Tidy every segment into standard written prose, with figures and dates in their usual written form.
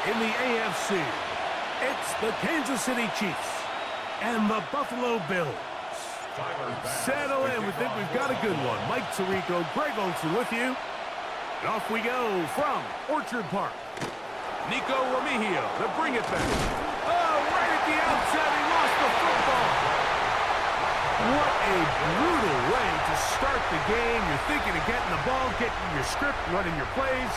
In the AFC, it's the Kansas City Chiefs and the Buffalo Bills. Settle in. We think we've got a good one. Mike Tirico, Greg Olsen with you. And off we go from Orchard Park. Nico Remigio to bring it back. Oh, right at the outset, he lost the football. What a brutal way to start the game. You're thinking of getting the ball, getting your script, running your plays.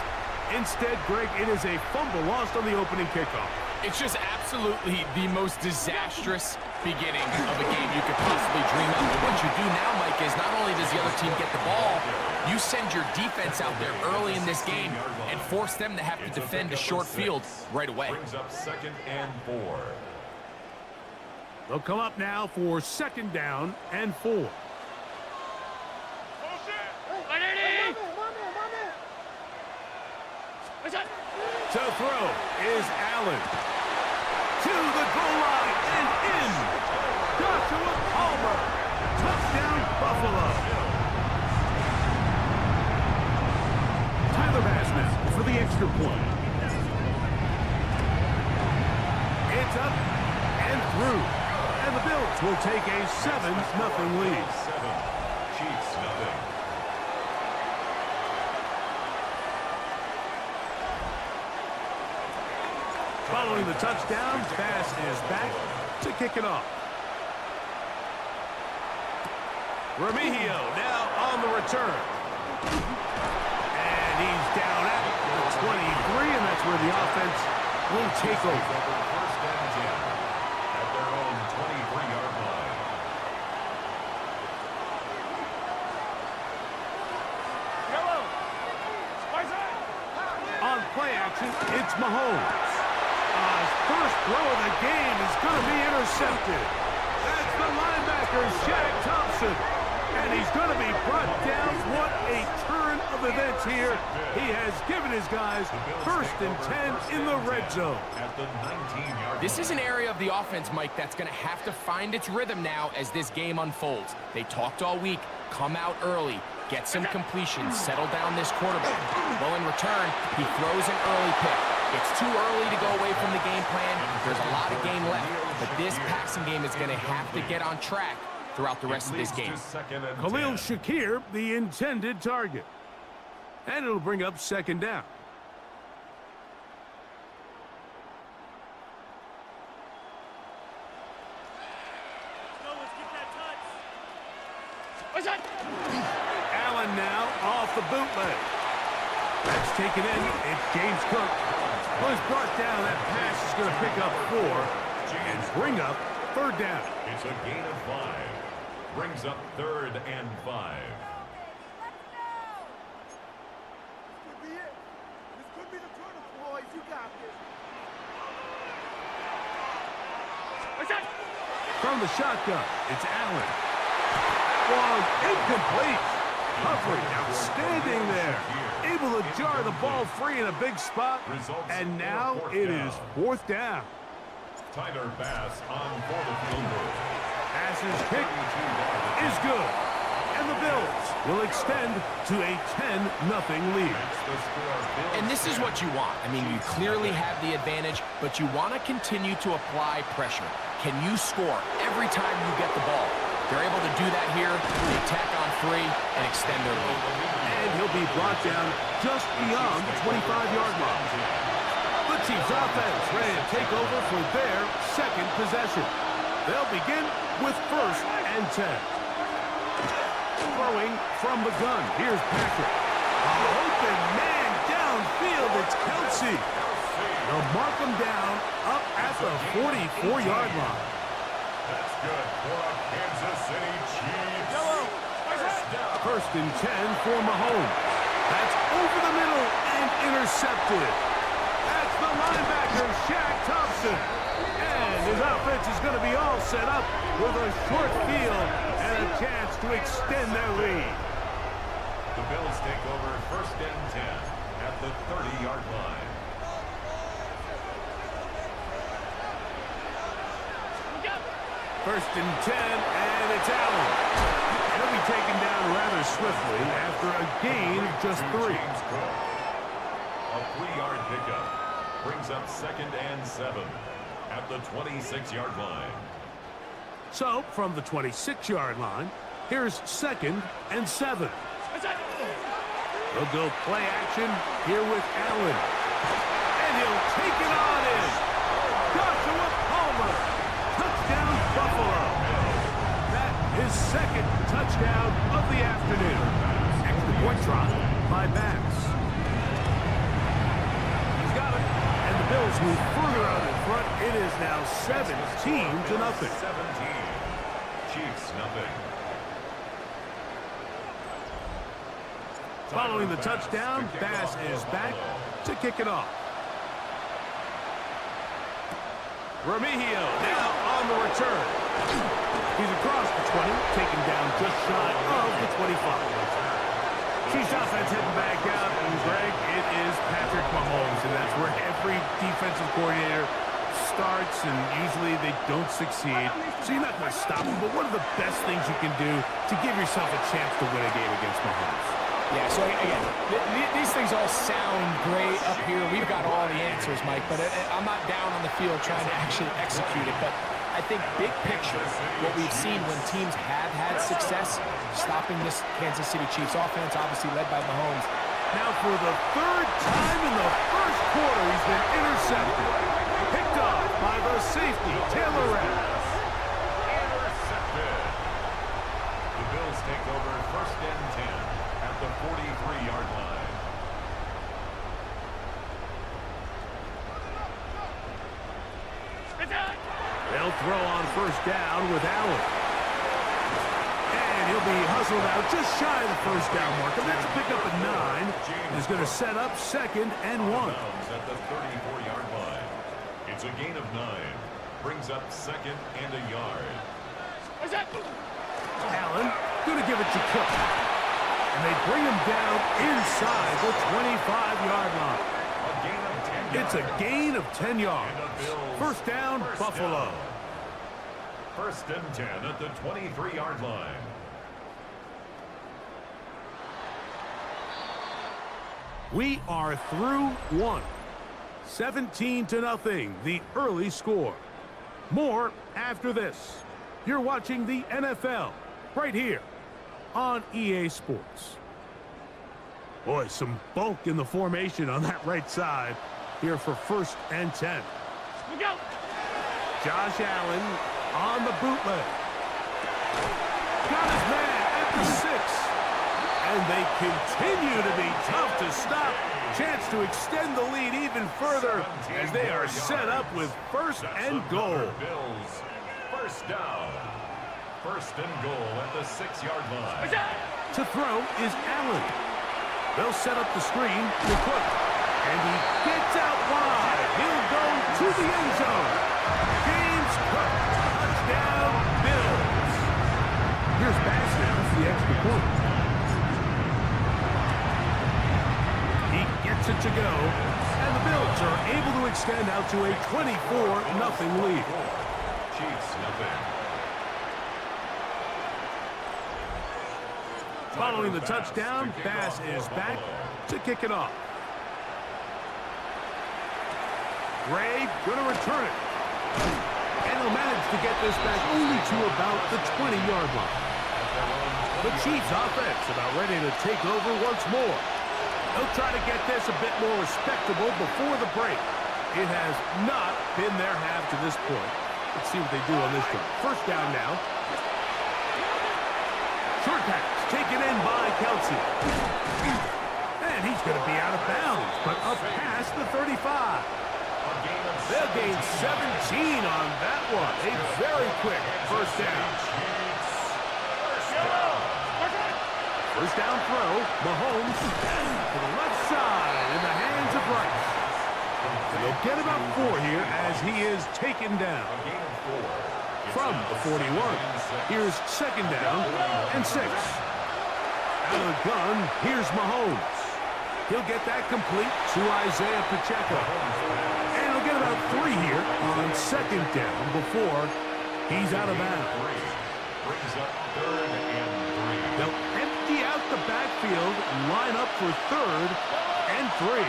Instead, Greg, it is a fumble lost on the opening kickoff. It's just absolutely the most disastrous beginning of a game you could possibly dream of. And what you do now, Mike, is not only does the other team get the ball, you send your defense out there early in this game and force them to have to defend a short field right away. Brings up 2nd and 4. They'll come up now for 2nd down and 4. To throw is Allen. To the goal line and in. Joshua Palmer. Touchdown, Buffalo. Tyler Bass now for the extra point. It's up and through. And the Bills will take a 7-0 lead. 7, Chiefs nothing. Following the touchdown, Bass is back to kick it off. Remigio now on the return. And he's down at the 23, and that's where the offense will take over. 1st and 10 at their own 23-yard line. On play action, it's Mahomes. His first throw of the game is going to be intercepted. That's the linebacker, Shaq Thompson. And he's going to be brought down. What a turn of events here. He has given his guys 1st and 10 in the red zone. At the 19-yard This is an area of the offense, Mike, that's going to have to find its rhythm now as this game unfolds. They talked all week, come out early, get some completions, settle down this quarterback. Well, in return, he throws an early pick. It's too early to go away from the game plan. There's a lot of game left, but this passing game is going to have to get on track throughout the rest of this game. Khalil Shakir, the intended target. And it'll bring up 2nd down. Allen now off the bootleg. That's taken in. It's James Cook. Well, he's brought down. That pass is going to pick up 4 and bring up 3rd down. It's a gain of 5. Brings up 3rd and 5. This could be the turn, boys. You got this. From the shotgun, it's Allen. Long, incomplete. Humphrey, outstanding there. Able to jar the ball free in a big spot. And now it is 4th down. Tyler Bass on for the field goal. Pass's kick is good. And the Bills will extend to a 10-0 lead. And this is what you want. I mean, you clearly have the advantage, but you want to continue to apply pressure. Can you score every time you get the ball? They're able to do that here. They tack on 3 and extend their lead. And he'll be brought down just beyond the 25-yard line. The Chiefs offense ready to take over for their 2nd possession. They'll begin with 1st and 10. Throwing from the gun. Here's Patrick. An open man downfield. It's Kelsey. They'll mark him down up at the 44-yard line. That's good for a Kansas City Chiefs. 1st and 10 for Mahomes. That's over the middle and intercepted. That's the linebacker, Shaq Thompson. And his offense is going to be all set up with a short field and a chance to extend their lead. The Bills take over 1st and 10 at the 30-yard line. First and 10, and it's Allen. He'll be taken down rather swiftly after a gain of just 3. A 3-yard pickup. Brings up 2nd and 7 at the 26-yard line. So, from the 26-yard line, here's 2nd and 7. They'll go play action here with Allen. And he'll take it on in. Joshua Palmer. Touchdown, Buffalo. That is 2nd touchdown of the afternoon. Extra point try by Bass. He's got it. And the Bills move further out in front. It is now 17-0. 17. Chiefs, nothing. Following the touchdown, Bass is back to kick it off. Remigio now on the return. He's across the 20, taken down just shy of the 25. Chiefs offense heading back out, and Greg, it is Patrick Mahomes, and that's where every defensive coordinator starts, and usually they don't succeed. So you're not going to stop them, but what are the best things you can do to give yourself a chance to win a game against Mahomes? Yeah, so again, these things all sound great up here. We've got all the answers, Mike, but I'm not down on the field trying to actually execute it. But I think big picture, what we've seen when teams have had success, stopping this Kansas City Chiefs offense, obviously led by Mahomes. Now for the 3rd time in the first quarter, he's been intercepted. Picked off by the safety, Taylor Rapp. Intercepted. The Bills take over 1st and 10 at the 43-yard line. They'll throw on 1st down with Allen. And he'll be hustled out just shy of the 1st down marker. That's a pickup at 9. Is going to set up 2nd and 1. At the 34-yard line. It's a gain of 9. Brings up 2nd and a yard. Allen going to give it to Cook. And they bring him down inside the 25-yard line. A gain of 10 yards. It's a gain of 10 yards. First down, Buffalo. 1st and 10 at the 23-yard line. We are through 1. 17-0, the early score. More after this. You're watching the NFL right here on EA Sports. Boy, some bulk in the formation on that right side here for 1st and 10. We go. Josh Allen on the bootleg. Got his man at the 6. And they continue to be tough to stop. Chance to extend the lead even further as they are set up with 1st and goal. Bills, 1st down. 1st and goal at the 6-yard line. To throw is Allen. They'll set up the screen to Cook. And he gets out wide. He'll go to the end zone. James Cook. Touchdown, Bills. Here's Bass now for the extra point. He gets it to go. And the Bills are able to extend out to a 24-0 lead. Chiefs, nothing. Following the touchdown, Bass is back to kick it off. Gray going to return it. And he'll manage to get this back only to about the 20-yard line. The Chiefs offense about ready to take over once more. They'll try to get this a bit more respectable before the break. It has not been their half to this point. Let's see what they do on this drive. 1st down now. Short pass taken in by Kelsey. And he's going to be out of bounds, but up past the 35. They'll gain 17 on that one. A very quick 1st down. 1st down throw. Mahomes to the left side in the hands of Rice. And they'll get about 4 here as he is taken down. From the 41. Here's 2nd down and 6. Out of the gun, here's Mahomes. He'll get that complete to Isaiah Pacheco. And he'll get about 3 here on 2nd down before he's out of bounds. Brings up 3rd and 3. They'll empty out the backfield, line up for 3rd and 3.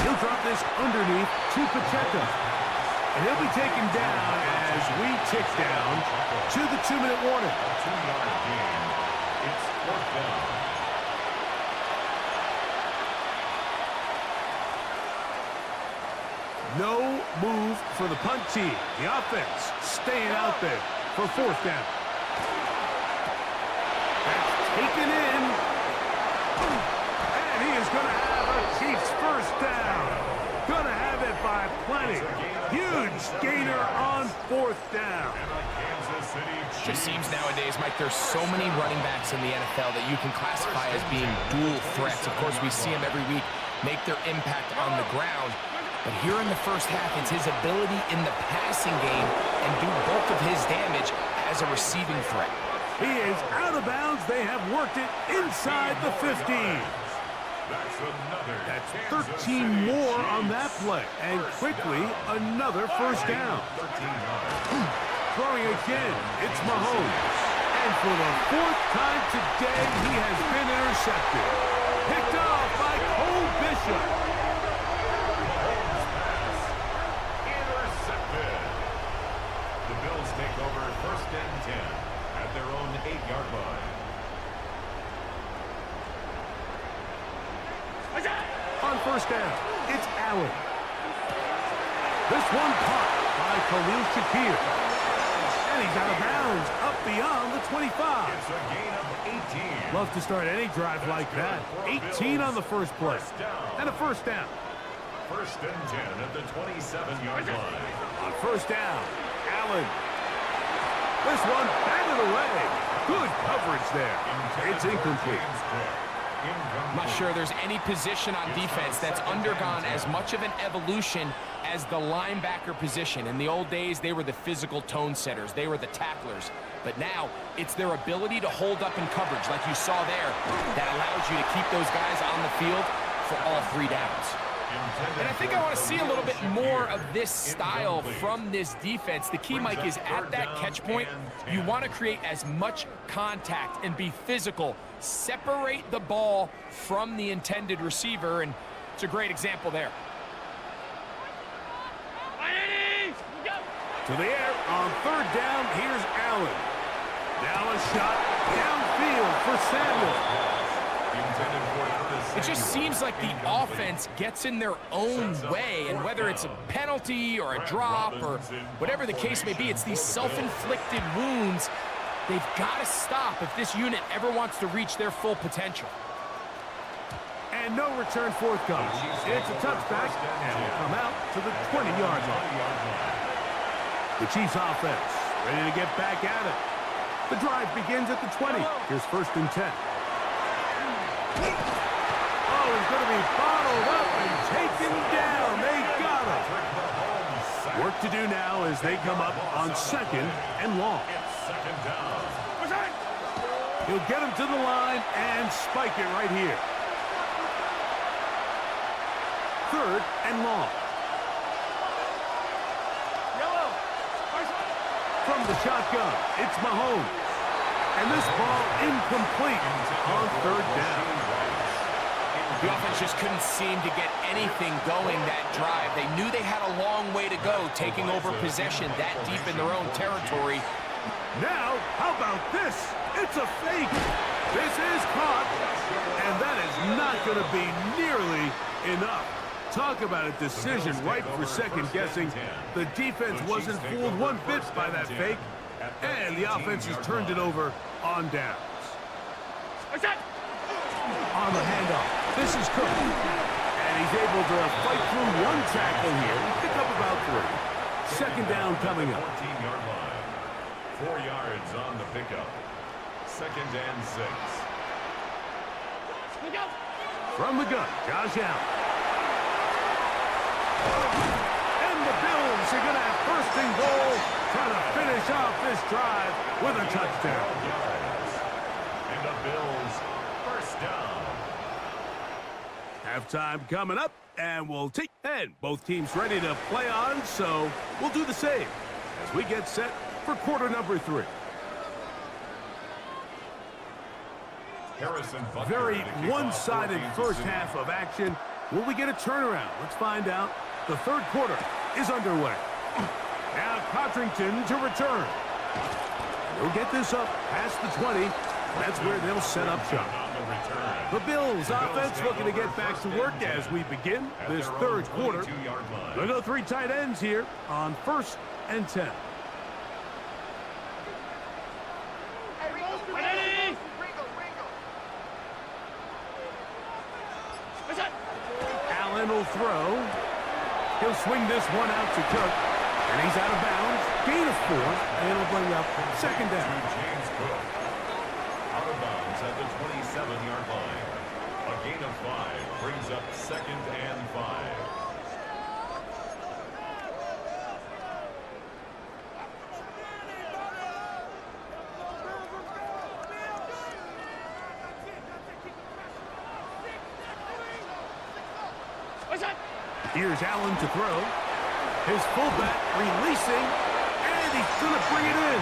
He'll drop this underneath to Pacheco. And he'll be taken down as we tick down to the 2-minute warning. A 2-yard gain. It's 4th down. No move for the punt team. The offense staying out there for 4th down. That's taken in. And he is going to have a Chiefs 1st down. Going to have it by plenty. Huge gainer on 4th down. Just seems nowadays, Mike, there's so many running backs in the NFL that you can classify as being dual threats. Of course, we see them every week make their impact on the ground. But here in the first half, it's his ability in the passing game and do bulk of his damage as a receiving threat. He is out of bounds. They have worked it inside the 15. That's 13 more on that play. And quickly, another 1st down. Throwing again, it's Mahomes. And for the 4th time today, he has been intercepted. Picked off by Cole Bishop. The Bills take over 1st and 10 at their own 8-yard line. On 1st down, it's Allen. This one caught by Khalil Shakir. And he's out of bounds, up beyond the 25. It's a gain of 18. Love to start any drive like that. 18 on the first play. And a 1st down. 1st and 10 at the 27-yard line. On 1st down, Allen. This one batted away. Good coverage there. It's incomplete. I'm not sure there's any position on defense that's undergone as much of an evolution as the linebacker position. In the old days, they were the physical tone setters. They were the tacklers. But now, it's their ability to hold up in coverage, like you saw there, that allows you to keep those guys on the field for all 3 downs. And I think I want to see a little bit more of this style from this defense. The key, Mike, is at that catch point, you want to create as much contact and be physical. Separate the ball from the intended receiver, and it's a great example there. To the air on 3rd down, here's Allen. Now a shot downfield for Samuel. It just seems like the offense gets in their own way, and whether it's a penalty or a drop or whatever the case may be, it's these self-inflicted wounds. They've got to stop if this unit ever wants to reach their full potential. And no return forthcoming. It's a touchback, and will come out to the 20-yard line. The Chiefs offense ready to get back at it. The drive begins at the 20. Here's 1st and 10. Oh, he's going to be bottled up and taken down. They got him. Work to do now as they come up on 2nd and long. He'll get him to the line and spike it right here. 3rd and long. From the shotgun, it's Mahomes. And this ball incomplete on 3rd down. The offense just couldn't seem to get anything going that drive. They knew they had a long way to go, taking over possession that deep in their own territory. Now, how about this? It's a fake. This is caught, and that is not going to be nearly enough. Talk about a decision right for second guessing. The defense wasn't fooled one bit by that fake, and the offense has turned it over on downs. On the handoff, this is Cook, and he's able to fight through one tackle here and pick up about 3. 2nd down coming up. 14-yard line. 4 yards on the pickup. 2nd and 6. From the gun, Josh Allen. And the Bills are going to have 1st and goal, trying to finish off this drive with a touchdown. And the Bills 1st down. Halftime coming up, and we'll take and both teams ready to play on, so we'll do the same as we get set for quarter number 3. Very one-sided first half of action. Will we get a turnaround? Let's find out. The third quarter is underway. Now Codrington to return. They'll get this up past the 20. That's where they'll set up shop. The Bills offense looking to get back to work as we begin this third quarter. They'll go 3 tight ends here on 1st and 10. Allen will throw. He'll swing this one out to Cook. And he's out of bounds. Gain of 4. And it'll bring up 2nd down. James Cook. Out of bounds at the 27-yard line. A gain of 5 brings up 2nd and 5. Here's Allen to throw. His fullback releasing, and he's going to bring it in.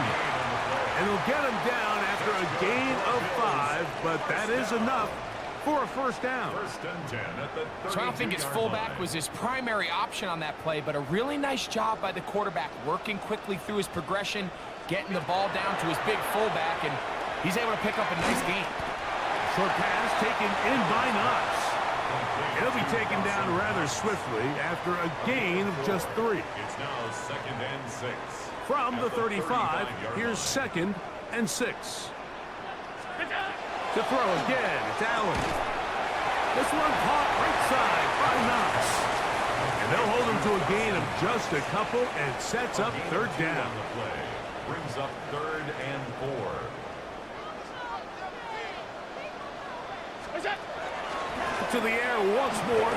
And he'll get him down after a gain of 5, but that is enough for a 1st down. 1st and 10 at the So I don't think his fullback was his primary option on that play, but a really nice job by the quarterback working quickly through his progression, getting the ball down to his big fullback, and he's able to pick up a nice gain. Short pass taken in by Knox. He'll be taken down rather swiftly after a gain of just 3. It's now 2nd and 6. From the 35, here's 2nd and 6. To throw again, it's Allen. This one caught right side by Knox. And they'll hold him to a gain of just a couple and sets up 3rd down. The play brings up 3rd and 4. To the air once more.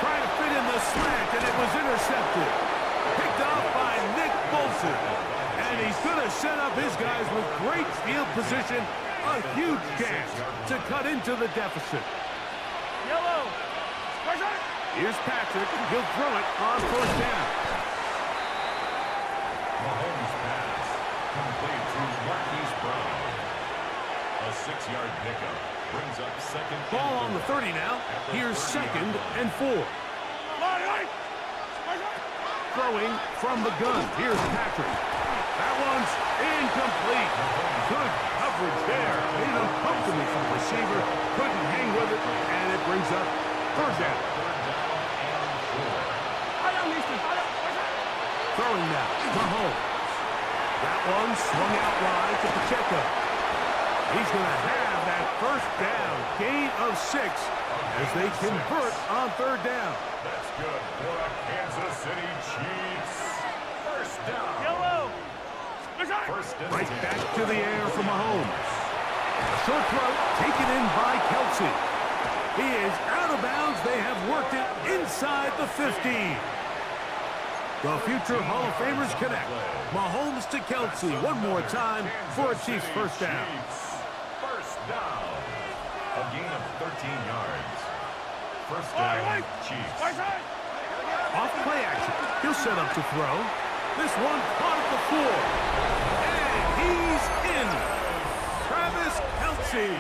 Trying to fit in the slant, and it was intercepted. Picked off by Nick Bolton. And he's going to set up his guys with great field position. A huge chance to cut into the deficit. Yellow. Here's Patrick. He'll throw it on 1st down. Mahomes pass. Complete to Marquise Brown. A 6-yard pickup. Brings up 2nd. Ball on the 30 now. Here's 2nd and 4. Throwing from the gun. Here's Patrick. That one's incomplete. Good coverage there. Made him comfortable from the receiver. Couldn't hang with it. And it brings up 3rd down. Throwing now. Mahomes. That one swung out wide to Pacheco. He's going to have that 1st down. Gain of 6 as they convert on 3rd down. That's good for the Kansas City Chiefs. 1st down. Yellow. 1st and Right 10. back to the air for Mahomes. A short throw taken in by Kelsey. He is out of bounds. They have worked it inside the 15. The future Hall of Famers connect. Mahomes to Kelsey one more time for a Chiefs 1st down. 1st down. A gain of 13 yards. 1st down, Chiefs. Off play action. He'll set up to throw. This one caught at the floor. And he's in. Travis Kelsey.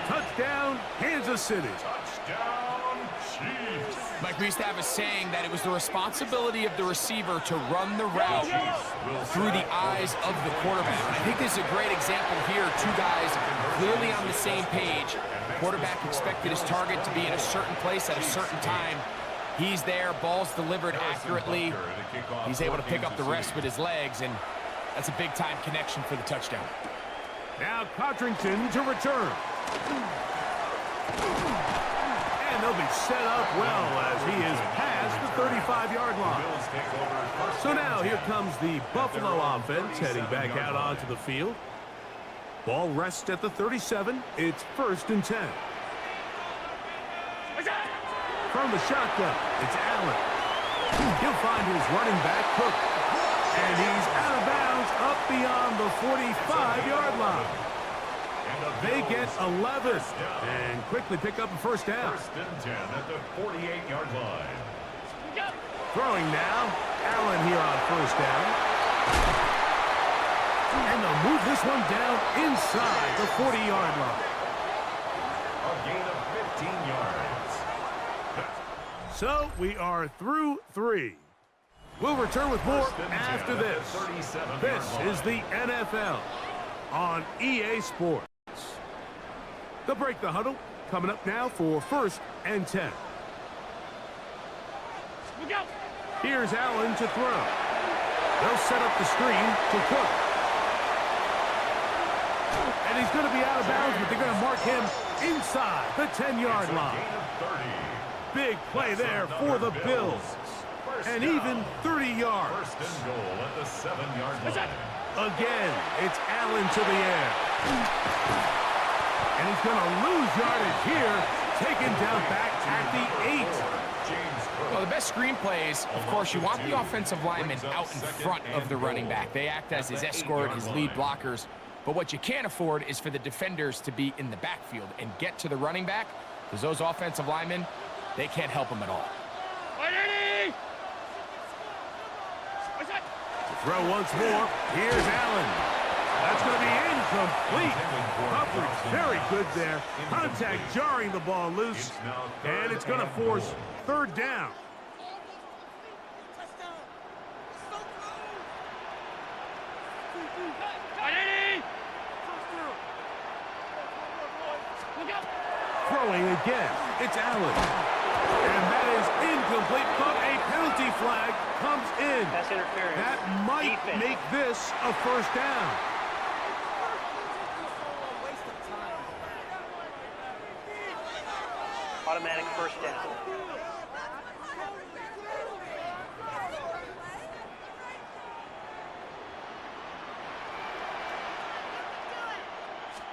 Touchdown, Kansas City. Touchdown, Chiefs. Mike, we used to have a saying that it was the responsibility of the receiver to run the route through the eyes of the quarterback. I think this is a great example here. 2 guys clearly on the same page. The quarterback expected his target to be in a certain place at a certain time. He's there, ball's delivered accurately. He's able to pick up the rest with his legs, and that's a big-time connection for the touchdown. Now Codrington to return. And they'll be set up well as he is past the 35-yard line. So now here comes the Buffalo offense heading back out onto the field. Ball rests at the 37. It's 1st and 10. From the shotgun, it's Allen. He'll find his running back, Cook. And he's out of bounds up beyond the 45-yard line. They get 11 and quickly pick up a 1st down. 1st and 10 at the 48-yard line. Throwing now, Allen here on 1st down. And they'll move this one down inside the 40-yard line. A gain of 15 yards. So we are through 3. We'll return with more after this. This is the NFL on EA Sports. They'll break the huddle. Coming up now for 1st and 10. Here's Allen to throw. They'll set up the screen to Cook. And he's going to be out of bounds, but they're going to mark him inside the 10-yard line. Big play there for the Bills. And even 30 yards. First and goal at the 7-yard line. Again, it's Allen to the air. And he's going to lose yardage here. Taken down back at the 8. Well, the best screen plays, of course, you want the offensive linemen out in front of the running back. They act as his escort, his lead blockers. But what you can't afford is for the defenders to be in the backfield and get to the running back, because those offensive linemen, they can't help him at all. Throw once more. Here's Allen. That's going to be incomplete. Coverage very good there. Contact jarring the ball loose. And it's going to force 3rd down. Throwing again. It's Allen. And that is incomplete, but a penalty flag comes in. That's interference. That might make this a 1st down. Automatic 1st down.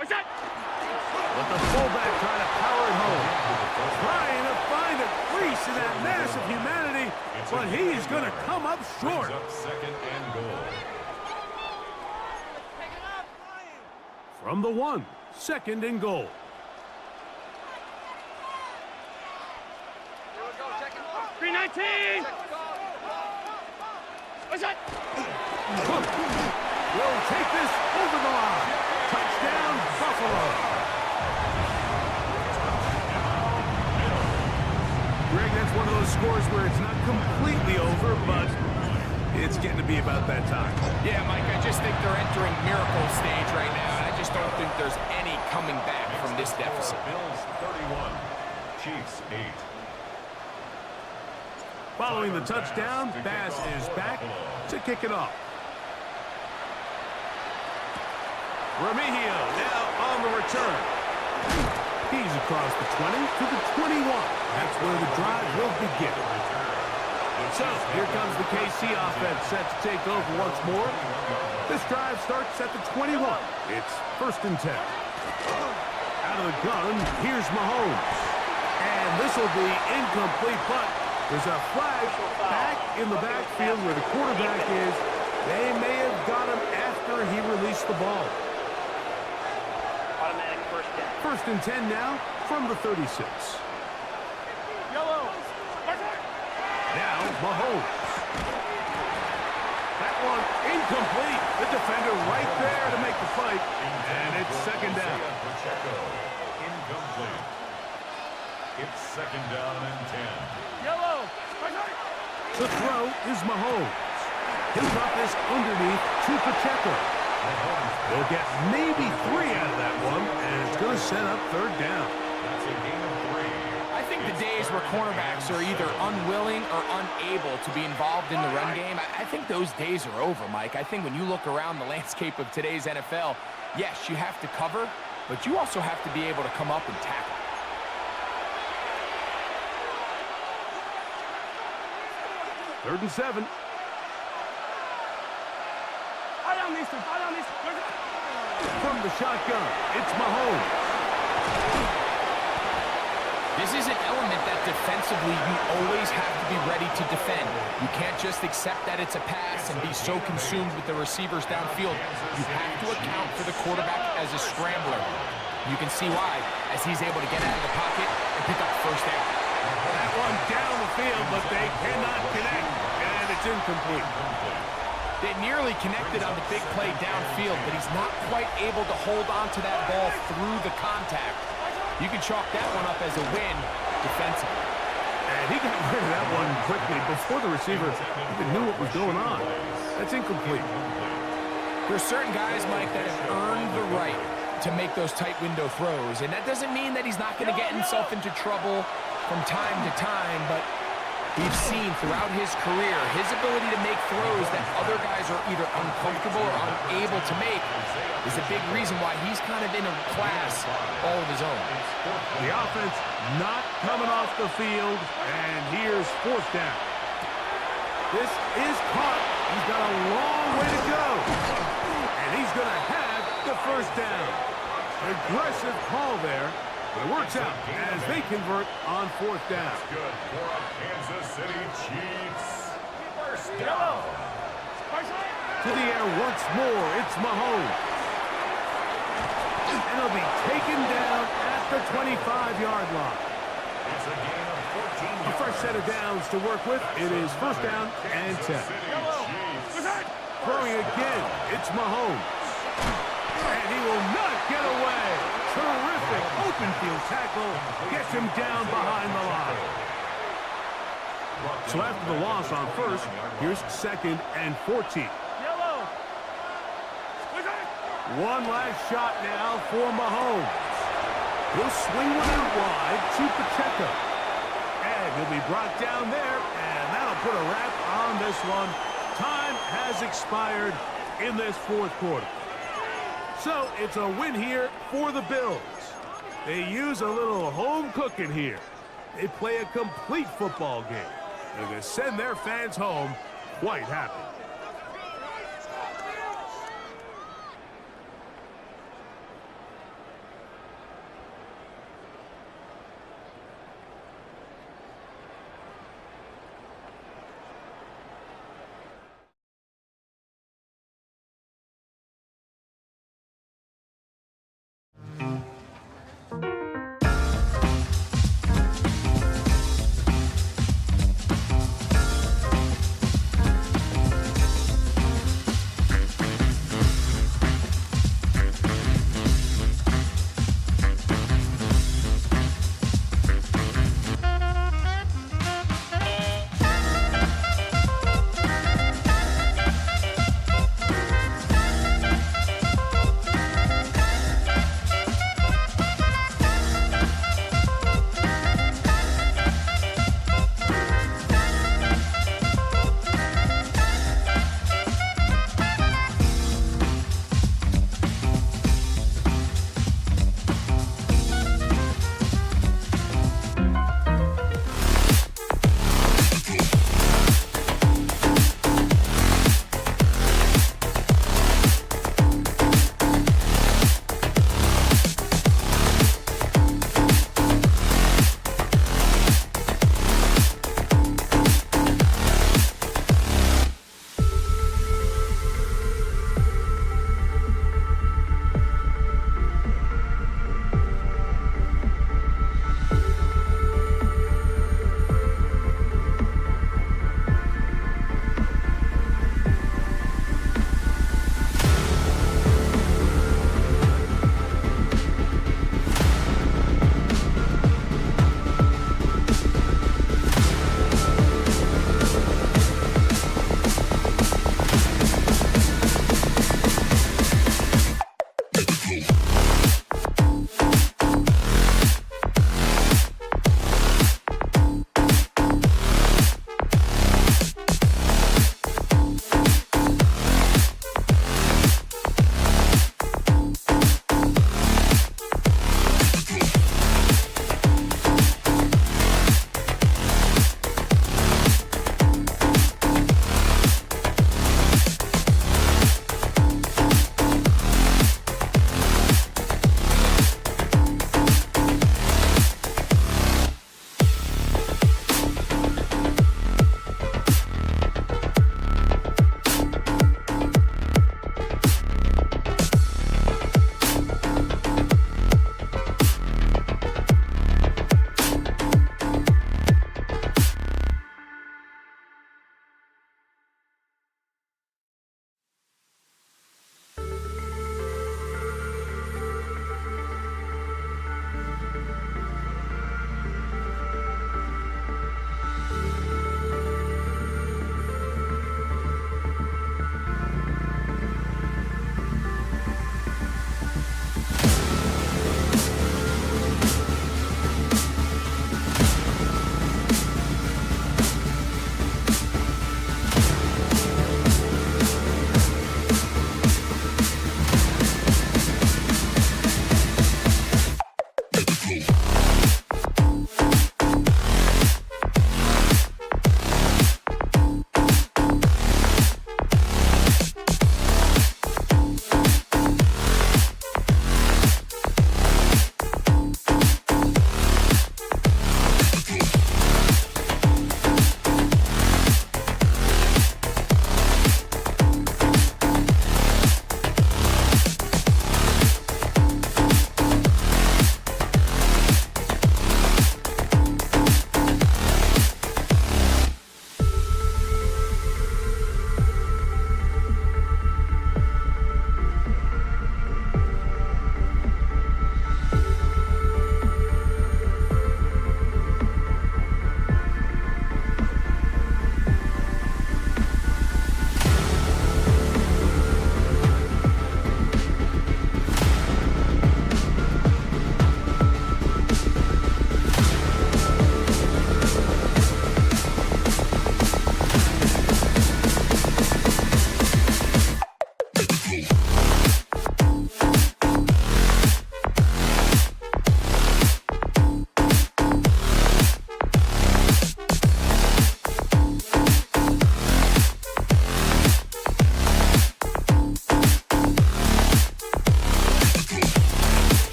But the fullback trying to power it home. Trying to find a crease in that mass of humanity, but he is going to come up short. Up 2nd and goal. From the 1, 2nd and goal. Cook will take this over the line. Touchdown, Buffalo. Greg, that's one of those scores where it's not completely over, but it's getting to be about that time. Yeah, Mike, I just think they're entering miracle stage right now, and I just don't think there's any coming back from this deficit. Bills 31, Chiefs 8. Following the touchdown, Bass is back to kick it off. Remigio now on the return. He's across the 20 to the 21. That's where the drive will begin. So here comes the KC offense set to take over once more. This drive starts at the 21. It's 1st and 10. Out of the gun, here's Mahomes. And this will be incomplete, but there's a flag back in the backfield where the quarterback is. They may have got him after he released the ball. Automatic 1st down. 1st and 10 now from the 36. Now Mahomes. That one incomplete. The defender right there to make the fight. And it's 2nd down. Incomplete. It's 2nd down and 10. The throw is Mahomes. He'll drop this underneath to Pacheco. They'll get maybe 3 out of that one, and it's going to set up 3rd down. That's a gain of 3. I think the days where cornerbacks are either unwilling or unable to be involved in the run game, I think those days are over, Mike. I think when you look around the landscape of today's NFL, yes, you have to cover, but you also have to be able to come up and tackle. Third and 7. From the shotgun, it's Mahomes. This is an element that defensively you always have to be ready to defend. You can't just accept that it's a pass and be so consumed with the receivers downfield. You have to account for the quarterback as a scrambler. You can see why, as he's able to get out of the pocket and pick up 1st down. That one down the field, but they cannot connect, and it's incomplete. They nearly connected on the big play downfield, but he's not quite able to hold on to that ball through the contact. You can chalk that one up as a win defensively. And he got rid of that one quickly before the receiver even knew what was going on. That's incomplete. There's certain guys, Mike, that have earned the right to make those tight window throws, and that doesn't mean that he's not going to get himself into trouble from time to time, but we've seen throughout his career his ability to make throws that other guys are either uncomfortable or unable to make is a big reason why he's kind of in a class all of his own. The offense not coming off the field, and here's fourth down. This is caught. He's got a long way to go, and he's going to have the first down. Aggressive call there, but it works out as they convert on fourth down. Good for a Kansas City Chiefs. First down. To the air once more, it's Mahomes. And he'll be taken down at the 25-yard line. It's a gain of 14 A fresh set of downs to work with. It is first down and 10. Throwing again, it's Mahomes. And he will not get away. Terrific open field tackle. Gets him down behind the line. So after the loss on first, here's second and 14. One last shot now for Mahomes. He'll swing one out wide to Pacheco. And he'll be brought down there, and that'll put a wrap on this one. Time has expired in this fourth quarter. So it's a win here for the Bills. They use a little home cooking here. They play a complete football game. And they send their fans home quite happy.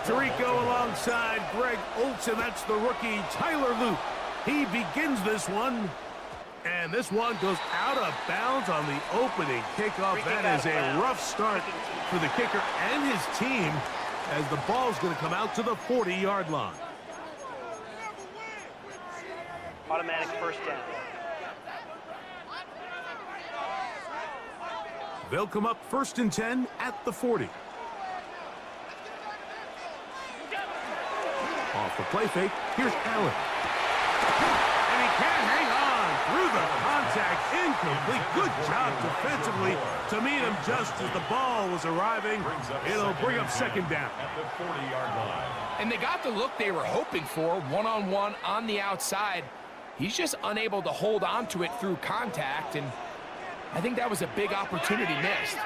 Tirico alongside Greg Olsen. That's the rookie Tyler Luke. He begins this one. And this one goes out of bounds on the opening kickoff. That is a rough start for the kicker and his team as the ball's going to come out to the 40-yard line. Automatic first down. They'll come up 1st and 10 at the 40. Off the play fake, here's Allen. And he can't hang on through the contact. Incomplete. Good job defensively to meet him just as the ball was arriving. It'll bring up 2nd down. At the 40-yard line. And they got the look they were hoping for, one-on-one on the outside. He's just unable to hold on to it through contact, and I think that was a big opportunity missed.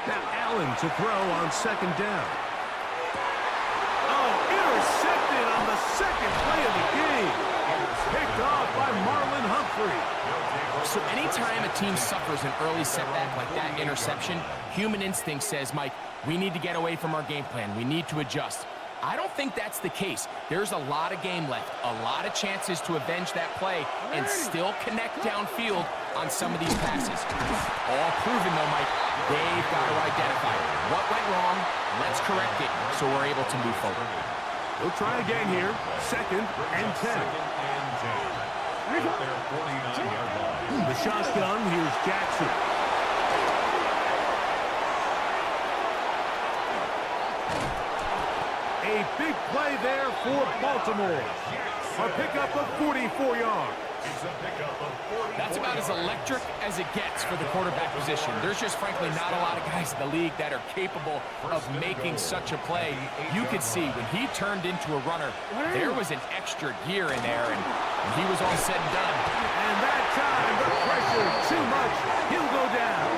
Now Allen to throw on 2nd down. Oh, intercepted on the 2nd play of the game. Picked off by Marlon Humphrey. So anytime a team suffers an early setback like that interception, human instinct says, Mike, we need to get away from our game plan. We need to adjust. I don't think that's the case. There's a lot of game left, a lot of chances to avenge that play and still connect downfield on some of these passes. All proven, though, Mike, they've got to identify what went wrong, let's correct it so we're able to move forward. We'll try again here, 2nd and 10. At their 49-yard line. The shotgun, here's Jackson. A big play there for Baltimore. A pickup of 44 yards. That's about as electric as it gets for the quarterback position. There's just frankly not a lot of guys in the league that are capable of making such a play. You could see when he turned into a runner, there was an extra gear in there, and when he was all said and done. And that time, the pressure too much. He'll go down.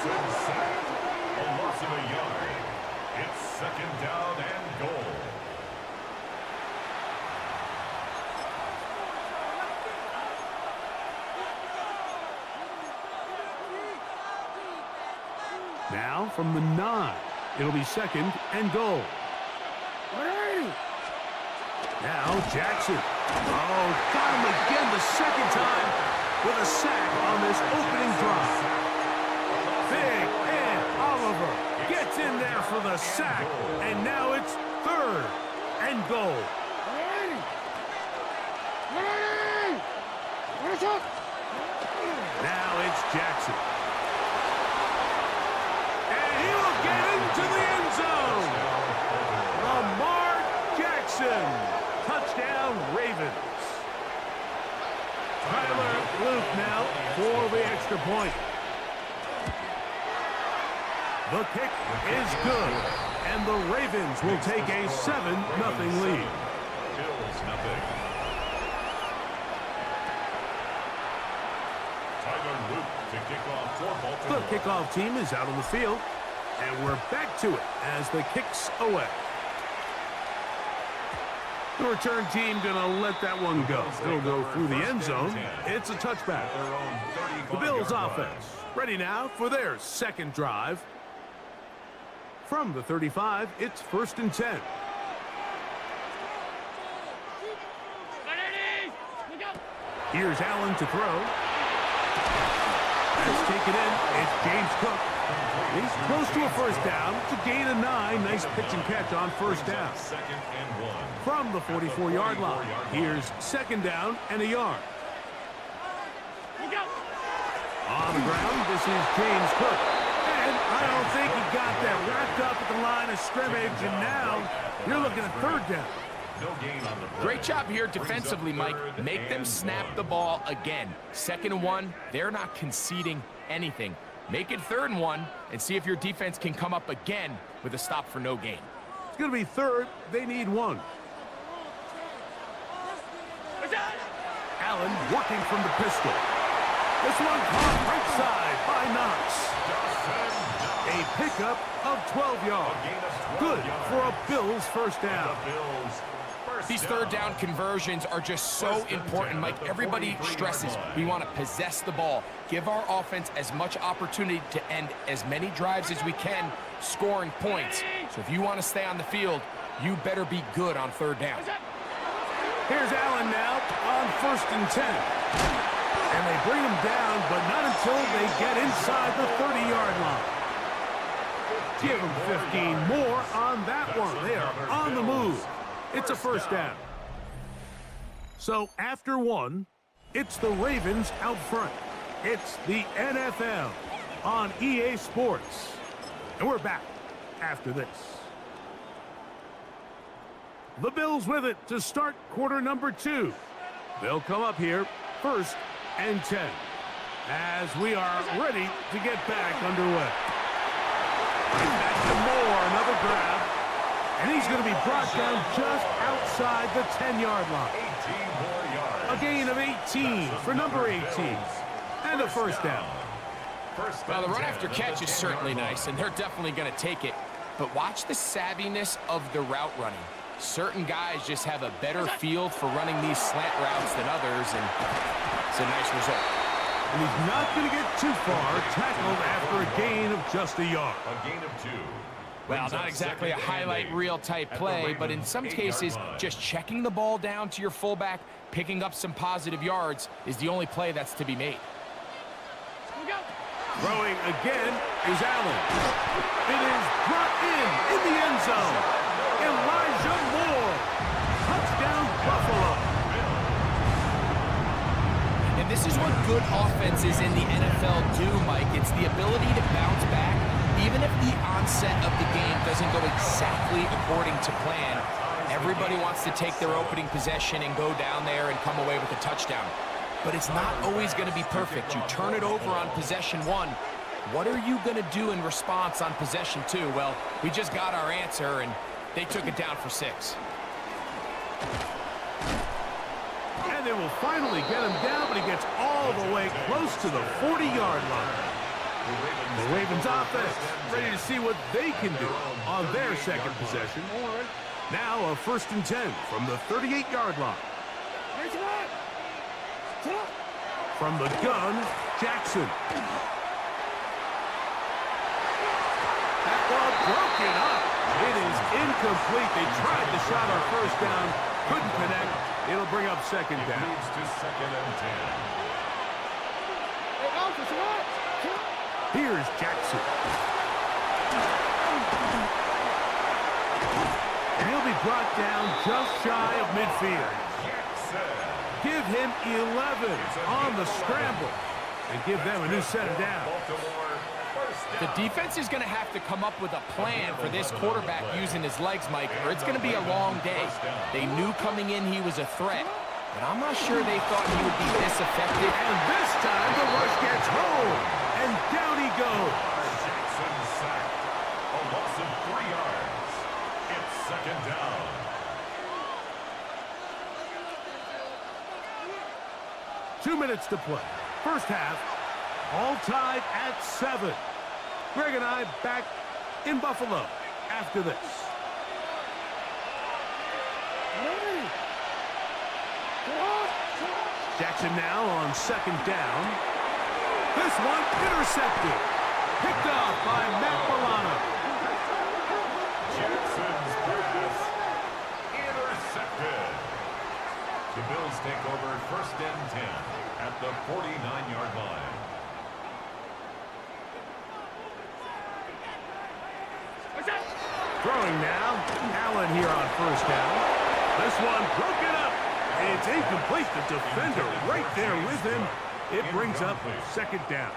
A loss of a yard. It's 2nd down and goal. Now from the 9, it'll be 2nd and goal. Now Jackson. Oh, got him again the 2nd time with a sack on this opening drive. Big Ed Oliver gets in there for the sack, and now it's 3rd and goal. Now it's Jackson. And he will get into the end zone. Lamar Jackson. Touchdown, Ravens. Tyler Luke now for the extra point. The kick is good, and the Ravens will take a 7-0 lead. Bills nothing. Tyler Luke to kick off for Baltimore. The kickoff team is out on the field, and we're back to it as the kick's away. The return team gonna let that one go. It'll go through the end zone. It's a touchback. The Bills offense ready now for their 2nd drive. From the 35, it's 1st and 10. Here's Allen to throw. That's taken in. It's James Cook. He's close to a 1st down. It's a gain of 9. Nice pitch and catch on 1st down. 2nd and 1. From the 44-yard line, here's 2nd down and a yard. On the ground, this is James Cook. And I don't think he got that wrapped up at the line of scrimmage, and now you're looking at 3rd down. No gain on the play. Great job here defensively, Mike. Make them snap the ball again. 2nd and 1, they're not conceding anything. Make it 3rd and 1 and see if your defense can come up again with a stop for no gain. It's going to be 3rd. They need 1. Allen working from the pistol. This one caught right side by Knox. A pickup of 12 yards. Good for a Bills 1st down. The Bills These third down conversions are just so important, Mike. Everybody stresses we want to possess the ball, give our offense as much opportunity to end as many drives as we can, scoring points. So if you want to stay on the field, you better be good on third down. Here's Allen now on 1st and 10. And they bring him down, but not until they get inside the 30-yard line. Give them 15 more on that one. They are on the move. It's a first down. So after one, it's the Ravens out front. It's the NFL on EA Sports. And we're back after this. The Bills with it to start quarter number 2. They'll come up here 1st and 10 as we are ready to get back underway. Back to Moore, another grab. And he's going to be brought down just outside the 10-yard line. 18 more yards. A gain of 18 for number 18. And a first down. Well, the run after catch is certainly nice, and they're definitely going to take it. But watch the savviness of the route running. Certain guys just have a better feel for running these slant routes than others, and it's a nice result. And he's not going to get too far, tackled after a gain of just a yard. A gain of 2. Well, not exactly a highlight reel type play, but in some cases, just checking the ball down to your fullback, picking up some positive yards is the only play that's to be made. Throwing again is Allen. It is brought in the end zone. Elijah Moore. Touchdown, Buffalo. And this is what good offenses in the NFL do, Mike. It's the ability to bounce back, even if the onset of the game doesn't go exactly according to plan. Everybody wants to take their opening possession and go down there and come away with a touchdown. But it's not always going to be perfect. You turn it over on possession 1. What are you going to do in response on possession 2? Well, we just got our answer, and they took it down for 6. And they will finally get him down, but he gets all the way close to the 40-yard line. The Ravens offense ready to see what they can do on their second possession. Now a 1st and 10 from the 38-yard line. From the gun, Jackson. That ball broken up. It is incomplete. They tried the shot on 1st down, couldn't connect. It'll bring up 2nd down. Moves to 2nd and 10. Here's Jackson. And he'll be brought down just shy of midfield. Give him 11 on the scramble and give them a new set of downs. The defense is going to have to come up with a plan for this quarterback using his legs, Mike, or it's going to be a long day. They knew coming in he was a threat, but I'm not sure they thought he would be this effective. And this time the rush gets home, and down he goes. Jackson sacked. A loss of 3 yards. It's 2nd down. Two minutes to play. First half, all tied at 7. Greg and I back in Buffalo after this. Jackson now on 2nd down. This one intercepted. Picked off by Matt Milano. Jackson's pass intercepted. The Bills take over 1st and 10 at the 49-yard line. Throwing now. Allen here on 1st down. This one broken up. It's incomplete. The defender right there with him. It brings up 2nd down.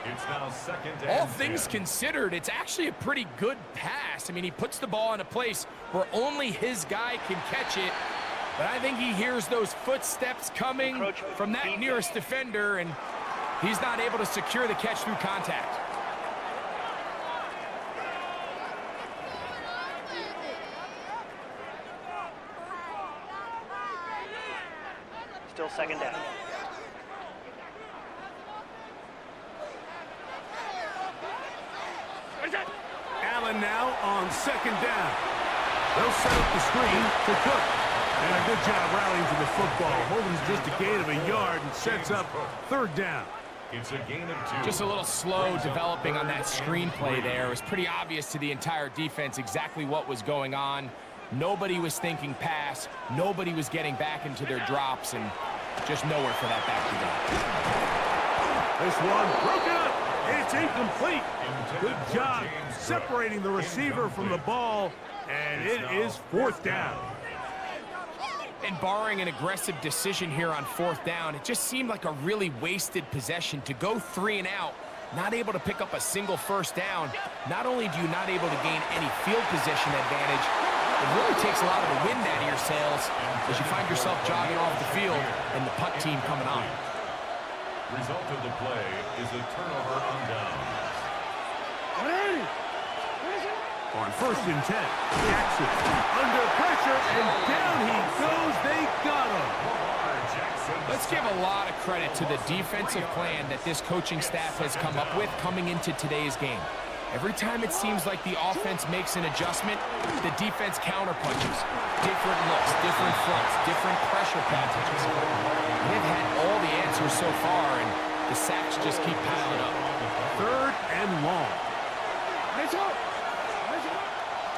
It's now 2nd and All things considered, it's actually a pretty good pass. I mean, he puts the ball in a place where only his guy can catch it. But I think he hears those footsteps coming from that nearest defender, and he's not able to secure the catch through contact. Still 2nd down. Allen now on 2nd down. They'll set up the screen to Cook. And a good job rallying to the football. Holding just a gain of a yard and sets up third down. It's a gain of 2. Just a little slow developing on that screenplay there. It was pretty obvious to the entire defense exactly what was going on. Nobody was thinking pass. Nobody was getting back into their drops, and just nowhere for that back to go. This one broken up. It's incomplete. Good job separating the receiver from the ball, and it is fourth down. And barring an aggressive decision here on fourth down, it just seemed like a really wasted possession to go 3 and out, not able to pick up a single first down. Not only do you not able to gain any field position advantage, it really takes a lot of the wind out of your sails as you find yourself jogging off the field and the punt team coming on. Result of the play is a turnover on downs. On first and 10, Jackson under pressure, and down he goes. They got him. Let's give a lot of credit to the defensive plan that this coaching staff has come up with coming into today's game. Every time it seems like the offense makes an adjustment, the defense counterpunches. Different looks, different fronts, different pressure packages. They've had all the answers so far, and the sacks just keep piling up. Third and long.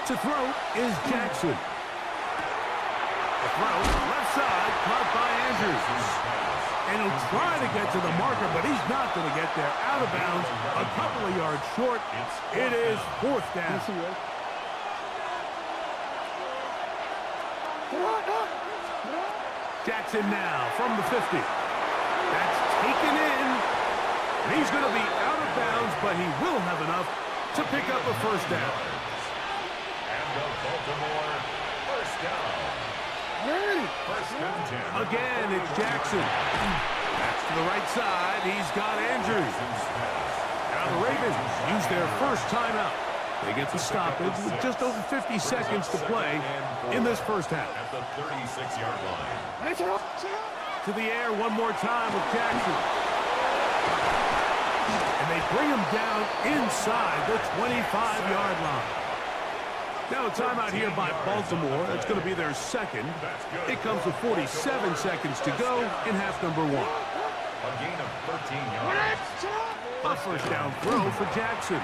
To throw is Jackson. The throw, left side, caught by Andrews. And he'll try to get to the marker, but he's not going to get there. Out of bounds, a couple of yards short. It is fourth down. Jackson now from the 50. That's taken in. And he's going to be out of bounds, but he will have enough to pick up a first down. And the Baltimore first down. First and 10. Again, it's Jackson. That's to the right side. He's got Andrews. Now the Ravens use their first timeout. They get the stoppage with just over 50 seconds to play in this first half. At the 36-yard line. To the air one more time with Jackson. And they bring him down inside the 25-yard line. Now a timeout here by Baltimore. That's going to be their second. It comes with 47 seconds to go in half number 1. A gain of 13 yards. A first down throw for Jackson.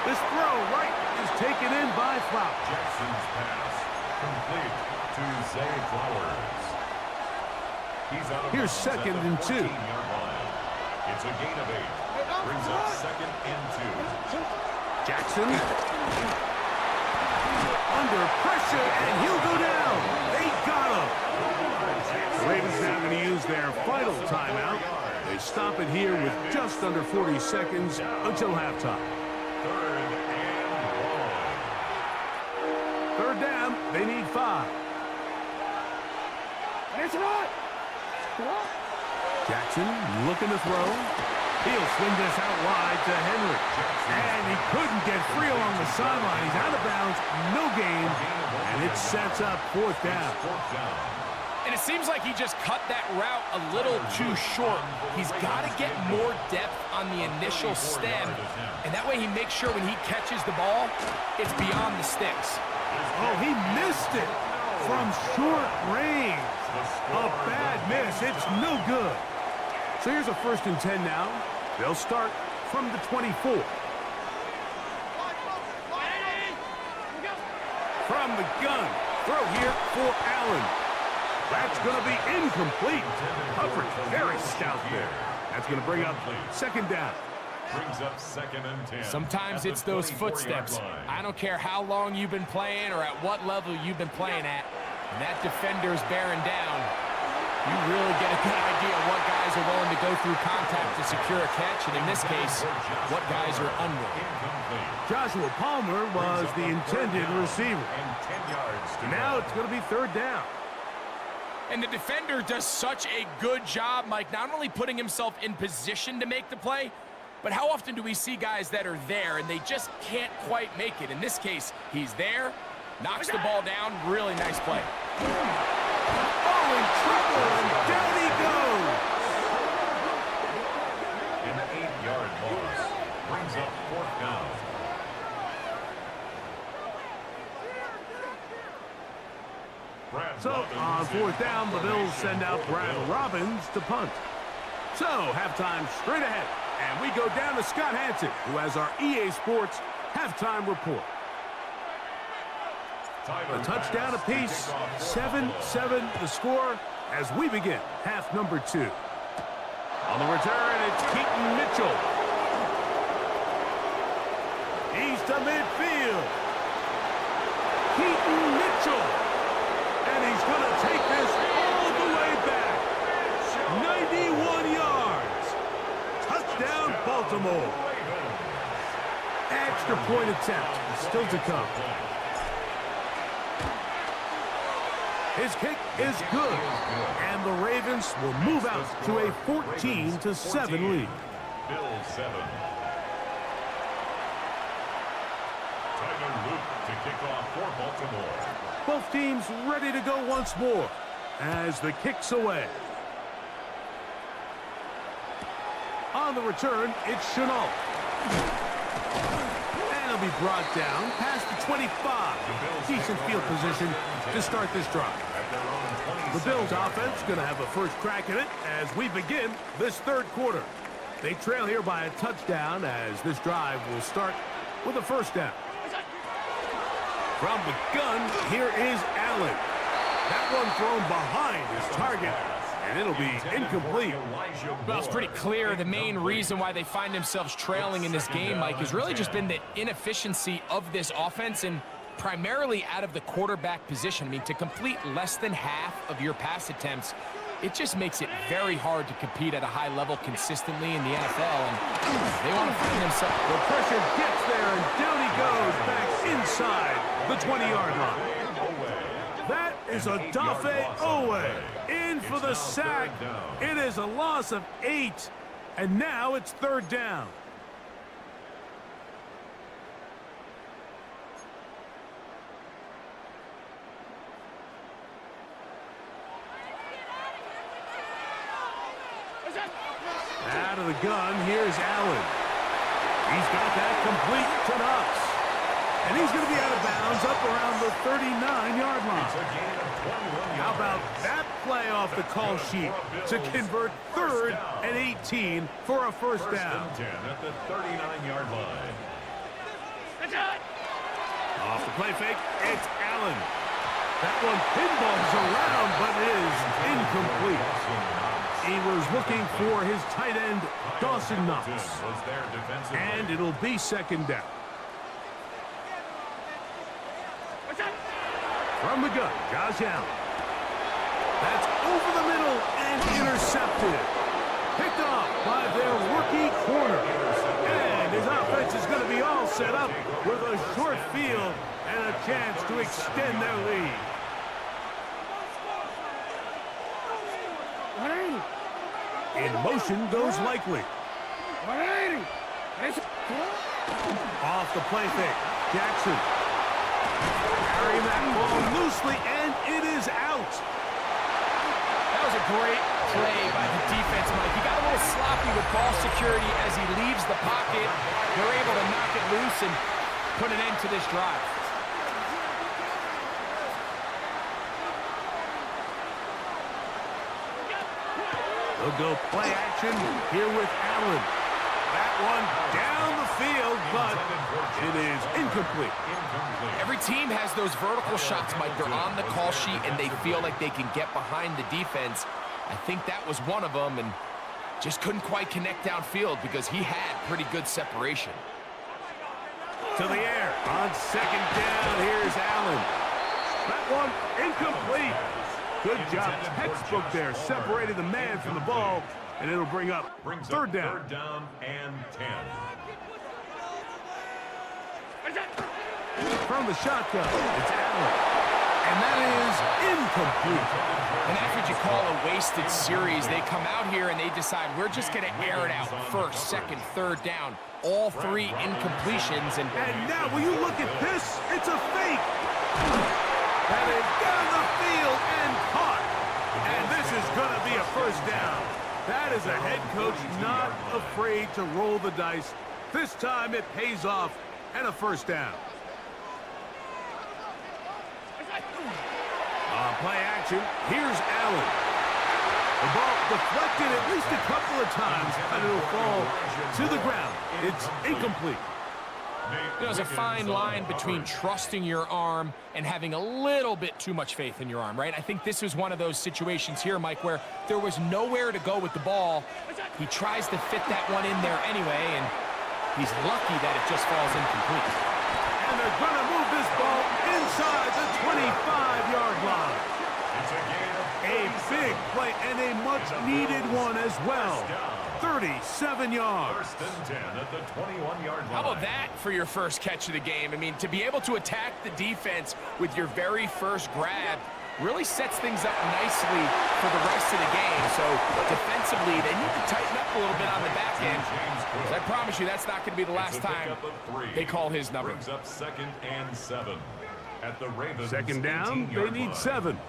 This throw right is taken in by Flowers. Jackson's pass complete to Zay Flowers. He's out of Here's bounds second at the and 2. 14-yard line. It's a gain of 8. Brings up second and 2. Jackson under pressure, and he'll go down. They got him. The Ravens now going to use their final timeout. They stop it here with just under 40 seconds until halftime. Third and long. Third down, they need 5. Jackson looking to throw. He'll swing this out wide to Henry. And he couldn't get free along the sideline. He's out of bounds, no gain, and it sets up fourth down. And it seems like he just cut that route a little too short. He's got to get more depth on the initial stem, and that way he makes sure when he catches the ball, it's beyond the sticks. Oh, he missed it from short range. A bad miss. It's no good. So here's a first and 10 now. They'll start from the 24. From the gun. Throw here for Allen. That's going to be incomplete. Coverage very stout there. That's going to bring up second down. Brings up second and 10. Sometimes it's those footsteps. I don't care how long you've been playing or at what level you've been playing at. When that defender's bearing down, you really get a good idea of what guys are willing to go through contact to secure a catch, and in this case, what guys are unwilling. Joshua Palmer was the intended receiver. And 10 yards to Now it's going to be third down. And the defender does such a good job, Mike, not only putting himself in position to make the play, but how often do we see guys that are there and they just can't quite make it? In this case, he's there, knocks the ball down, really nice play. Oh, in trouble, and down he goes. an 8-yard loss. Brings up fourth down. 4th down, the Bills send out Brad Robbins to punt. So, halftime straight ahead. And we go down to Scott Hansen, who has our EA Sports halftime report. A touchdown apiece, 7-7 the score as we begin half number 2. On the return, it's Keaton Mitchell. He's to midfield. Keaton Mitchell. And he's going to take this all the way back. 91 yards. Touchdown, Baltimore. Extra point attempt still to come. His kick is good, and the Ravens will move out to a 14-7 lead. Bills 7. Tyler Luke to kick off for Baltimore. Both teams ready to go once more as the kick's away. On the return, it's Chenault. And he'll be brought down past the 25. Decent field position to start this drive. The Bills offense going to have a first crack at it as we begin this 3rd quarter. They trail here by a touchdown as this drive will start with a 1st down. From the gun, here is Allen. That one thrown behind his target, and it'll be incomplete. Well, it's pretty clear the main reason why they find themselves trailing in this game, Mike, has really just been the inefficiency of this offense and primarily out of the quarterback position. I mean, to complete less than half of your pass attempts, it just makes it very hard to compete at a high level consistently in the NFL, and they want to find themselves. The pressure gets there, and down he goes back inside the 20-yard line. That is a Dafe Owe in for the sack. It is a loss of 8, and now it's 3rd down. Out of the gun, here's Allen. He's got that complete to Knox. And he's going to be out of bounds up around the 39-yard line. How about that play off the call sheet to convert 3rd and 18 for a 1st down. At the 39-yard line. Off the play fake, it's Allen. That one pinballs around, but is incomplete. He was looking for his tight end, Dawson Knox. And it'll be 2nd down. From the gun, Josh Allen. That's over the middle and intercepted. Picked off by their rookie corner. And his offense is going to be all set up with a short field and a chance to extend their lead. In motion goes Likely. Off the play fake, Jackson. Carrying that ball loosely, and it is out. That was a great play by the defense, Mike. He got a little sloppy with ball security as he leaves the pocket. They're able to knock it loose and put an end to this drive. They'll go play action here with Allen. That one down the field, but it is incomplete. Every team has those vertical shots, Mike. They're on the call sheet, and they feel like they can get behind the defense. I think that was one of them, and just couldn't quite connect downfield because he had pretty good separation. To the air on 2nd down. Here's Allen. That one incomplete. Good job, textbook there, separating the man from the ball, and it'll bring up 3rd down. 3rd down and 10. From the shotgun, it's Allen, and that is incomplete. And that's what you call a wasted series. They come out here and they decide we're just going to air it out 1st, 2nd, 3rd down. All 3 incompletions. And now, will you look at this? It's a fake. That is down the field and caught. And this is going to be a 1st down. That is a head coach not afraid to roll the dice. This time it pays off and a 1st down. On play action, here's Allen. The ball deflected at least a couple of times, and it'll fall to the ground. It's incomplete. There's a fine line between trusting your arm and having a little bit too much faith in your arm, right? I think this is one of those situations here, Mike, where there was nowhere to go with the ball. He tries to fit that one in there anyway, and he's lucky that it just falls incomplete. And they're going to move this ball inside the 25-yard line. A big play and a much-needed one as well. 37 yards. First and 10 at the 21-yard line. How about that for your first catch of the game? I mean, to be able to attack the defense with your very first grab really sets things up nicely for the rest of the game. So defensively, they need to tighten up a little bit on the back end. I promise you, that's not going to be the last time they call his number. Brings up 2nd and 7 at the Ravens. Second down, they need 7.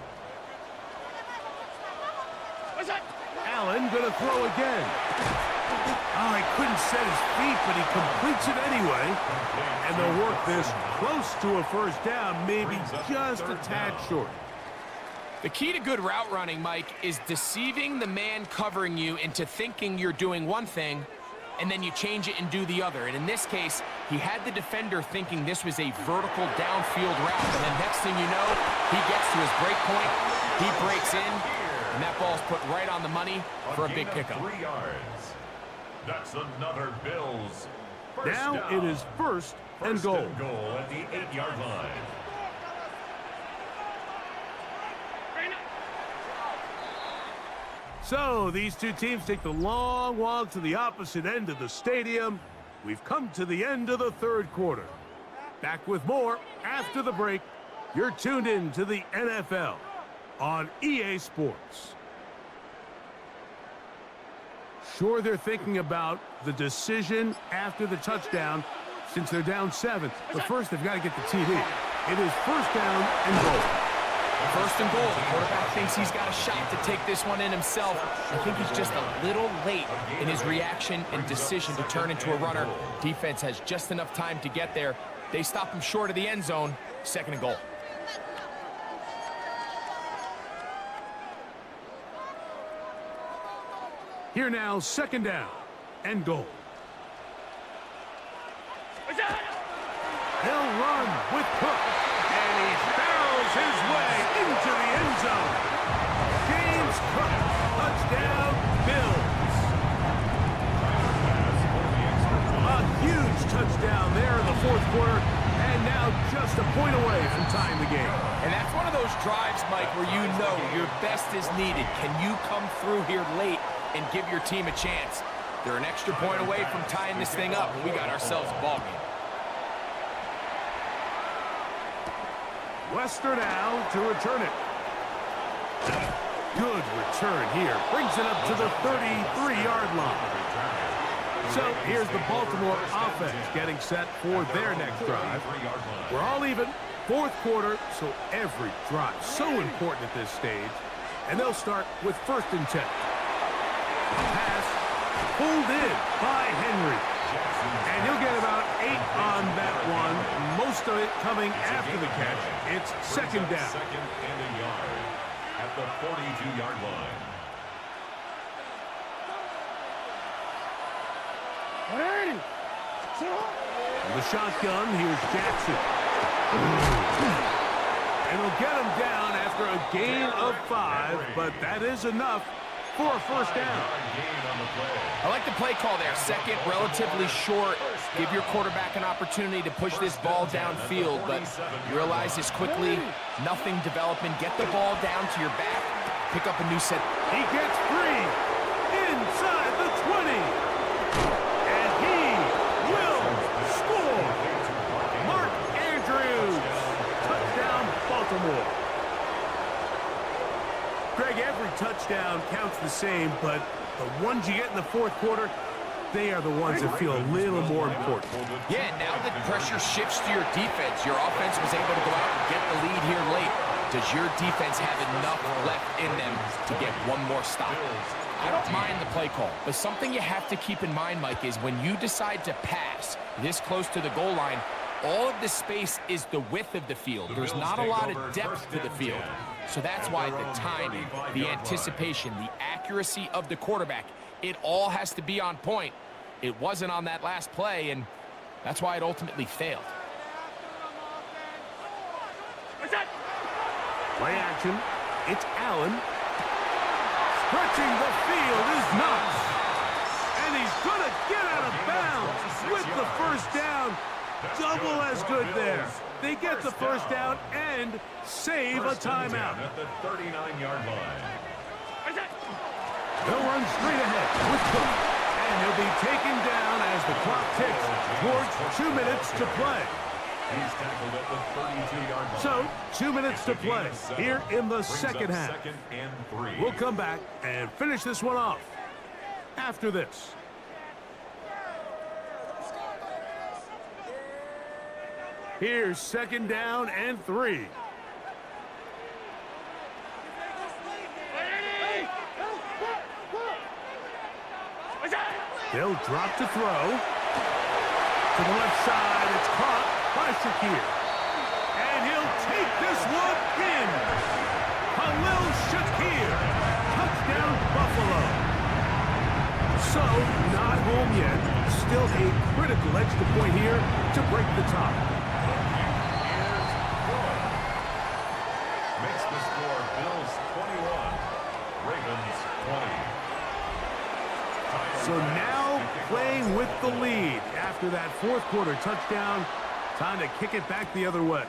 Allen going to throw again. Oh, he couldn't set his feet, but he completes it anyway. And they'll work this close to a first down, maybe just a tad short. The key to good route running, Mike, is deceiving the man covering you into thinking you're doing one thing, and then you change it and do the other. And in this case, he had the defender thinking this was a vertical downfield route. And then next thing you know, he gets to his break point, he breaks in, and that ball's put right on the money for a big pickup. 3 yards. That's another Bills. Now it is first and goal. First and goal at the 8-yard line. So these two teams take the long walk to the opposite end of the stadium. We've come to the end of the third quarter. Back with more after the break. You're tuned in to the NFL on EA Sports. Sure, they're thinking about the decision after the touchdown since they're down 7. But first, they've got to get the TD. It is first down and goal. First and goal. The quarterback thinks he's got a shot to take this one in himself. I think he's just a little late in his reaction and decision to turn into a runner. Defense has just enough time to get there. They stop him short of the end zone. Second and goal. Here now, second down and goal. He'll run with Cook, and he barrels his way into the end zone. James Cook, touchdown, Bills. A huge touchdown there in the fourth quarter, and now just a point away from tying the game. And that's one of those drives, Mike, where you know your best is needed. Can you come through here late and give your team a chance? They're an extra point away from tying this thing up. We got ourselves a ball game. Wester now to return it. Good return here. Brings it up to the 33-yard line. So here's the Baltimore offense getting set for their next drive. We're all even. Fourth quarter, so every drive so important at this stage. And they'll start with first and 10. Pass pulled in by Henry. And he'll get about 8 on that one. Most of it coming after the catch. It's second down. Second and a yard at the 42-yard line. The shotgun, here's Jackson. And he'll get him down after a gain of 5, but that is enough for a first down. I like the play call there. Second, relatively short. Give your quarterback an opportunity to push this ball downfield, but you realize this quickly. Nothing developing. Get the ball down to your back. Pick up a new set. He gets free inside the 20. And he will score. Mark Andrews. Touchdown, Baltimore. Greg, every touchdown counts the same, but the ones you get in the fourth quarter, they are the ones that feel a little more important. Yeah, now that pressure shifts to your defense, your offense was able to go out and get the lead here late. Does your defense have enough left in them to get one more stop? I don't mind the play call, but something you have to keep in mind, Mike, is when you decide to pass this close to the goal line, all of the space is the width of the field. There's not a lot of depth to the field. So that's why the timing, the anticipation, the accuracy of the quarterback, it all has to be on point. It wasn't on that last play, and that's why it ultimately failed. Play action. It's Allen. Stretching the field is Knox. And he's going to get out of bounds with the first down. Double as good there. They get the first down and save a timeout. At the 39-yard line. They'll run straight ahead with Cook. And he'll be taken down as the clock ticks towards 2 minutes to play. He's tackled at the 32-yard line. So, 2 minutes to play here in the Brings second up half. Second and 3. We'll come back and finish this one off after this. Here's second down and 3. They'll drop to throw. To the left side, it's caught by Shakir. And he'll take this one in. Khalil Shakir. Touchdown, Buffalo. So, not home yet. Still a critical extra point here to break the tie. Makes the score Bills 21, Ravens 20. So now playing with the lead after that fourth quarter touchdown. Time to kick it back the other way.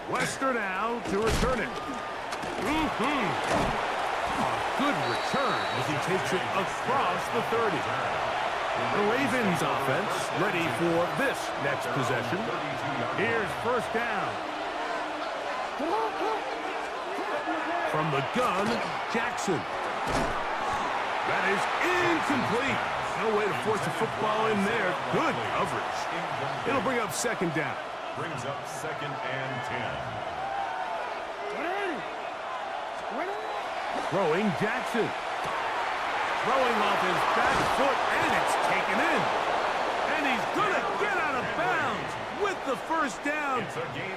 Wester now to return it. A good return as he takes it across the 30. The Ravens offense ready for this next possession. Here's first down. From the gun, Jackson. That is incomplete. No way to force a football in there. Good coverage. It'll bring up second down. Brings up second and 10. Throwing Jackson. Throwing off his back foot, and it's taken in. And he's going to get out of bounds with the first down.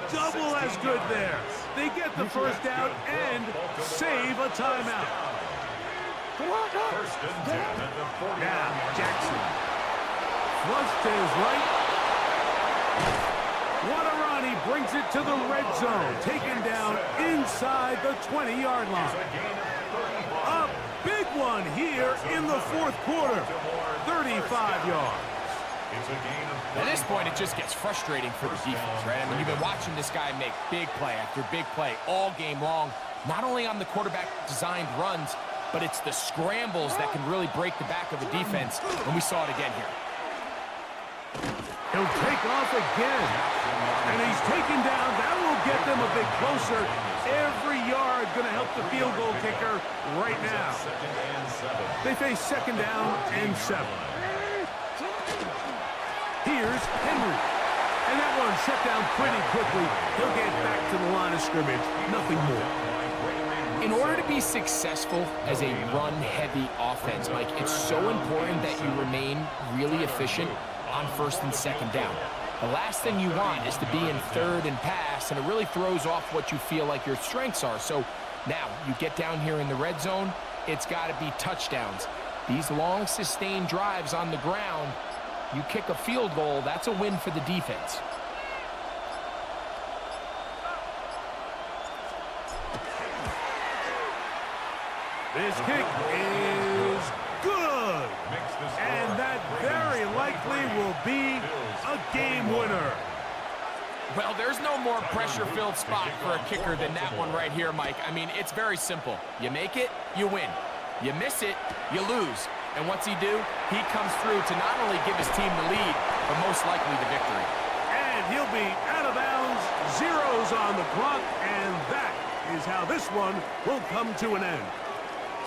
Double as good there. They get the first down and save a timeout. First and 10 at the 40. Now, Jackson. Flush to his right. What a run. He brings it to the red zone. Taken down inside the 20-yard line. A big one here in the fourth quarter. 35 yards. At this point, it just gets frustrating for the defense, right? I mean, you've been watching this guy make big play after big play all game long, not only on the quarterback-designed runs, but it's the scrambles that can really break the back of the defense, and we saw it again here. He'll take off again, and he's taken down. That will get them a bit closer. Every yard going to help the field goal kicker right now. They face second down and 7. Here's Henry. And that one shut down pretty quickly. He'll get back to the line of scrimmage. Nothing more. In order to be successful as a run-heavy offense, Mike, it's so important that you remain really efficient on first and second down. The last thing you want is to be in third and pass, and it really throws off what you feel like your strengths are. So now you get down here in the red zone, it's got to be touchdowns. These long, sustained drives on the ground, you kick a field goal, that's a win for the defense. This kick is good. And that very likely will be a game winner. Well, there's no more pressure-filled spot for a kicker than that one right here, Mike. I mean, it's very simple. You make it, you win. You miss it, you lose. And what's he do? He comes through to not only give his team the lead, but most likely the victory. And he'll be out of bounds, zeros on the clock, and that is how this one will come to an end.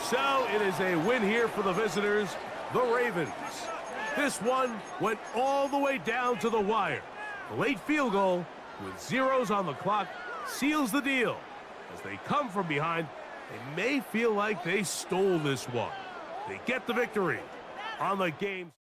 So it is a win here for the visitors, the Ravens. This one went all the way down to the wire. The late field goal with zeros on the clock seals the deal. As they come from behind, they may feel like they stole this one. They get the victory on the game.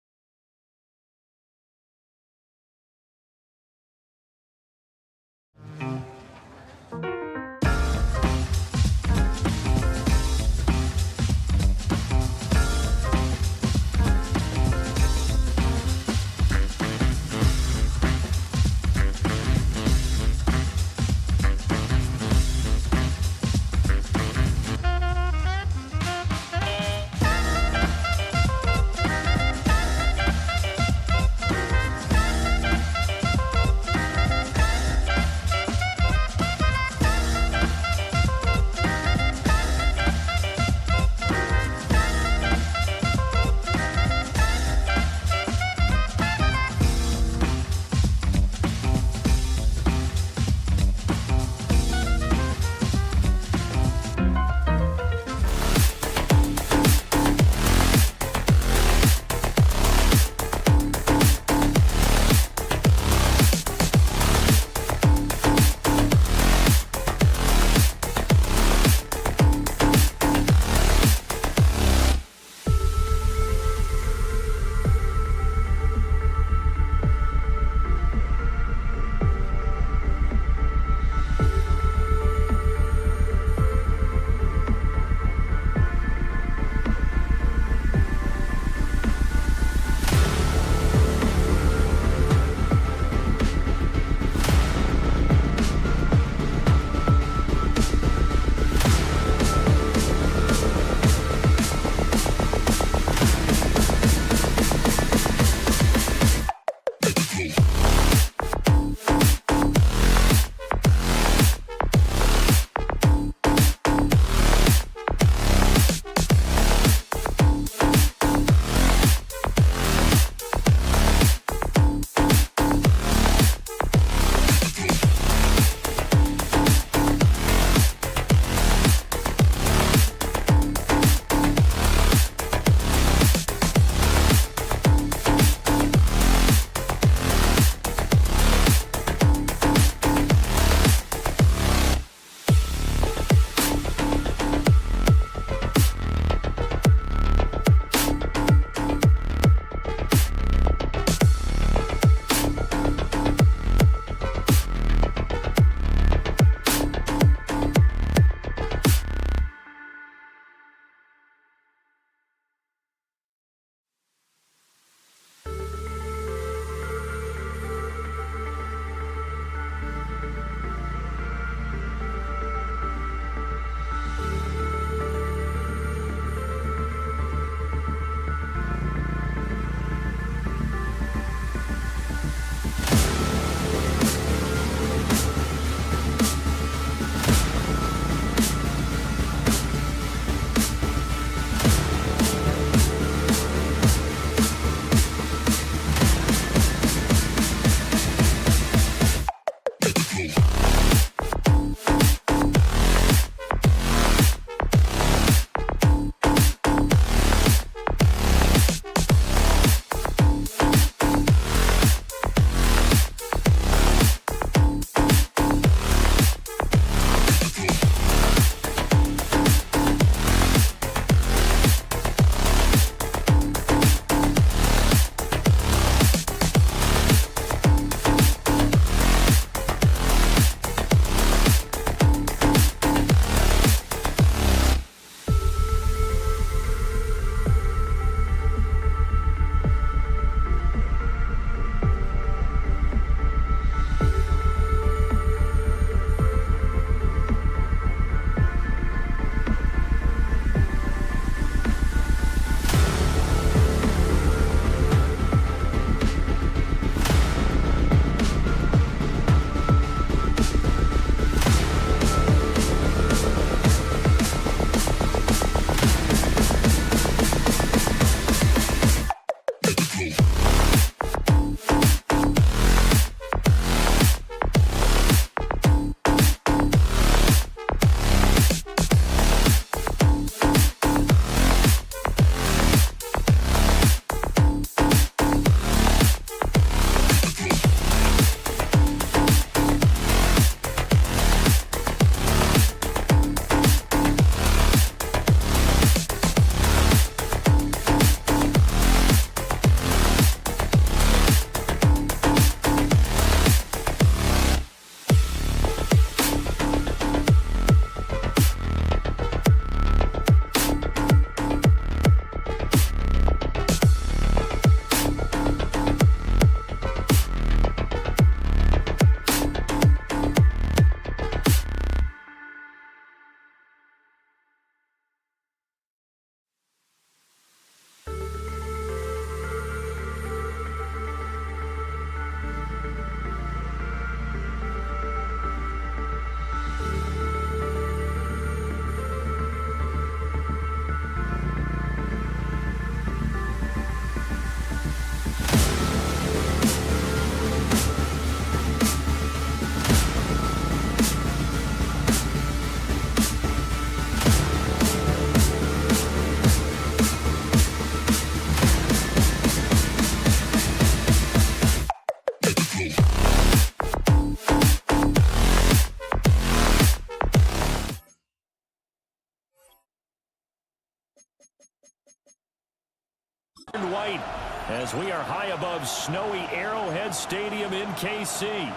White as we are high above snowy Arrowhead Stadium in KC.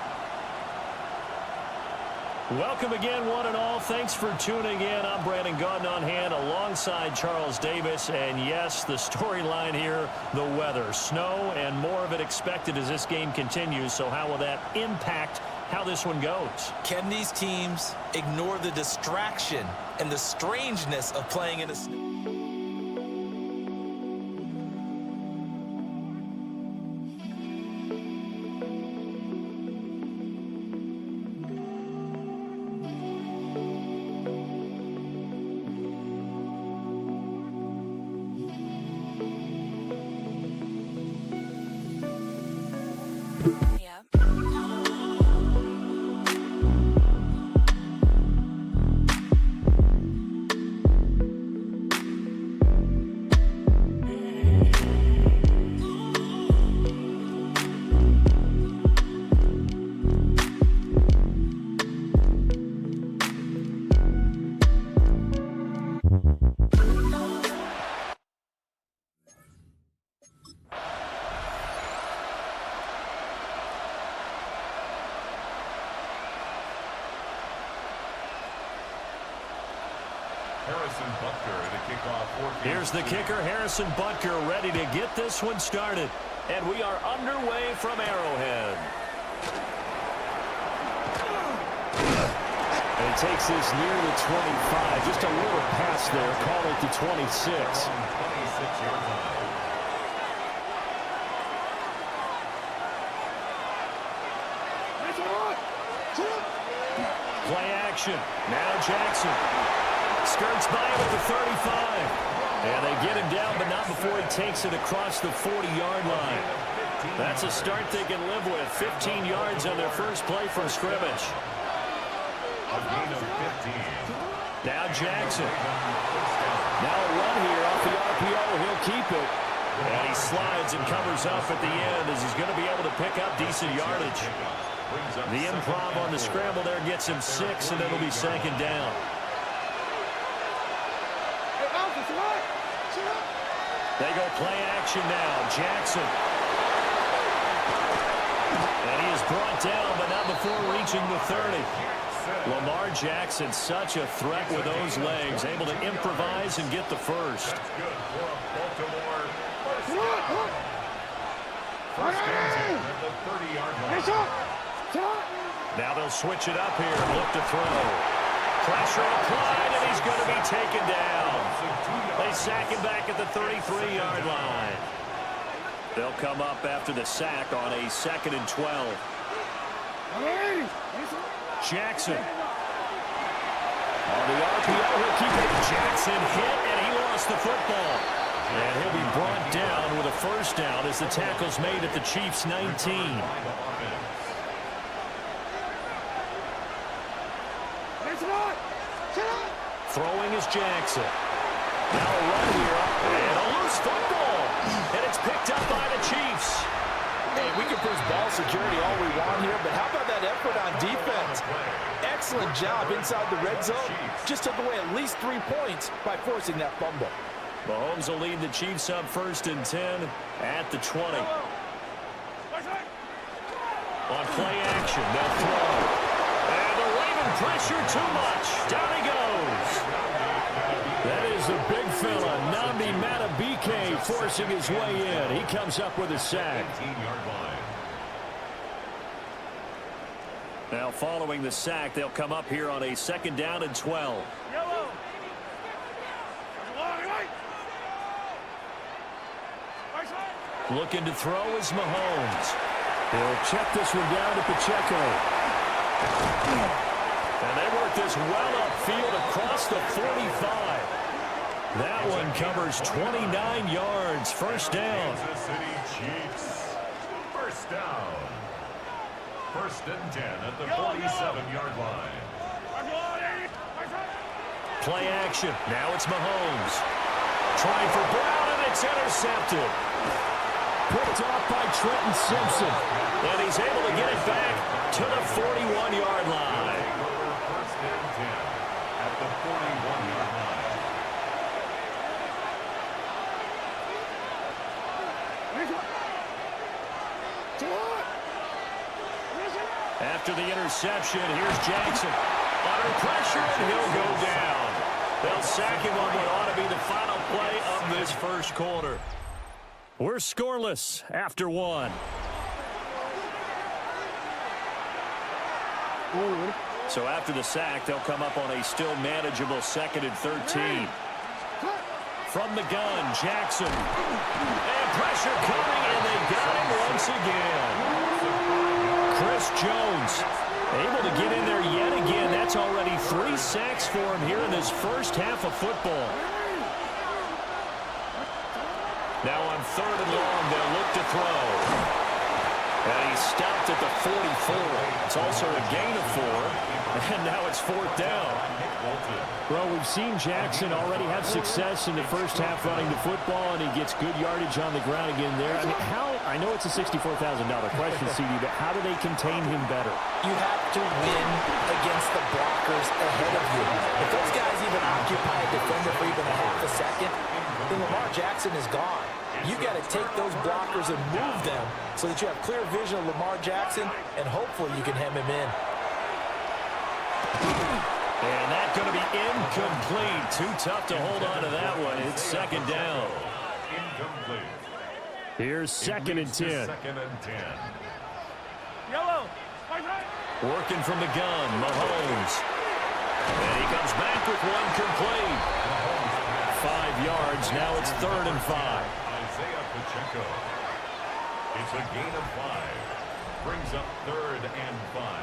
Welcome again, one and all. Thanks for tuning in. I'm Brandon Gaudin on hand alongside Charles Davis. And yes, the storyline here, the weather. Snow and more of it expected as this game continues. So how will that impact how this one goes? Can these teams ignore the distraction and the strangeness of playing in a snow? Here's the kicker, Harrison Butker, ready to get this one started. And we are underway from Arrowhead. And he takes this near the 25. Just a little pass there. Call it the 26. Play action. Now Jackson. Skirts by him at the 35. And they get him down, but not before he takes it across the 40-yard line. That's a start they can live with. 15 yards on their first play from scrimmage. Now Jackson. Now a run here off the RPO. He'll keep it. And he slides and covers up at the end as he's going to be able to pick up decent yardage. The improv on the scramble there gets him 6, and it'll be second down. They go play action now. Jackson. And he is brought down, but not before reaching the 30. Lamar Jackson, such a threat with those legs, able to improvise and get the first. Now they'll switch it up here and look to throw. Pressure applied, and he's going to be taken down. They sack him back at the 33-yard line. They'll come up after the sack on a 2nd and 12. Jackson. On the RPO, he'll keep it. Jackson hit, and he lost the football. And he'll be brought down with a first down as the tackle's made at the Chiefs' 19. Throwing is Jackson. Now a run here, and a loose football. And it's picked up by the Chiefs. Hey, we can push ball security all we want here, but how about that effort on defense? Excellent job inside the red zone. Just took away at least 3 points by forcing that fumble. Mahomes will lead the Chiefs up 1st and 10 at the 20. On play action, they'll throw. And the Raven pressure too much. Down he goes. That is the big fella, Nnamdi Madubuike, forcing his way in. He comes up with a sack. Now following the sack, they'll come up here on a 2nd down and 12. Looking to throw is Mahomes. He'll check this one down to Pacheco. And they work this well upfield across the 45. That one covers 29 yards. First down. Kansas City Chiefs. First down. 1st and 10 at the 47-yard line. Play action. Now it's Mahomes. Trying for Brown, and it's intercepted. Picked off by Trenton Simpson. And he's able to get it back to the 41-yard line. 1st and 10 at the 41-yard line. after the interception. Here's Jackson. Under pressure, and he'll go down. They'll sack him on what ought to be the final play of this first quarter. We're scoreless after one. So after the sack, they'll come up on a still manageable 2nd and 13. From the gun, Jackson. And pressure coming, and they got him once again. Chris Jones able to get in there yet again. That's already 3 sacks for him here in this first half of football. Now on 3rd and long, they'll look to throw. And he stopped at the 44. It's also a gain of 4. And now it's 4th down. Well, we've seen Jackson already have success in the first half running the football, and he gets good yardage on the ground again there. I mean, I know it's a $64,000 question, CD, but how do they contain him better? You have to win against the blockers ahead of you. If those guys even occupy a defender for even a half a second, then Lamar Jackson is gone. You got to take those blockers and move them so that you have clear vision of Lamar Jackson, and hopefully you can hem him in. And that's going to be incomplete. Too tough to hold on to that one. It's 2nd down. Incomplete. Here's 2nd and 10. 2nd and 10. Yellow. Working from the gun, Mahomes. And he comes back with one complete. 5 yards. Now it's 3rd and 5. Isaiah Pacheco. It's a gain of 5. Brings up 3rd and 5.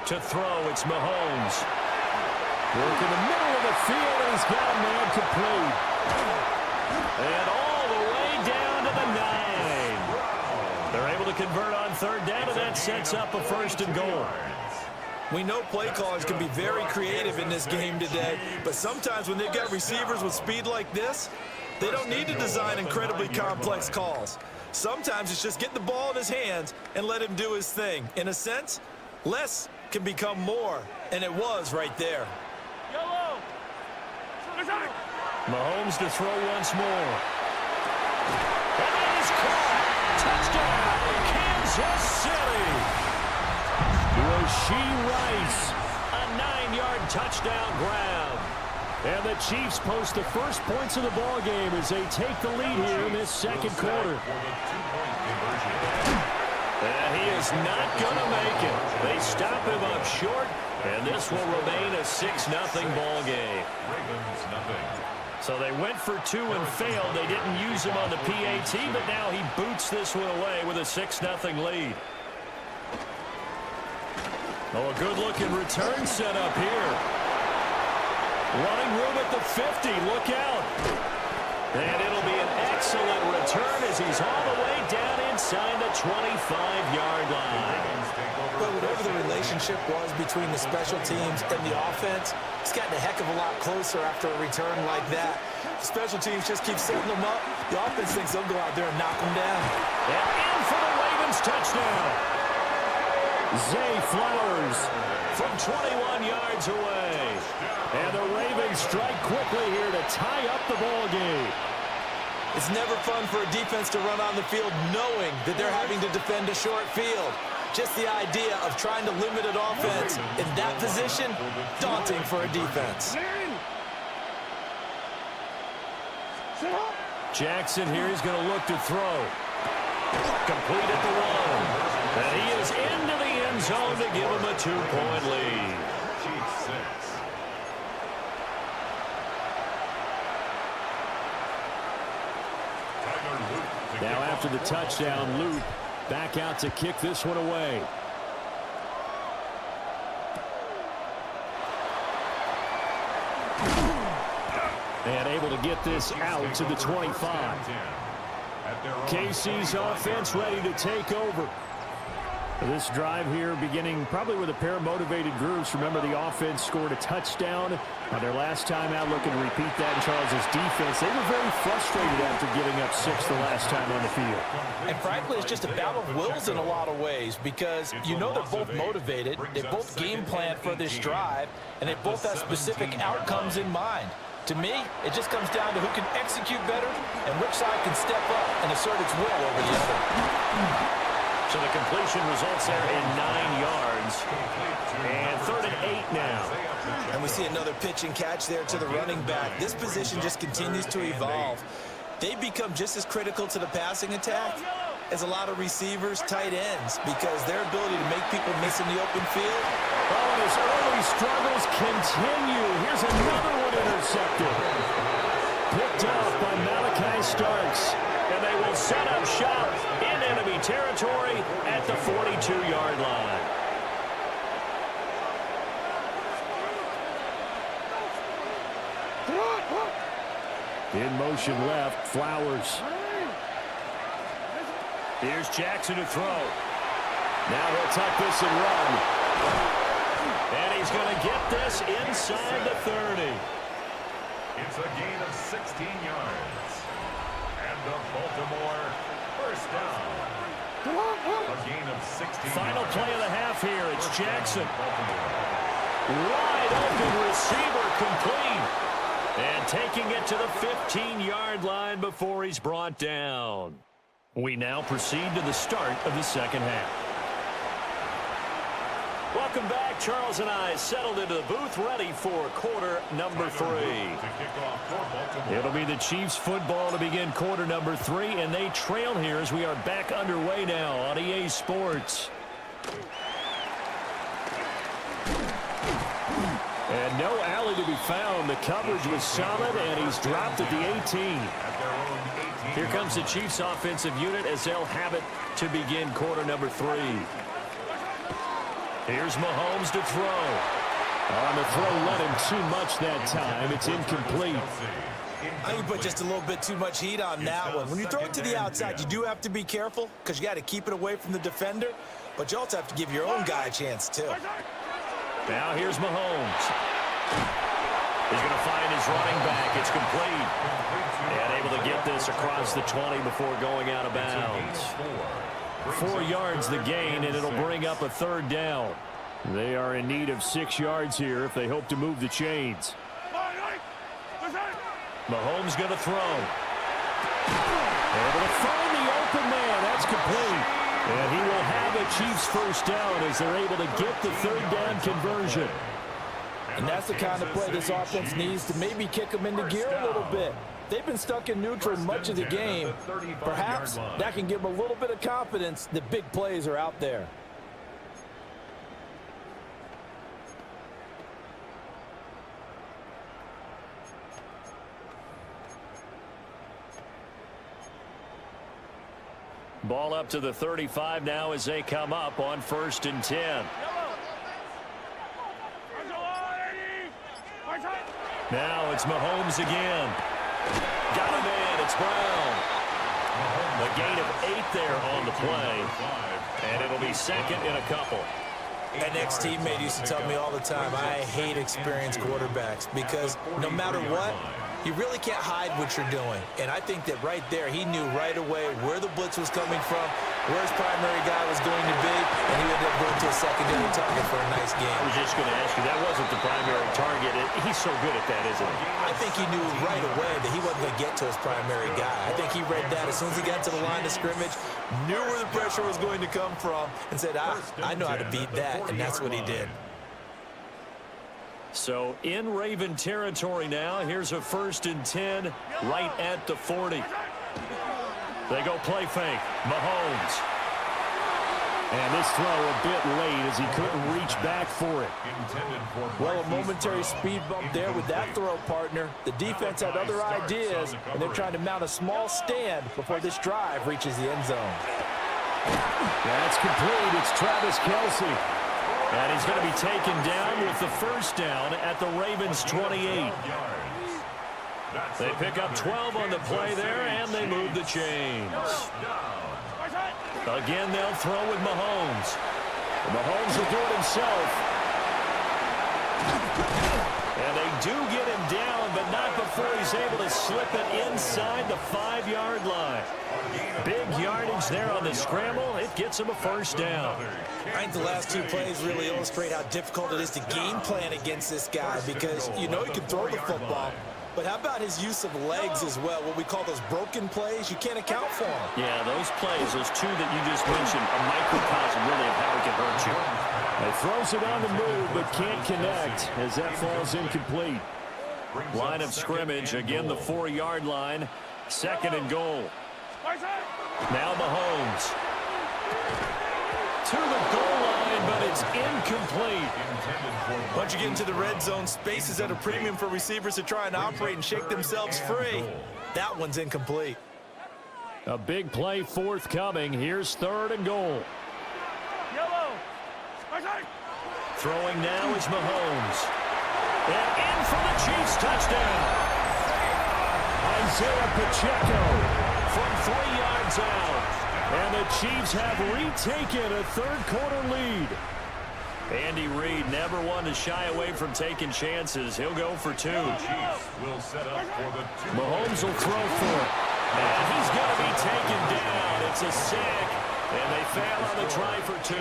To throw, it's Mahomes. Work in the middle of the field, and he's got a man complete. And all the way down to the 9. They're able to convert on 3rd down, and that sets up a 1st and goal. We know play callers can be very creative in this game today, but sometimes when they've got receivers with speed like this, they don't need to design incredibly complex calls. Sometimes it's just get the ball in his hands and let him do his thing. In a sense, less can become more, and it was right there. Mahomes to throw once more. And that is caught. Touchdown, Kansas City. Rashee Rice, a 9-yard touchdown grab. And the Chiefs post the first points of the ball game as they take the lead here in this 2nd quarter. And he is not going to make it. They stop him up short, and this will remain a 6-0 ball game. Ravens nothing. So they went for 2 and failed. They didn't use him on the PAT, but now he boots this one away with a 6-0 lead. Oh, a good-looking return set up here. Running room at the 50. Look out. And it'll be an excellent return as he's all the way down inside the 25-yard line. But whatever the relationship was between the special teams and the offense, it's gotten a heck of a lot closer after a return like that. The special teams just keep setting them up. The offense thinks they'll go out there and knock them down. And in for the Ravens touchdown. Zay Flowers from 21 yards away. And the Ravens strike quickly here to tie up the ball game. It's never fun for a defense to run on the field knowing that they're having to defend a short field. Just the idea of trying to limit an offense in that position, daunting for a defense. Jackson here is going to look to throw. Complete at the 1. And he is into the end zone to give him a 2-point lead. Chiefs 6. Now after the touchdown, Luke back out to kick this one away. And able to get this out to the 25. KC's offense ready to take over. This drive here beginning probably with a pair of motivated groups. Remember, the offense scored a touchdown their last time out, looking to repeat that in Charles's defense. They were very frustrated after giving up 6 the last time on the field. And frankly, it's just a battle of wills in a lot of ways because you know they're both motivated. They both game plan for this drive, and they both have specific outcomes in mind. To me, it just comes down to who can execute better and which side can step up and assert its will over the other. So the completion results there in 9 yards. And 3rd and 8 now. And we see another pitch and catch there to the running back. This position just continues to evolve. They become just as critical to the passing attack as a lot of receivers, tight ends, because their ability to make people miss in the open field. Oh, and his early struggles continue. Here's another one intercepted. Picked up by Malachi Starks. And they will set up shop in enemy territory at the 42-yard line. In motion left, Flowers. Here's Jackson to throw. Now he'll tuck this and run. And he's going to get this inside the 30. It's a gain of 16 yards. And the Baltimore first down. A gain of 16 Final yards. play of the half here. It's Jackson. Wide open receiver complete. And taking it to the 15-yard line before he's brought down. We now proceed to the start of the second half. Welcome back. Charles and I settled into the booth, ready for quarter number 3. It'll be the Chiefs football to begin quarter number 3, and they trail here as we are back underway now on EA Sports. And no alley to be found. The coverage was solid, and he's dropped at the 18. Here comes the Chiefs offensive unit as they'll have it to begin quarter number 3. Here's Mahomes to throw. On the throw, let him too much that time. It's incomplete. I think you put just a little bit too much heat on that one. When you throw it to the outside, you do have to be careful because you got to keep it away from the defender, but you also have to give your own guy a chance too. Now here's Mahomes. He's going to find his running back. It's complete. And able to get this across the 20 before going out of bounds. 4 yards the gain, and it'll bring up a 3rd down. They are in need of 6 yards here if they hope to move the chains. Mahomes going to throw. Able to find the open man. That's complete. And he will have a Chiefs first down as they're able to get the 3rd down conversion. And that's the kind of play this offense needs to maybe kick them into gear a little bit. They've been stuck in neutral much of the game. Perhaps that can give them a little bit of confidence that big plays are out there. Ball up to the 35 now as they come up on 1st and 10. Now it's Mahomes again. Got him in. It's Brown. A gain of 8 there on the play. And it'll be 2nd and a couple. An ex-teammate used to tell me all the time, I hate experienced quarterbacks because no matter what, you really can't hide what you're doing. And I think that right there, he knew right away where the blitz was coming from, where his primary guy was going to be, and he ended up going to a secondary target for a nice game. I was just going to ask you, that wasn't the primary target. He's so good at that, isn't he? I think he knew right away that he wasn't going to get to his primary guy. I think he read that as soon as he got to the line of scrimmage, knew where the pressure was going to come from, and said, I know how to beat that, and that's what he did. So in Raven territory now. Here's a 1st and 10 right at the 40. They go play fake. Mahomes. And this throw a bit late as he couldn't reach back for it. Well, a momentary speed bump there with that throw, partner. The defense had other ideas, and they're trying to mount a small stand before this drive reaches the end zone. That's complete. It's Travis Kelce. And he's going to be taken down with the first down at the Ravens' 28. They pick up 12 on the play there, and they move the chains. Again, they'll throw with Mahomes. Mahomes will do it himself. And they do get him down, but not before he's able to slip it inside the 5-yard line. Big yardage there on the scramble. It gets him a first down. I think the last 2 plays really illustrate how difficult it is to game plan against this guy because you know he can throw the football, But how about his use of legs as well, what we call those broken plays? You can't account for them. Yeah, those plays, those two that you just mentioned, a microcosm really of how it can hurt you. He throws it on the move, but can't connect as that falls incomplete. Line of scrimmage, again the 4-yard line. 2nd and goal. Now Mahomes. To the goal line, but it's incomplete. Once you get into the red zone, space is at a premium for receivers to try and operate and shake themselves free. That one's incomplete. A big play forthcoming. Here's 3rd and goal. Throwing now is Mahomes. And in for the Chiefs touchdown. Isaiah Pacheco From 3 yards out. And the Chiefs have retaken a 3rd-quarter lead. Andy Reid never one to shy away from taking chances. He'll go for 2. Chiefs will set up for the 2. Mahomes will throw for it. And he's going to be taken down. It's a sack. And they fail on the try for 2.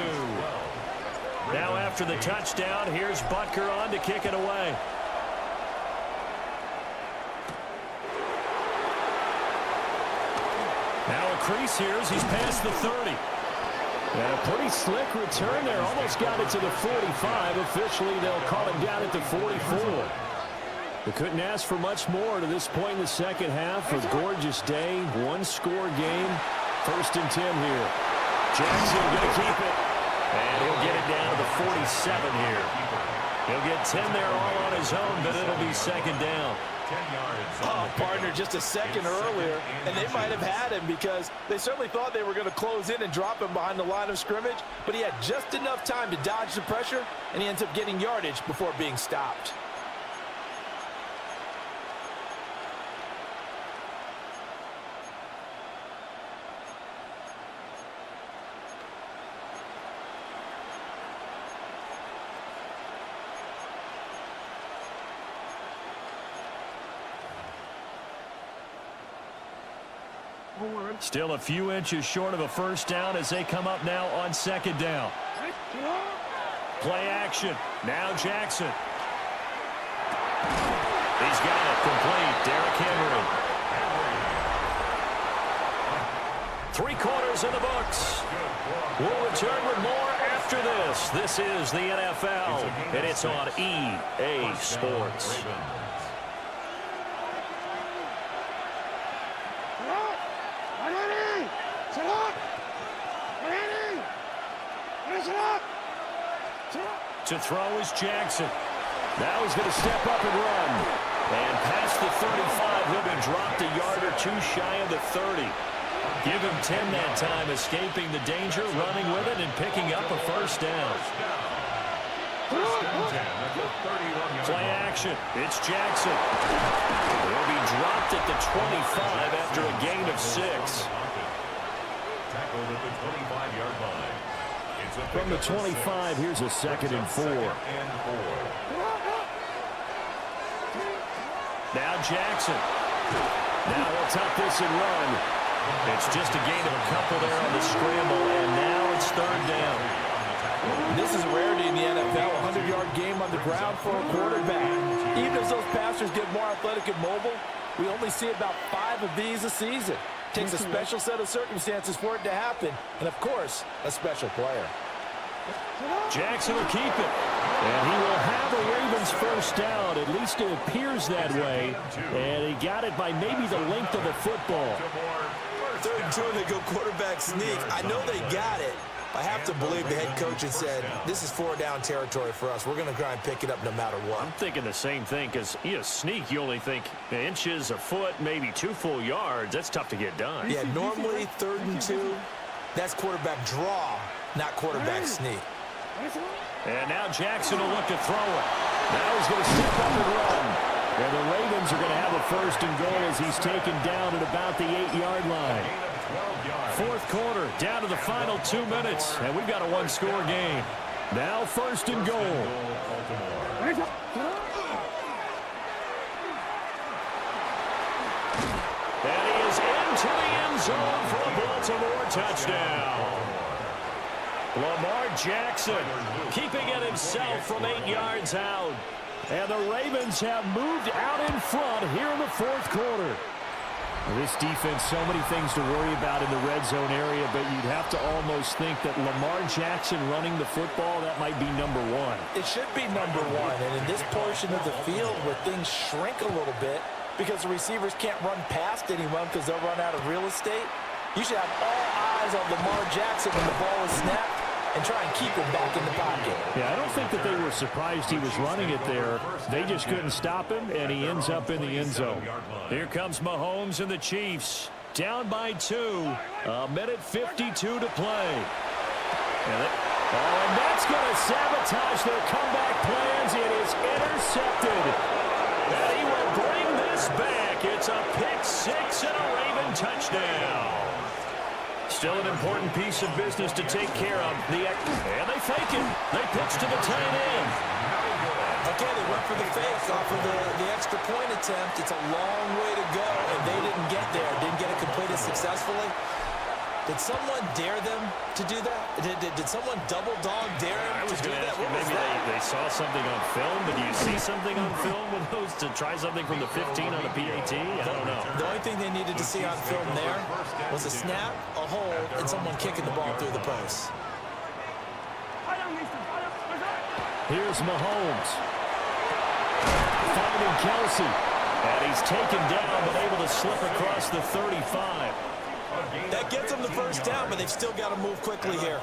Now after the touchdown, here's Butker on to kick it away. Now a crease here as he's past the 30. And a pretty slick return there. Almost got it to the 45. Officially, they'll call him down at the 44. They couldn't ask for much more to this point in the second half. A gorgeous day, 1-score game. 1st and 10 here. Jackson going to keep it. And he'll get it down to the 47 here. He'll get 10 there all on his own, but it'll be 2nd down. 10 yards. Oh, partner, just a second earlier, and they might have had him because they certainly thought they were going to close in and drop him behind the line of scrimmage, but he had just enough time to dodge the pressure, and he ends up getting yardage before being stopped. Still a few inches short of a 1st down as they come up now on 2nd down. Play action. Now Jackson. He's got it complete. Derrick Henry. 3 quarters in the books. We'll return with more after this. This is the NFL, and it's on EA Sports. To throw is Jackson. Now he's going to step up and run. And past the 35, he'll be dropped a yard or 2 shy of the 30. Give him 10 that time, escaping the danger, running with it, and picking up a 1st down. Play action. It's Jackson. He'll be dropped at the 25 after a gain of 6. Tackled at the 25-yard line. From the 25, here's a 2nd and 4. Now Jackson. Now he'll tuck this and run. It's just a gain of a couple there on the scramble, and now it's 3rd down. This is a rarity in the NFL, a 100-yard game on the ground for a quarterback. Even as those passers get more athletic and mobile, we only see about 5 of these a season. Takes a special set of circumstances for it to happen, and of course, a special player. Jackson will keep it. And he will have a Ravens 1st down. At least it appears that way. And he got it by maybe the length of a football. 3rd and 2, they go quarterback sneak. I know they got it. I have to believe the head coach had said, this is 4-down territory for us. We're going to try and pick it up no matter what. I'm thinking the same thing because, sneak, you only think inches, a foot, maybe 2 full yards. That's tough to get done. Yeah, normally 3rd and 2, that's quarterback draw, not quarterback sneak. And now Jackson will look to throw it. Now he's going to step up and run. And the Ravens are going to have a 1st and goal as he's taken down at about the 8-yard line. 4th quarter, down to the final 2 minutes, and we've got a 1-score game. Now 1st and goal. And he is into the end zone for a Baltimore touchdown. Lamar Jackson keeping it himself from 8 yards out. And the Ravens have moved out in front here in the fourth quarter. This defense, so many things to worry about in the red zone area, but you'd have to almost think that Lamar Jackson running the football, that might be number one. It should be number one, and in this portion of the field where things shrink a little bit because the receivers can't run past anyone because they'll run out of real estate, you should have all eyes on Lamar Jackson when the ball is snapped and try and keep him back in the pocket. Yeah, I don't think that they were surprised he was running it there. They just couldn't stop him, and he ends up in the end zone. Here comes Mahomes and the Chiefs. Down by 2. A minute 52 to play. And that's going to sabotage their comeback plans. It is intercepted. And he will bring this back. It's a pick 6 and a Raven touchdown. Still an important piece of business to take care of. And they fake it. They pitch to the tight end. Okay, they went for the fake off of the extra point attempt. It's a long way to go, and they didn't get there. Didn't get it completed successfully. Did someone dare them to do that? Did someone double dog dare them to do that? Maybe they saw something on film, but do you see something on film with those to try something from the 15 on the PAT? I don't know. The only thing they needed to see on film there was a snap, a hold, and someone kicking the ball through the post. Here's Mahomes. Finding Kelsey. And he's taken down, but able to slip across the 35. That gets them the first down, but they've still got to move quickly here.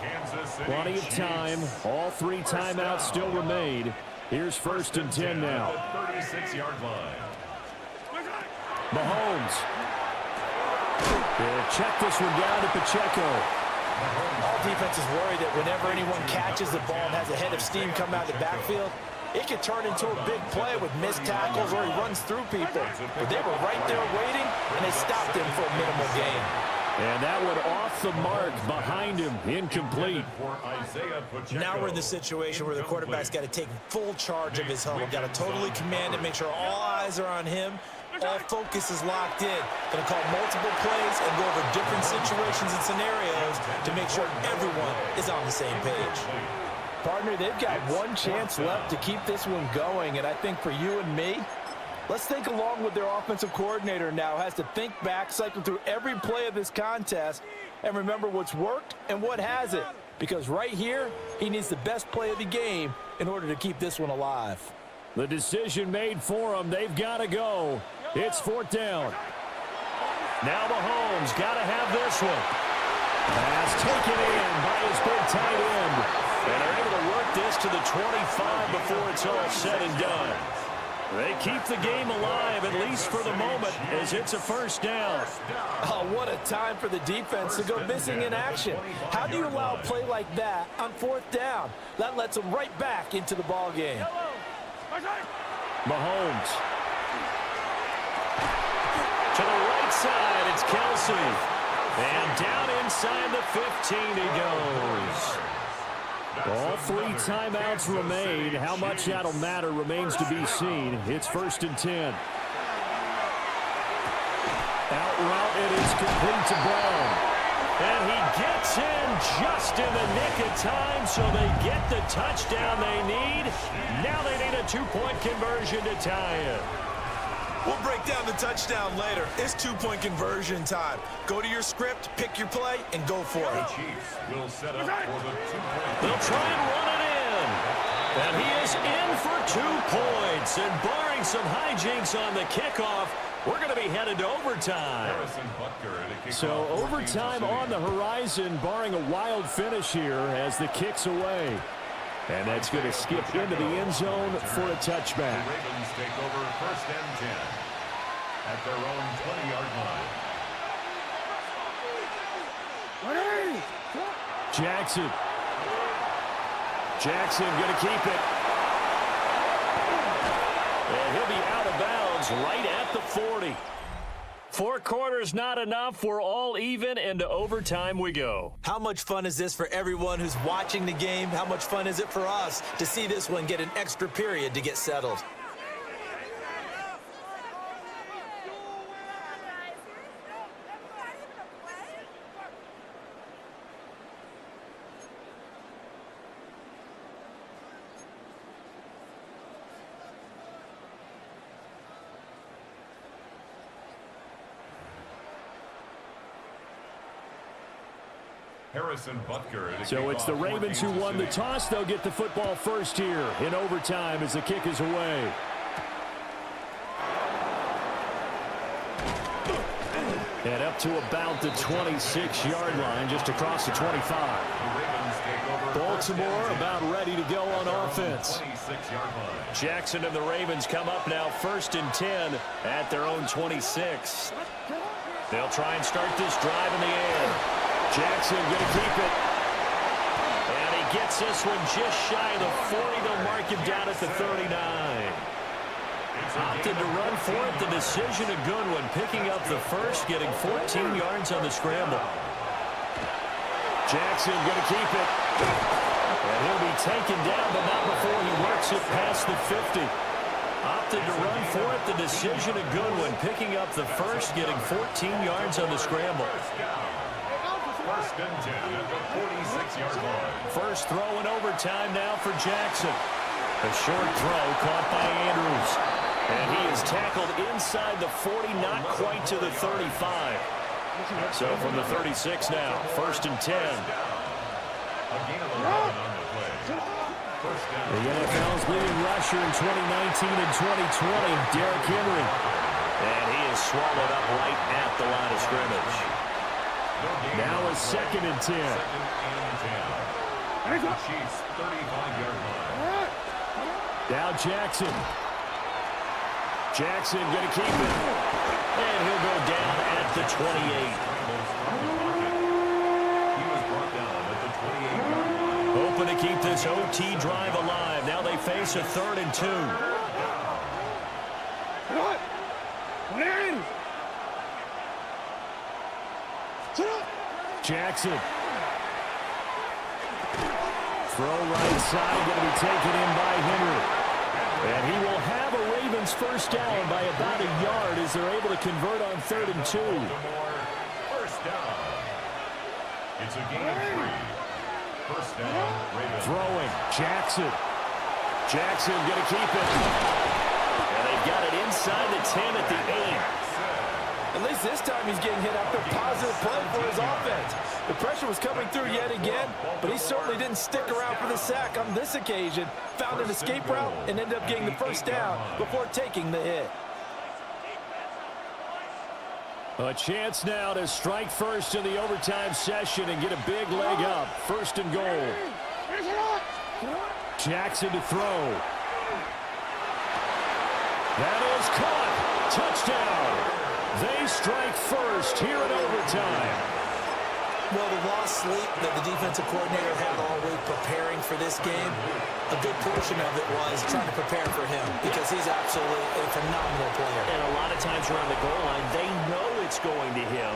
Plenty of time. All 3 timeouts still remain. Here's 1st and 10 now. 36-yard line. Mahomes. They'll check this one down to Pacheco. All defense is worried that whenever anyone catches the ball and has a head of steam come out of the backfield, it could turn into a big play with missed tackles or he runs through people. But they were right there waiting, and they stopped him for a minimal gain. And that one off the mark behind him, incomplete. Now we're in the situation where the quarterback's got to take full charge of his huddle. Got to totally command it, make sure all eyes are on him. All focus is locked in. Going to call multiple plays and go over different situations and scenarios to make sure everyone is on the same page. Partner, they've got one chance left to keep this one going, and I think for you and me, let's think along with their offensive coordinator now. Has to think back, cycle through every play of this contest, and remember what's worked and what hasn't. Because right here, he needs the best play of the game in order to keep this one alive. The decision made for him. They've got to go. It's 4th down. Now Mahomes got to have this one. Pass taken in by his big tight end. And they're able to work this to the 25 before it's all said and done. They keep the game alive, at least for the moment, as it's a 1st down. Oh, what a time for the defense to go missing in action. How do you allow a play like that on 4th down? That lets them right back into the ball game. Mahomes. To the right side, it's Kelsey. And down inside the 15 he goes. All 3 timeouts remain. How much that'll matter remains to be seen. It's 1st and 10. Out route, it is complete to Brown. And he gets in just in the nick of time, so they get the touchdown they need. Now they need a 2-point conversion to tie it. We'll break down the touchdown later. It's 2-point conversion time. Go to your script, pick your play, and go for it. Chiefs will set up for the 2-point. They'll try and run it in. And he is in for 2 points. And barring some hijinks on the kickoff, we're going to be headed to overtime. So overtime on the horizon, barring a wild finish here as the kick's away. And that's going to skip into the end zone for a touchback. The Ravens take over 1st and 10 at their own 20-yard line. Jackson. Jackson going to keep it. And he'll be out of bounds right at the 40. 4 quarters not enough. We're all even, and to overtime we go. How much fun is this for everyone who's watching the game? How much fun is it for us to see this one get an extra period to get settled? Harrison Butker. So it's the Ravens who won the toss. They'll get the football first here in overtime as the kick is away. And up to about the 26-yard line, just across the 25. Baltimore about ready to go on offense. Jackson and the Ravens come up now 1st and 10 at their own 26. They'll try and start this drive in the air. Jackson going to keep it. And he gets this one just shy of the 40. They'll mark him down at the 39. Opted to run for it. The decision a good one. Picking up the first, getting 14 yards on the scramble. Jackson going to keep it. And he'll be taken down, but not before he works it past the 50. Opted to run for it. The decision a good one. Picking up the first, getting 14 yards on the scramble. 1st and 10 at the 46-yard line. First throw in overtime now for Jackson. A short throw caught by Andrews. And he is tackled inside the 40, not quite to the 35. So from the 36 now, 1st and 10. The NFL's leading rusher in 2019 and 2020, Derrick Henry. And he is swallowed up right at the line of scrimmage. Now a 2nd and 10. Chiefs 35-yard line. Now Jackson. Jackson going to keep it. And he'll go down at the 28. He was brought down at the 28-yard line. Hoping to keep this OT drive alive. Now they face a 3rd and 2. Jackson. Throw right side, going to be taken in by Henry. And he will have a Ravens first down by about a yard as they're able to convert on 3rd and 2. First down. It's a gain of 3. First down, Ravens. Throwing, Jackson. Jackson going to keep it. And they've got it inside the 10 at the 8. At least this time he's getting hit after a positive play for his offense. The pressure was coming through yet again, but he certainly didn't stick around for the sack on this occasion. Found an escape route and ended up getting the first down before taking the hit. A chance now to strike first in the overtime session and get a big leg up. 1st and goal. Jackson to throw. That is caught. Touchdown. They strike first here in overtime. Well, the lost sleep that the defensive coordinator had all week preparing for this game, a good portion of it was trying to prepare for him because he's absolutely a phenomenal player. And a lot of times around the goal line, they know it's going to him.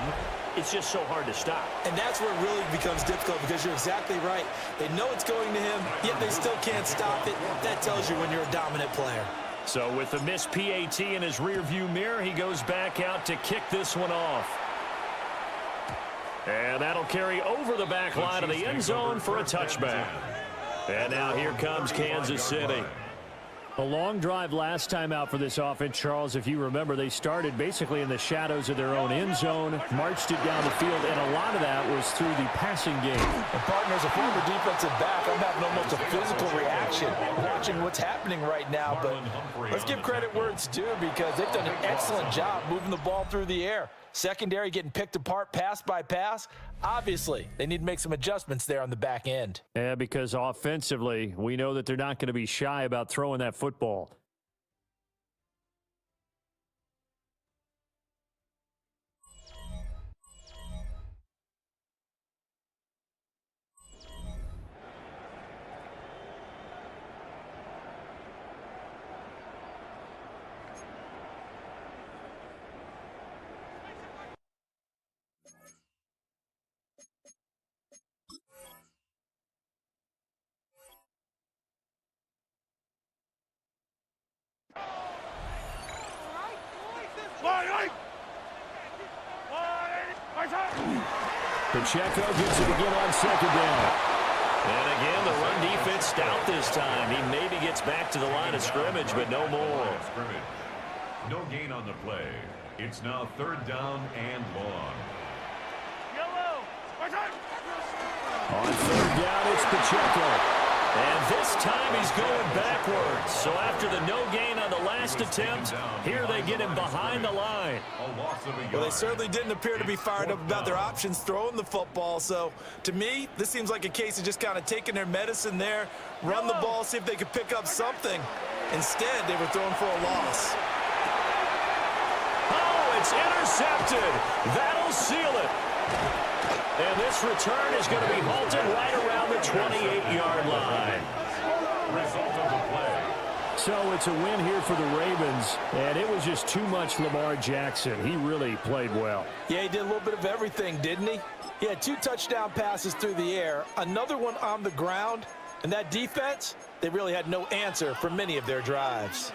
It's just so hard to stop. And that's where it really becomes difficult because you're exactly right. They know it's going to him, yet they still can't stop it. That tells you when you're a dominant player. So with the missed PAT in his rearview mirror, he goes back out to kick this one off. And that'll carry over the back line of the end zone for a touchback. And now here comes Kansas City. A long drive last time out for this offense, Charles. If you remember, they started basically in the shadows of their own end zone, marched it down the field, and a lot of that was through the passing game. And partner, as a former defensive back, I'm having almost a physical reaction watching what's happening right now. But let's give credit where it's due because they've done an excellent job moving the ball through the air. Secondary getting picked apart pass by pass. Obviously, they need to make some adjustments there on the back end. Yeah, because offensively, we know that they're not going to be shy about throwing that football. Pacheco gets it again on 2nd down. And again, the run defense stout this time. He maybe gets back to the line of scrimmage, but no more. No gain on the play. It's now 3rd down and long. On third down, it's Pacheco. And this time he's going backwards. So after the no gain on the last attempt, here they get him behind the line. Well, they certainly didn't appear to be fired up about their options throwing the football. So to me, this seems like a case of just kind of taking their medicine there, run the ball, see if they could pick up something. Instead, they were throwing for a loss. Oh, it's intercepted. That'll seal it. And this return is going to be halted right around the 28-yard line. Result of the play. So it's a win here for the Ravens, and it was just too much Lamar Jackson. He really played well. Yeah, he did a little bit of everything, didn't he? He had 2 touchdown passes through the air, another one on the ground, and that defense, they really had no answer for many of their drives.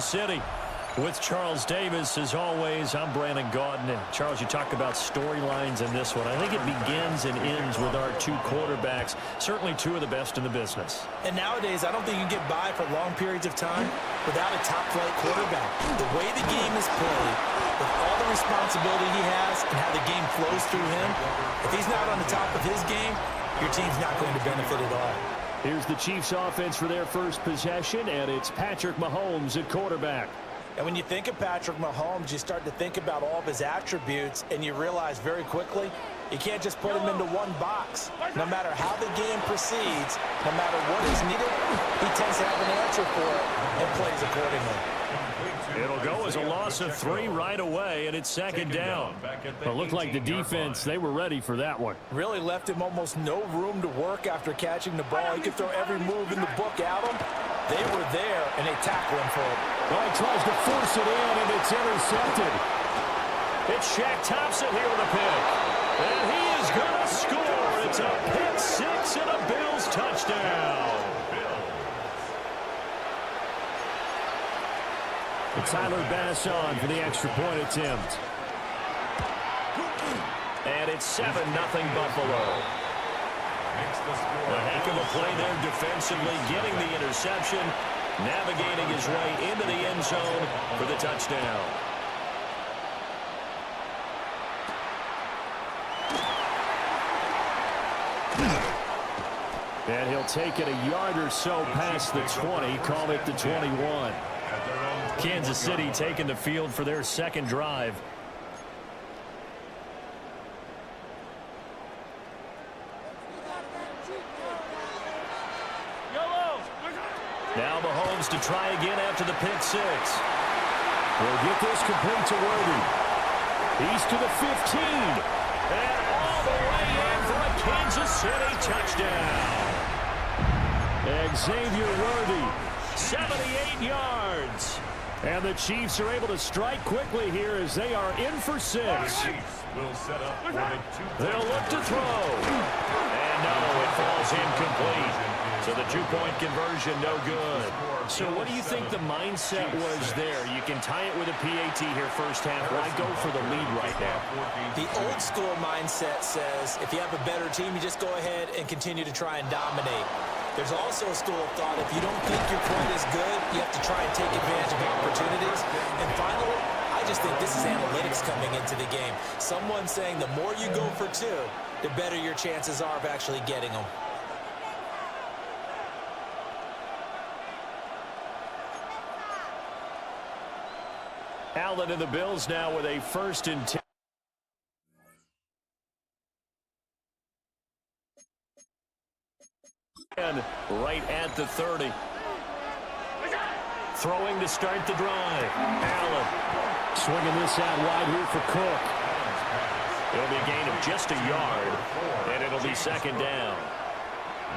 City. With Charles Davis, as always, I'm Brandon Gaudin. And Charles, you talk about storylines in this one. I think it begins and ends with our two quarterbacks, certainly two of the best in the business. And nowadays, I don't think you can get by for long periods of time without a top-flight quarterback. The way the game is played, with all the responsibility he has and how the game flows through him, if he's not on the top of his game, your team's not going to benefit at all. Here's the Chiefs offense for their first possession, and it's Patrick Mahomes at quarterback. And when you think of Patrick Mahomes, you start to think about all of his attributes, and you realize very quickly you can't just put him into one box. No matter how the game proceeds, no matter what is needed, he tends to have an answer for it and plays accordingly. It'll go as a loss of 3 right away, and it's second down. It looked like the defense, they were ready for that one. Really left him almost no room to work after catching the ball. He could throw every move in the book at him. They were there, and they tackle him for it. Well, he tries to force it in, and it's intercepted. It's Shaq Thompson here with a pick. And he is going to score. It's a pick 6 and a Bills touchdown. Tyler Bass on for the extra point attempt. And it's 7-0 Buffalo. A heck of a play there defensively, getting the interception, navigating his way into the end zone for the touchdown. And he'll take it a yard or so past the 20, call it the 21. Kansas City taking the field for their second drive. Now Mahomes to try again after the pick 6. We'll get this complete to Worthy. He's to the 15. And all the way in for a Kansas City touchdown. Xavier Worthy. 78 yards. And the Chiefs are able to strike quickly here as they are in for 6. They'll look to throw. And no, it falls incomplete. So the 2-point conversion, no good. So what do you think the mindset was there? You can tie it with a PAT here first half. Why go for the lead right now? The old school mindset says if you have a better team, you just go ahead and continue to try and dominate. There's also a school of thought, if you don't think you're quite as good, you have to try and take advantage of opportunities. And finally, I just think this is analytics coming into the game. Someone saying the more you go for 2, the better your chances are of actually getting them. Allen and the Bills now with a 1st and 10. Right at the 30. Throwing to start the drive. Allen. Swinging this out wide here for Cook. It'll be a gain of just a yard, and it'll be second down.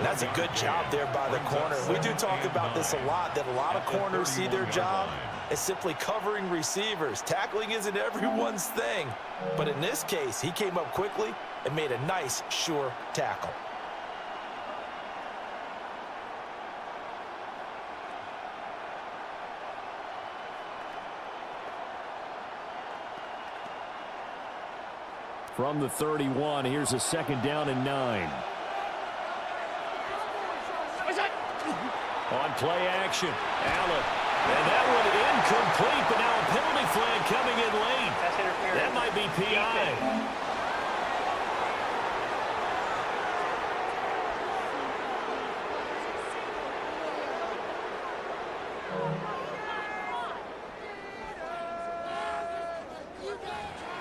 That's a good job there by the corner. We do talk about this a lot, that a lot of corners see their job as simply covering receivers. Tackling isn't everyone's thing. But in this case, he came up quickly and made a nice, sure tackle. From the 31, here's a 2nd down and 9. On play action, Allen. And that one incomplete, but now a penalty flag coming in late. That's interference. That might be PI.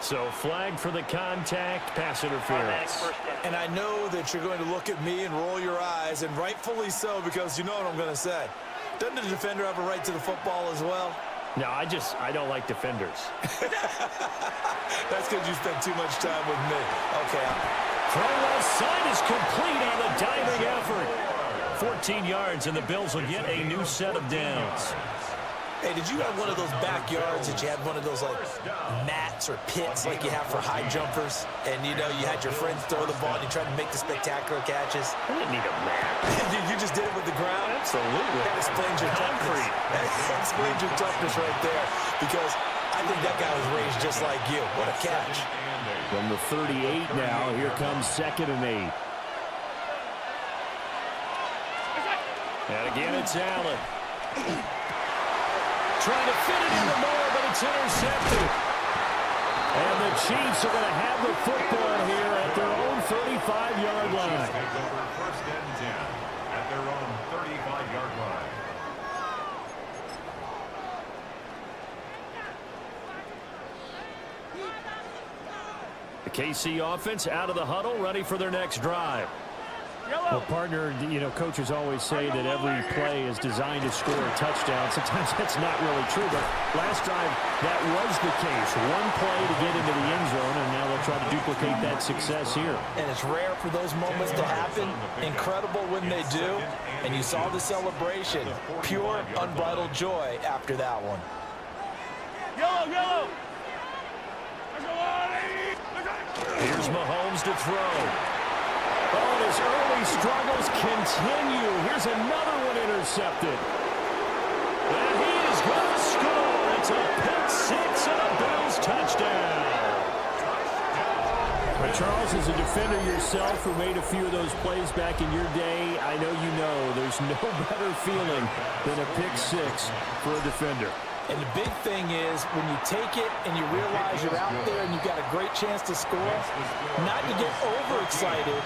So flag for the contact, pass interference. And I know that you're going to look at me and roll your eyes, and rightfully so, because you know what I'm going to say. Doesn't the defender have a right to the football as well? No, I don't like defenders. That's because you spend too much time with me. Okay. Throw left side is complete on the diving effort. 14 yards, and the Bills will get a new set of downs. Hey, did you have one of those backyards that you had one of those, like, mats or pits like you have for high jumpers? And, you know, you had your friends throw the ball and you tried to make the spectacular catches? I didn't need a mat. You just did it with the ground? Absolutely. That explains your toughness. That explains your toughness right there. Because I think that guy was raised just like you. What a catch. From the 38 now, here comes 2nd and 8. And again, it's Allen. Trying to fit it into Moore, but it's intercepted. And the Chiefs are going to have the football here at their own 35-yard line. Take over 1st and 10 at their own 35-yard line. The KC offense out of the huddle, ready for their next drive. Well, partner, you know, coaches always say that every play is designed to score a touchdown. Sometimes that's not really true, but last drive, that was the case. One play to get into the end zone, and now they'll try to duplicate that success here. And it's rare for those moments to happen. Incredible when they do. And you saw the celebration. Pure, unbridled joy after that one. Here's Mahomes to throw. Oh, and his early struggles continue. Here's another one intercepted. And he is going to score. It's a pick-6 and a Bills touchdown. But Charles, as a defender yourself who made a few of those plays back in your day, I know you know there's no better feeling than a pick-6 for a defender. And the big thing is when you take it and you realize you're out there and you've got a great chance to score, not to get overexcited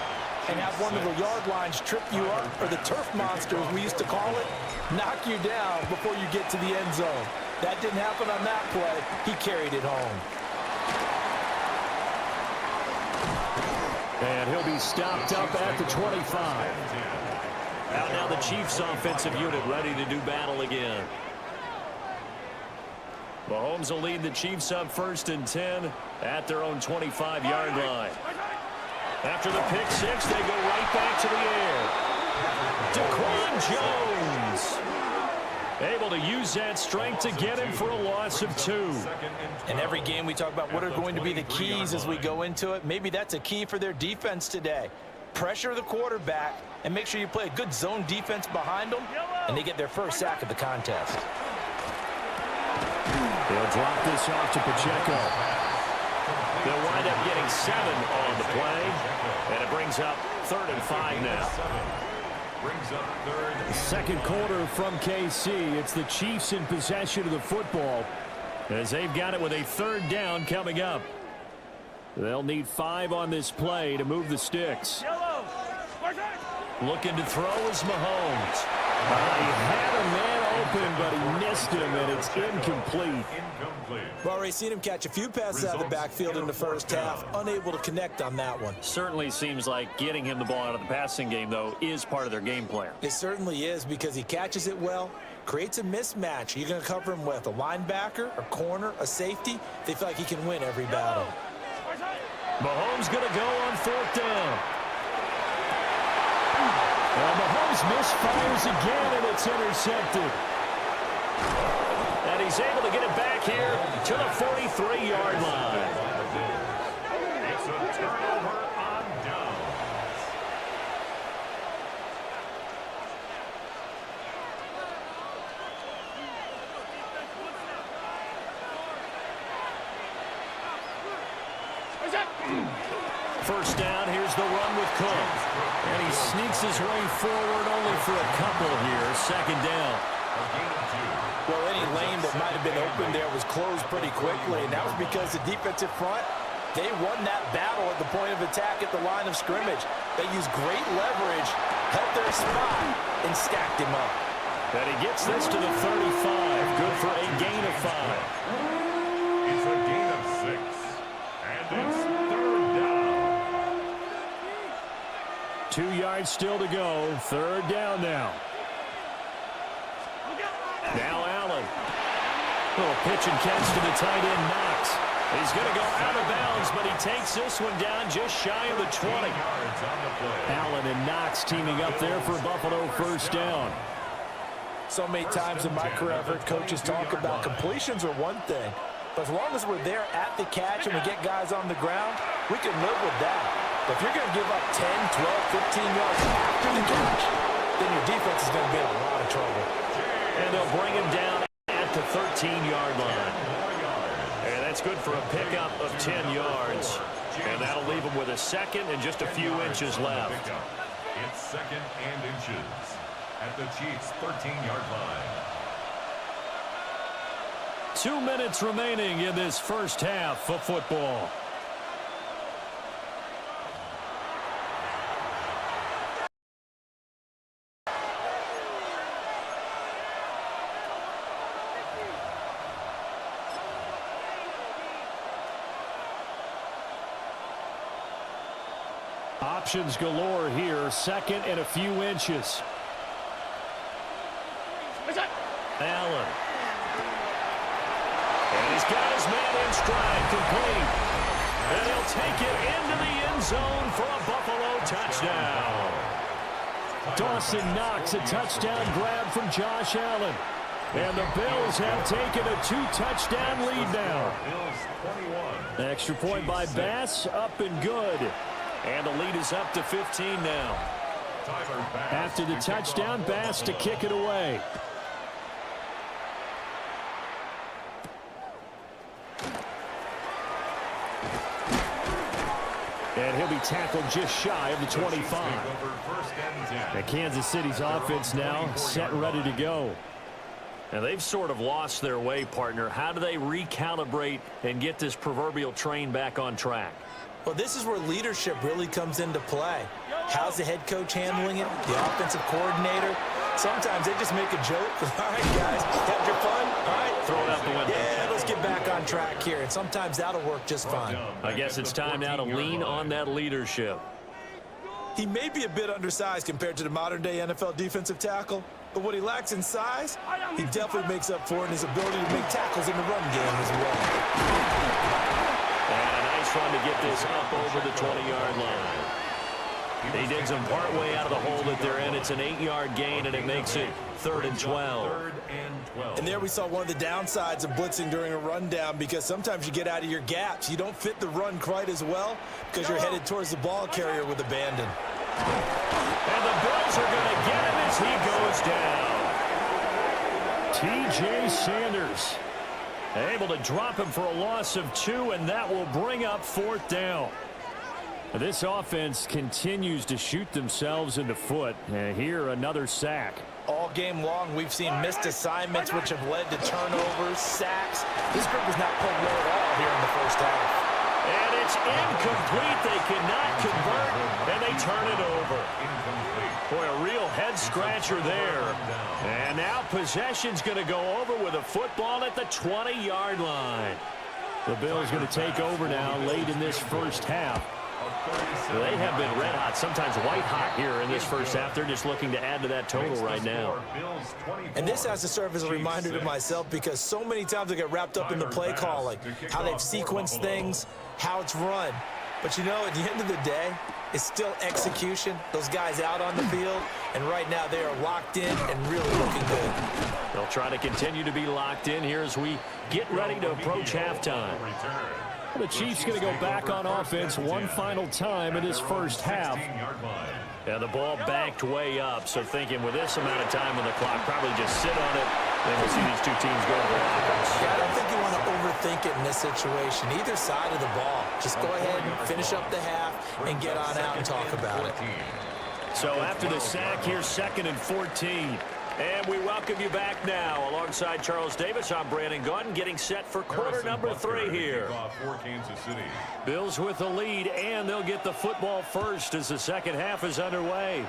and have one of the yard lines trip you up, or the turf monster, as we used to call it, knock you down before you get to the end zone. That didn't happen on that play. He carried it home. And he'll be stopped up at the 25. Out now the Chiefs offensive unit ready to do battle again. Mahomes will lead the Chiefs up 1st and 10 at their own 25-yard line. After the pick-6, they go right back to the air. Daquan Jones able to use that strength to get him for a loss of 2. In every game we talk about what are going to be the keys as we go into it. Maybe that's a key for their defense today. Pressure the quarterback and make sure you play a good zone defense behind them, and they get their first sack of the contest. They'll drop this off to Pacheco. They'll wind up getting 7 on the play, and it brings up 3rd and 5 now. Second quarter from KC. It's the Chiefs in possession of the football as they've got it with a 3rd down coming up. They'll need 5 on this play to move the sticks. Looking to throw is Mahomes. He had a man open, but he missed him, and it's incomplete. Well, Ray, seen him catch a few passes out of the backfield in the first half, unable to connect on that one. Certainly seems like getting him the ball out of the passing game, though, is part of their game plan. It certainly is, because he catches it well, creates a mismatch. You're going to cover him with a linebacker, a corner, a safety. They feel like he can win every battle. Mahomes going to go on 4th down. Well, Mahomes misfires again, and it's intercepted. And he's able to get it back here to the 43-yard line. It's a turnover on downs. First down, here's the run with Cook. And he sneaks his way forward only for a couple here. 2nd down. Well, any lane that might have been open there was closed pretty quickly, and that was because the defensive front, they won that battle at the point of attack at the line of scrimmage. They used great leverage, held their spot, and stacked him up. And he gets this to the 35. Good for a gain of 5. It's a gain of 6. And it's 3rd down. 2 yards still to go. 3rd down now. Now Allen. Little pitch and catch to the tight end, Knox. He's going to go out of bounds, but he takes this one down just shy of the 20. Allen and Knox teaming up there for Buffalo 1st down. So many times in my career, I've heard coaches talk about completions are one thing, but as long as we're there at the catch and we get guys on the ground, we can live with that. But if you're going to give up 10, 12, 15 yards after the catch, then your defense is going to be in a lot of trouble. And they'll bring him down at the 13-yard line. And that's good for a pickup of 10 yards. And that'll leave him with a second and just a few inches left. It's second and inches at the Chiefs' 13-yard line. 2 minutes remaining in this first half of football. Options galore here. Second and a few inches. Allen. And he's got his man in stride, complete. And he'll take it into the end zone for a Buffalo touchdown. Dawson Knox, a touchdown grab from Josh Allen. And the Bills have taken a 2-touchdown lead now. Extra point by Bass, up and good. And the lead is up to 15 now. After the touchdown, Bass to kick it away. And he'll be tackled just shy of the 25. And Kansas City's offense now set and ready to go. And they've sort of lost their way, partner. How do they recalibrate and get this proverbial train back on track? Well, this is where leadership really comes into play. How's the head coach handling it? The offensive coordinator? Sometimes they just make a joke. All right, guys, have your fun. All right, throw it out the window. Yeah, let's get back on track here. And sometimes that'll work just fine. I guess it's time now to lean on that leadership. He may be a bit undersized compared to the modern-day NFL defensive tackle, but what he lacks in size, he definitely makes up for in his ability to make tackles in the run game as well. And a nice run to get this up over the 20-yard line. He digs them partway out of the hole that they're in. It's an 8-yard gain, and it makes it 3rd and 12. And there we saw one of the downsides of blitzing during a rundown, because sometimes you get out of your gaps. You don't fit the run quite as well because you're headed towards the ball carrier with abandon. And the Bills are going to get him as he goes down. T.J. Sanders able to drop him for a loss of 2, and that will bring up 4th down. This offense continues to shoot themselves in the foot. And here, another sack. All game long, we've seen missed assignments, which have led to turnovers, sacks. This group has not played well at all here in the first half. And it's incomplete. They cannot convert, and they turn it over. Boy, a real head-scratcher there. And now possession's going to go over with a football at the 20-yard line. The Bills going to take over now late in this first half. They have been red hot, sometimes white hot here in this first half. They're just looking to add to that total right now. And this has to serve as a reminder to myself, because so many times I get wrapped up in the play calling, how they've sequenced things, how it's run. But you know, at the end of the day, it's still execution. Those guys out on the field, and right now they are locked in and really looking good. They'll try to continue to be locked in here as we get ready to approach halftime. The Chiefs going to go back on offense one final time in this first half. And the ball backed way up, so thinking with this amount of time on the clock, probably just sit on it, and we'll see these two teams go to the lockers. Yeah, I don't think you want to overthink it in this situation. Either side of the ball. Just go ahead and finish up the half and get on out and talk about it. So after the sack, here's 2nd and 14. And we welcome you back now. Alongside Charles Davis, I'm Brandon Gunn, getting set for quarter number 3 here. Bills with the lead, and they'll get the football first as the second half is underway.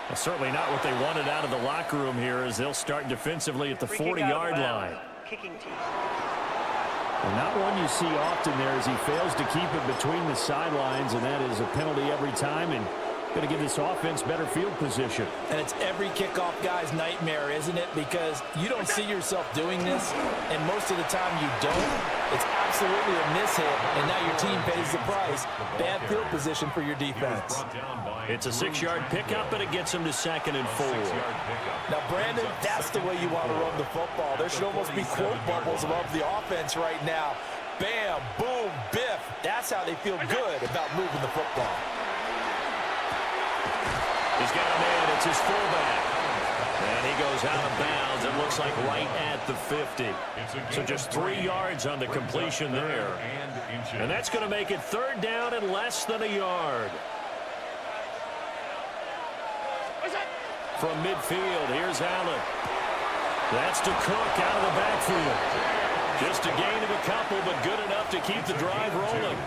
Well, certainly not what they wanted out of the locker room here, as they'll start defensively at the 40-yard line. Kicking team. Well, not one you see often there, as he fails to keep it between the sidelines, and that is a penalty every time, and going to give this offense better field position. And it's every kickoff guy's nightmare, isn't it? Because you don't see yourself doing this, and most of the time you don't. It's Absolutely a mishit, and now your team pays the price. Bad field position for your defense. It's a 6-yard pickup, and it gets him to 2nd and 4. Now, Brandon, that's the way you want to run the football. There should almost be quote bubbles above the offense right now. Bam, boom, biff. That's how they feel good about moving the football. He's got a man. It's his fullback. And he goes out of bounds. It looks like right at the 50. So just 3 yards on the completion there. And that's going to make it 3rd down and less than a yard. From midfield, here's Allen. That's to Cook out of the backfield. Just a gain of a couple, but good enough to keep the drive rolling.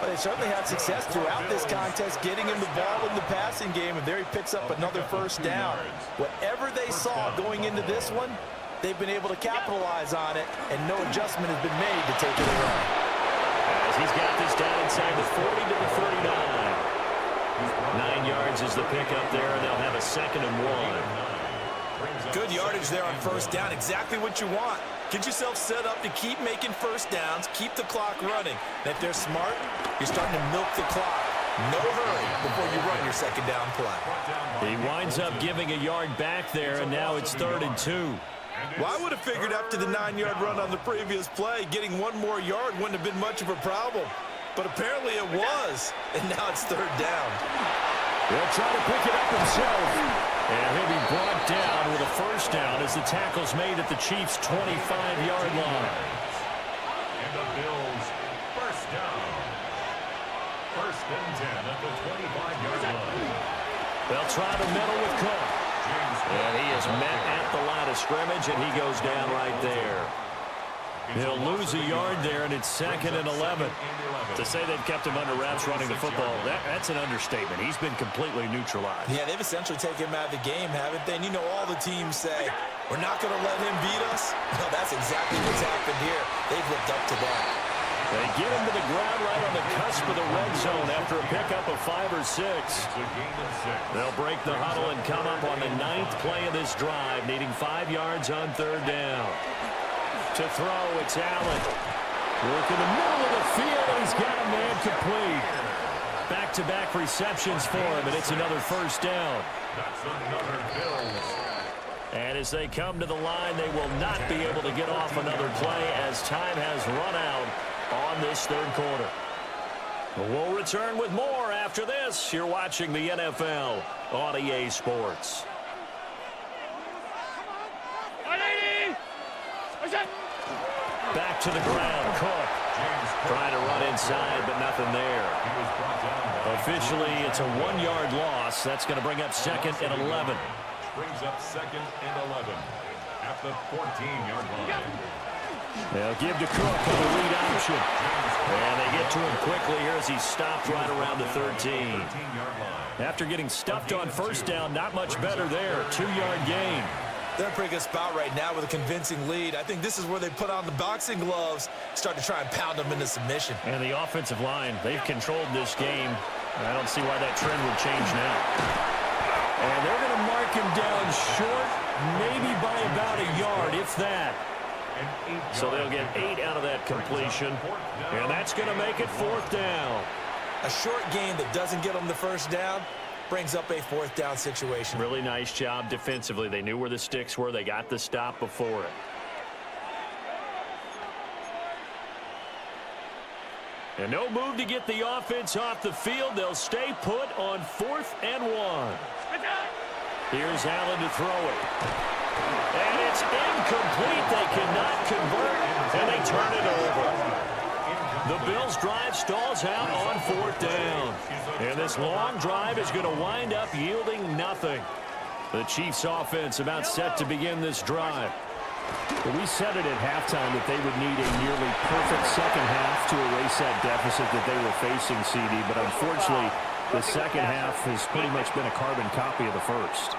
Well, they certainly had success throughout this contest, getting him the ball in the passing game, and there he picks up another 1st down. Whatever they saw going into this one, they've been able to capitalize on it, and no adjustment has been made to take it away. As he's got this down inside the 40 to the 39. 9 yards is the pickup there, and they'll have a 2nd and 1. Good yardage there on 1st down. Exactly what you want. Get yourself set up to keep making 1st downs, keep the clock running. And if they're smart, you're starting to milk the clock. No hurry before you run your 2nd down play. He winds up giving a yard back there, and now it's 3rd and 2. Well, I would have figured after the 9-yard run on the previous play, getting 1 more yard wouldn't have been much of a problem. But apparently it was, and now it's 3rd down. He'll try to pick it up himself. And he'll be brought down with a 1st down as the tackle's made at the Chiefs' 25-yard line. And the Bills, 1st down. 1st and 10 at the 25-yard line. They'll try to middle with Cook. And he is met at the line of scrimmage, and he goes down right there. He'll lose a yard there, and it's 2nd and 11. To say they've kept him under wraps running the football, that's an understatement. He's been completely neutralized. Yeah, they've essentially taken him out of the game, haven't they? And you know all the teams say, we're not going to let him beat us. No, that's exactly what's happened here. They've lived up to that. They get him to the ground right on the cusp of the red zone after a pickup of 5 or 6. They'll break the huddle and come up on the 9th play of this drive, needing 5 yards on 3rd down. To throw, it's Allen. Work in the middle of the field, and he's got a man complete. Back-to-back receptions for him, and it's another 1st down. That's another Bills. And as they come to the line, they will not be able to get off another play as time has run out on this 3rd quarter. We'll return with more after this. You're watching the NFL on EA Sports. Back to the ground, Cook. Trying to run inside, but nothing there. Officially, it's a 1-yard loss. That's going to bring up 2nd and 11. Brings up 2nd and 11 at the 14-yard line. They'll give to Cook on the lead option. And they get to him quickly here as he's stopped right around the 13. After getting stuffed on 1st down, not much better there. 2-yard gain. They're in a pretty good spot right now with a convincing lead. I think this is where they put on the boxing gloves, start to try and pound them into submission. And the offensive line, they've controlled this game. I don't see why that trend would change now. And they're going to mark him down short, maybe by about a yard, if that. So they'll get 8 out of that completion. And that's going to make it 4th down. A short gain that doesn't get them the 1st down brings up a 4th down situation. Really nice job defensively. They knew where the sticks were. They got the stop before it. And no move to get the offense off the field. They'll stay put on 4th and 1. Here's Allen to throw it. And it's incomplete. They cannot convert, and they turn it over. The Bills' drive stalls out on 4th down. And this long drive is going to wind up yielding nothing. The Chiefs' offense about set to begin this drive. Well, we said it at halftime that they would need a nearly perfect 2nd half to erase that deficit that they were facing, CD. But unfortunately, the 2nd half has pretty much been a carbon copy of the 1st.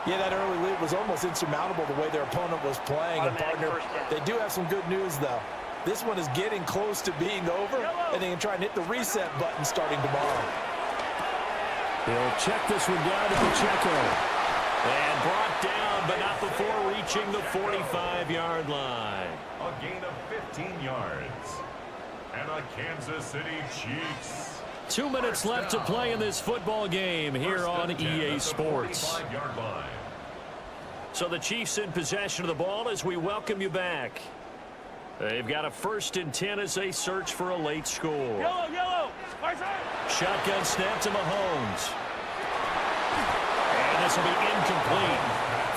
Yeah, that early lead was almost insurmountable the way their opponent was playing. And partner, they do have some good news, though. This one is getting close to being over, and they can try and hit the reset button starting tomorrow. They'll check this one down to Pacheco. And brought down, but not before reaching the 45-yard line. A gain of 15 yards. and the Kansas City Chiefs. 2 minutes left to play in this football game here on EA Sports. So the Chiefs in possession of the ball as we welcome you back. They've got a 1st and 10 as they search for a late score. Yellow. Shotgun snap to Mahomes. And this will be incomplete.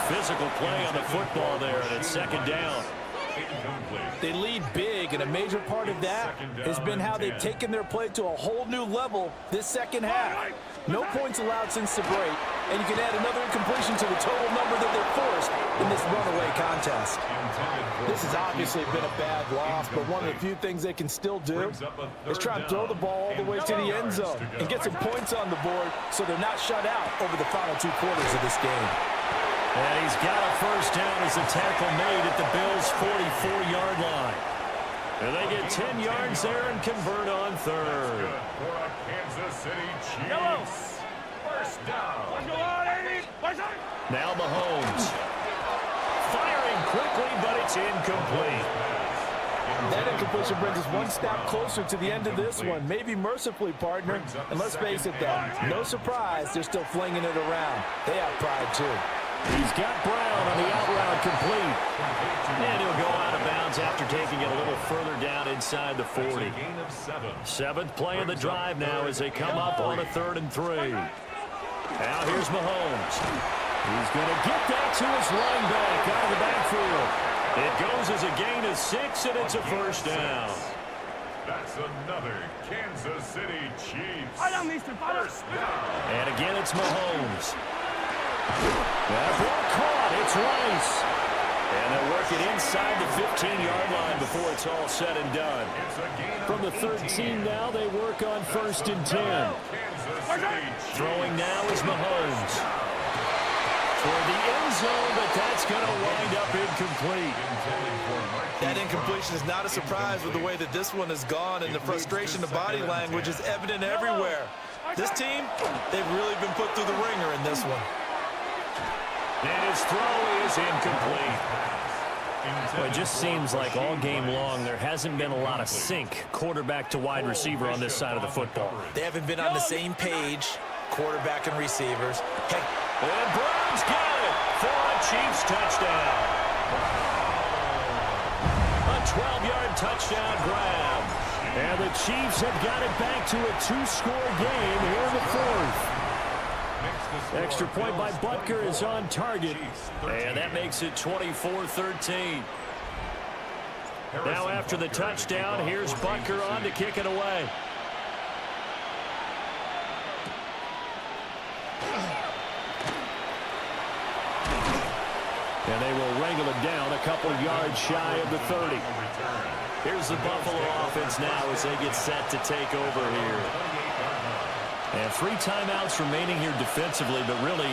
Physical play on the football there, and it's 2nd down. They lead big, and a major part of that has been how they've taken their play to a whole new level this second half. No points allowed since the break, and you can add another incompletion to the total number that they forced in this runaway contest. This has obviously been a bad loss, but one of the few things they can still do is try and throw the ball all the way to the end zone and get some points on the board so they're not shut out over the final 2 quarters of this game. And he's got a 1st down as the tackle made at the Bills' 44-yard line. And they get 10 yards there and convert on 3rd. For a Kansas City Chiefs. 1st down. Now Mahomes. Firing quickly, but it's incomplete. That incompletion brings us one step closer to the end of this one. Maybe mercifully, partner. And let's face it, though, no surprise, they're still flinging it around. They have pride, too. He's got Brown on the out route complete. And he'll go out of bounds after taking it a little further down inside the 40. 7th play of the drive now as they come up on a 3rd and 3. Now here's Mahomes. He's going to get that to his running back out of the backfield. It goes as a gain of 6, and it's a 1st down. That's another Kansas City Chiefs. 1st down. And again, it's Mahomes. That ball caught. It's Rice. And they'll work it inside the 15-yard line before it's all said and done. From the 13 now, they work on 1st and 10. Throwing now is Mahomes. Toward the end zone, but that's going to wind up incomplete. That incompletion is not a surprise with the way that this one has gone, and the frustration of body language is evident everywhere. This team, they've really been put through the ringer in this one. And his throw is incomplete. Well, it just seems like all game long there hasn't been a lot of sync quarterback to wide receiver on this side of the football. They haven't been on the same page, quarterback and receivers. Heck, and Brown's got it for a Chiefs touchdown. A 12-yard touchdown grab. And the Chiefs have got it back to a 2-score game here in the 4th. Extra point by Butker is on target, and that makes it 24-13. Now after the touchdown, here's Butker on to kick it away. And they will wrangle it down a couple yards shy of the 30. Here's the Buffalo offense now as they get set to take over here. And 3 timeouts remaining here defensively, but really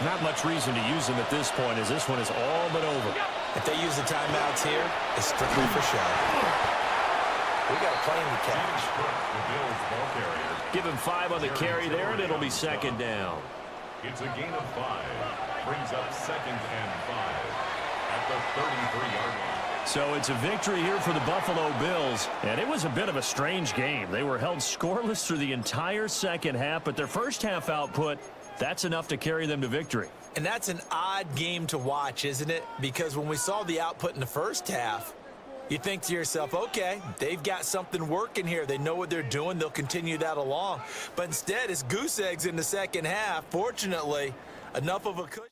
not much reason to use them at this point as this one is all but over. If they use the timeouts here, it's strictly for show. We got a play in the catch. Give him 5 on the carry there, and it'll be 2nd down. It's a gain of 5. Brings up 2nd and 5 at the 33-yard line. So it's a victory here for the Buffalo Bills, and it was a bit of a strange game. They were held scoreless through the entire second half, but their first half output, that's enough to carry them to victory. And that's an odd game to watch, isn't it? Because when we saw the output in the first half, you think to yourself, okay, they've got something working here. They know what they're doing. They'll continue that along. But instead, it's goose eggs in the second half. Fortunately, enough of a cushion.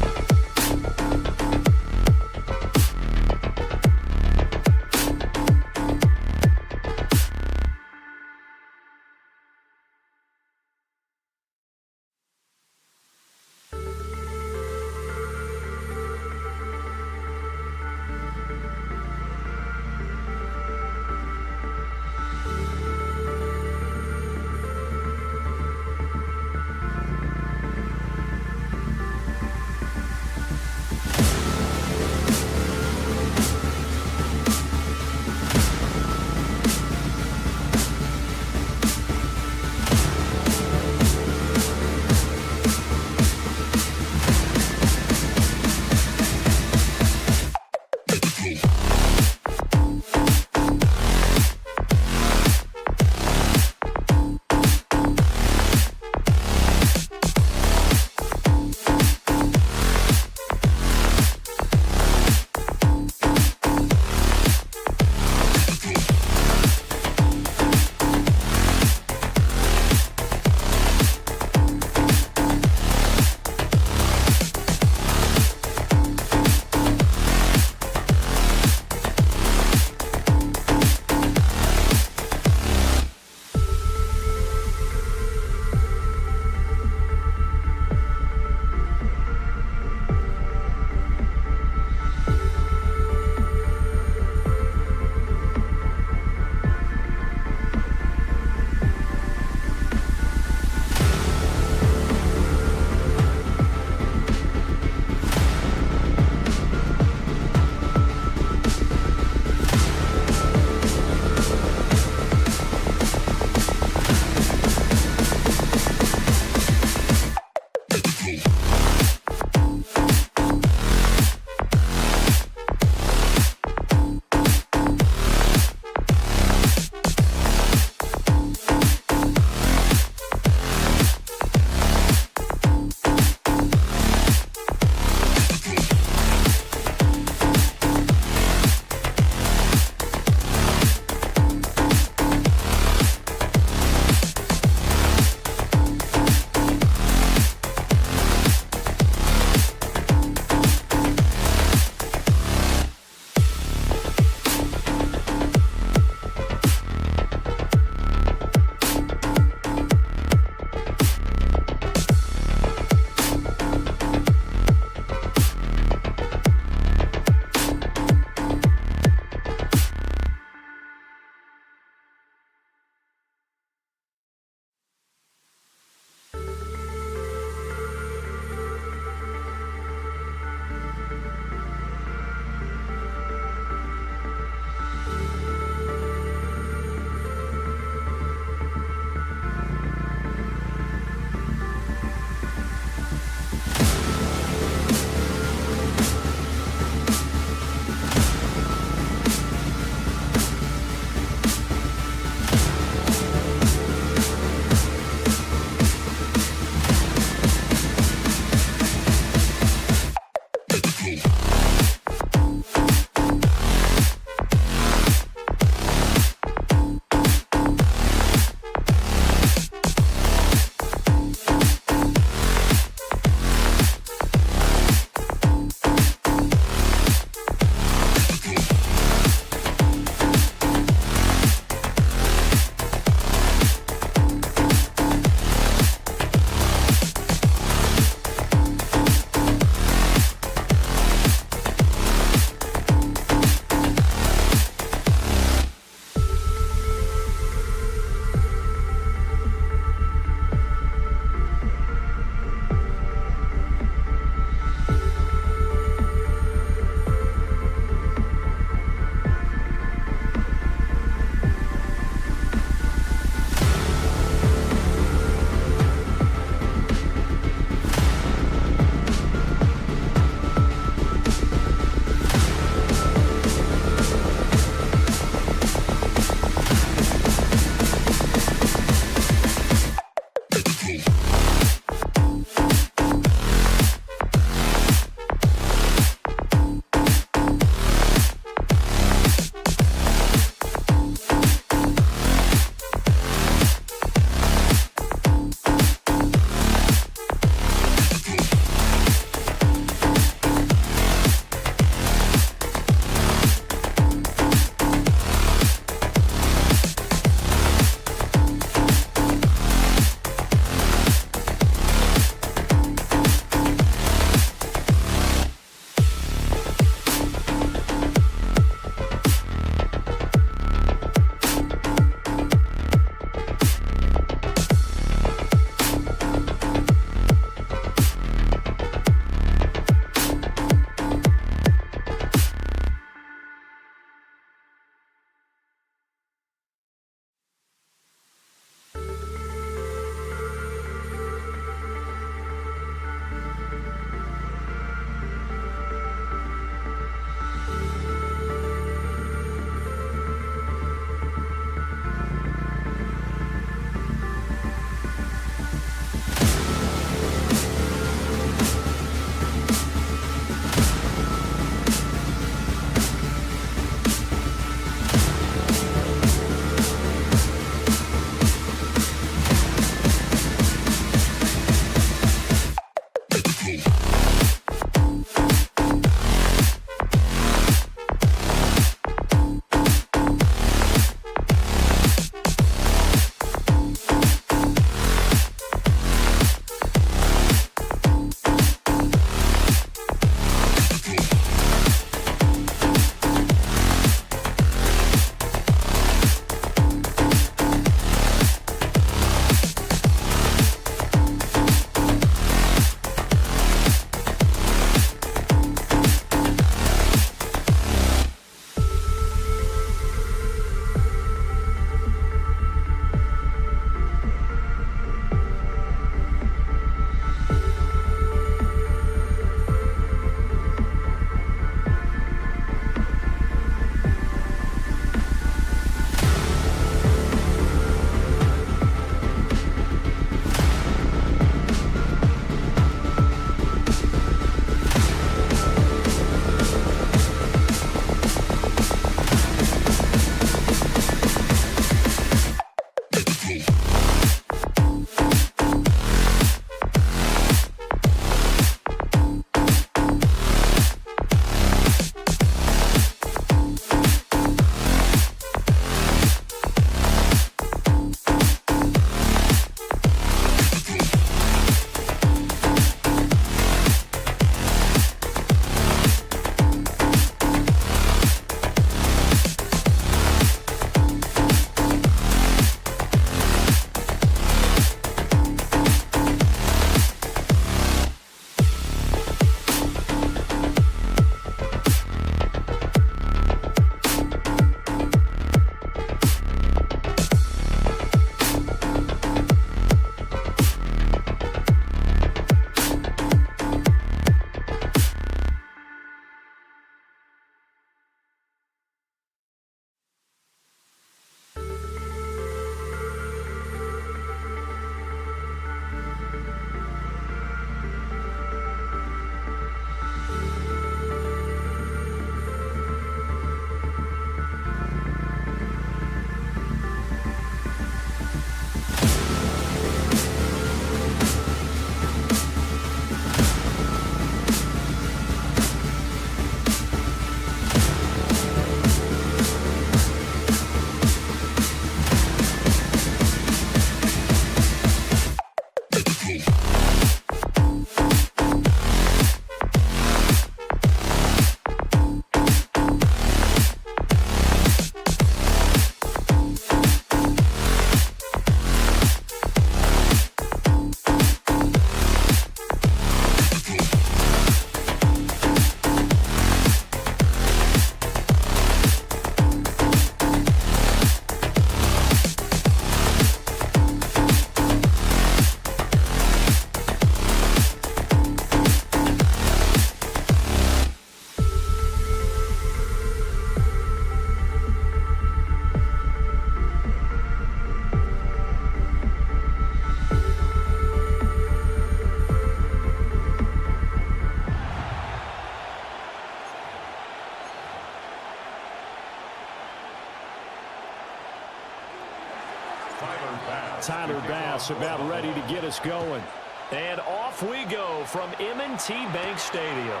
Tyler Bass about ready to get us going. And off we go from M&T Bank Stadium.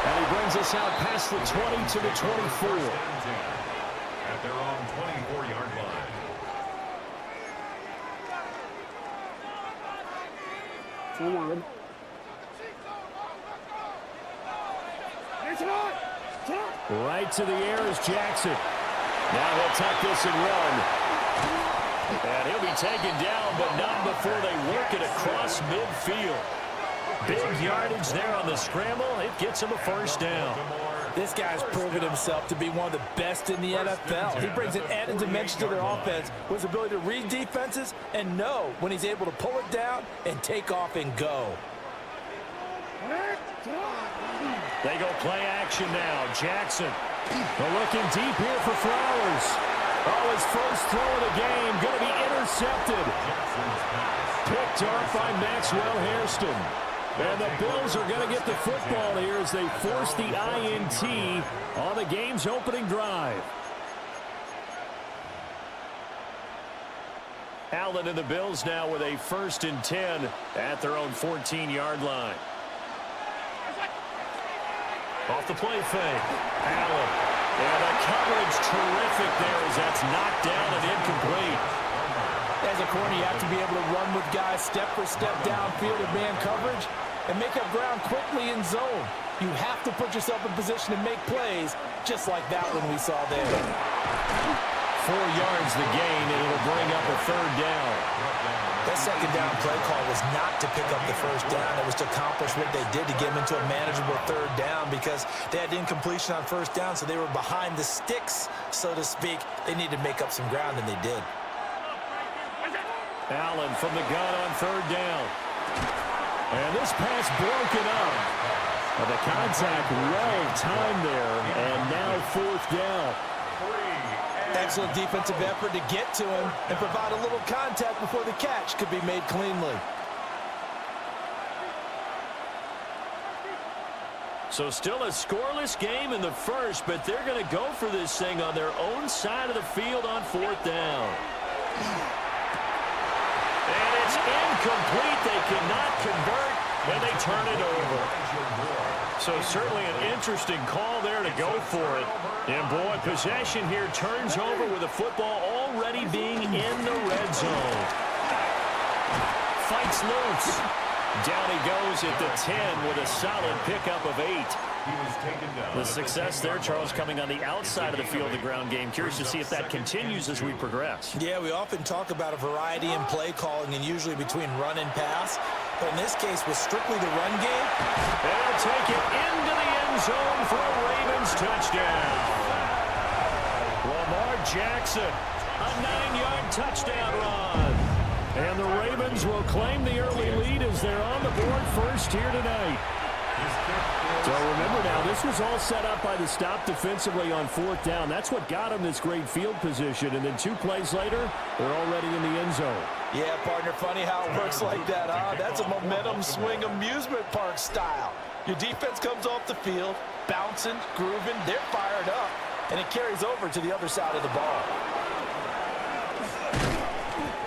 And he brings us out past the 20 to the 24. At their own 24-yard line. Right to the air is Jackson. Now he'll tuck this and run. And he'll be taken down, but not before they work it across midfield. Big yardage there on the scramble. It gets him a first down. This guy's proven himself to be one of the best in the NFL. He brings an added dimension to their offense with his ability to read defenses and know when he's able to pull it down and take off and go. They go play action now. Jackson. They're looking deep here for Flowers. Oh, his first throw of the game going to be intercepted. Picked off by Maxwell Hairston. And the Bills are going to get the football here as they force the INT on the game's opening drive. Allen and the Bills now with a 1st and 10 at their own 14-yard line. Off the play fake. Allen. And the coverage terrific there as that's knocked down and incomplete. As a corner, you have to be able to run with guys step for step downfield in man coverage and make up ground quickly in zone. You have to put yourself in position to make plays just like that one we saw there. 4 yards the gain, and it'll bring up a 3rd down. That second down play call was not to pick up the first down. It was to accomplish what they did to get them into a manageable 3rd down because they had incompletion on 1st down, so they were behind the sticks, so to speak. They needed to make up some ground, and they did. Allen from the gun on 3rd down. And this pass broken up. And the contact well timed there, and now 4th down. Excellent defensive effort to get to him and provide a little contact before the catch could be made cleanly. So still a scoreless game in the first, but they're going to go for this thing on their own side of the field on 4th down. And it's incomplete. They cannot convert, and they turn it over. So certainly an interesting call there to go for it. And boy, possession here turns over with the football already being in the red zone. Fights loose. Down he goes at the 10 with a solid pickup of 8. The success there, Charles, coming on the outside of the field, the ground game. Curious to see if that continues as we progress. Yeah, we often talk about a variety in play calling and usually between run and pass. But in this case, with strictly the run game, they'll take it into the end zone for a Ravens touchdown. Lamar Jackson, a 9-yard touchdown run. And the Ravens will claim the early lead as they're on the board first here tonight. So remember now, this was all set up by the stop defensively on 4th down. That's what got them this great field position. And then 2 plays later, they're already in the end zone. Yeah, partner, funny how it works like that, huh? That's a momentum swing amusement park style. Your defense comes off the field, bouncing, grooving, they're fired up, and it carries over to the other side of the ball.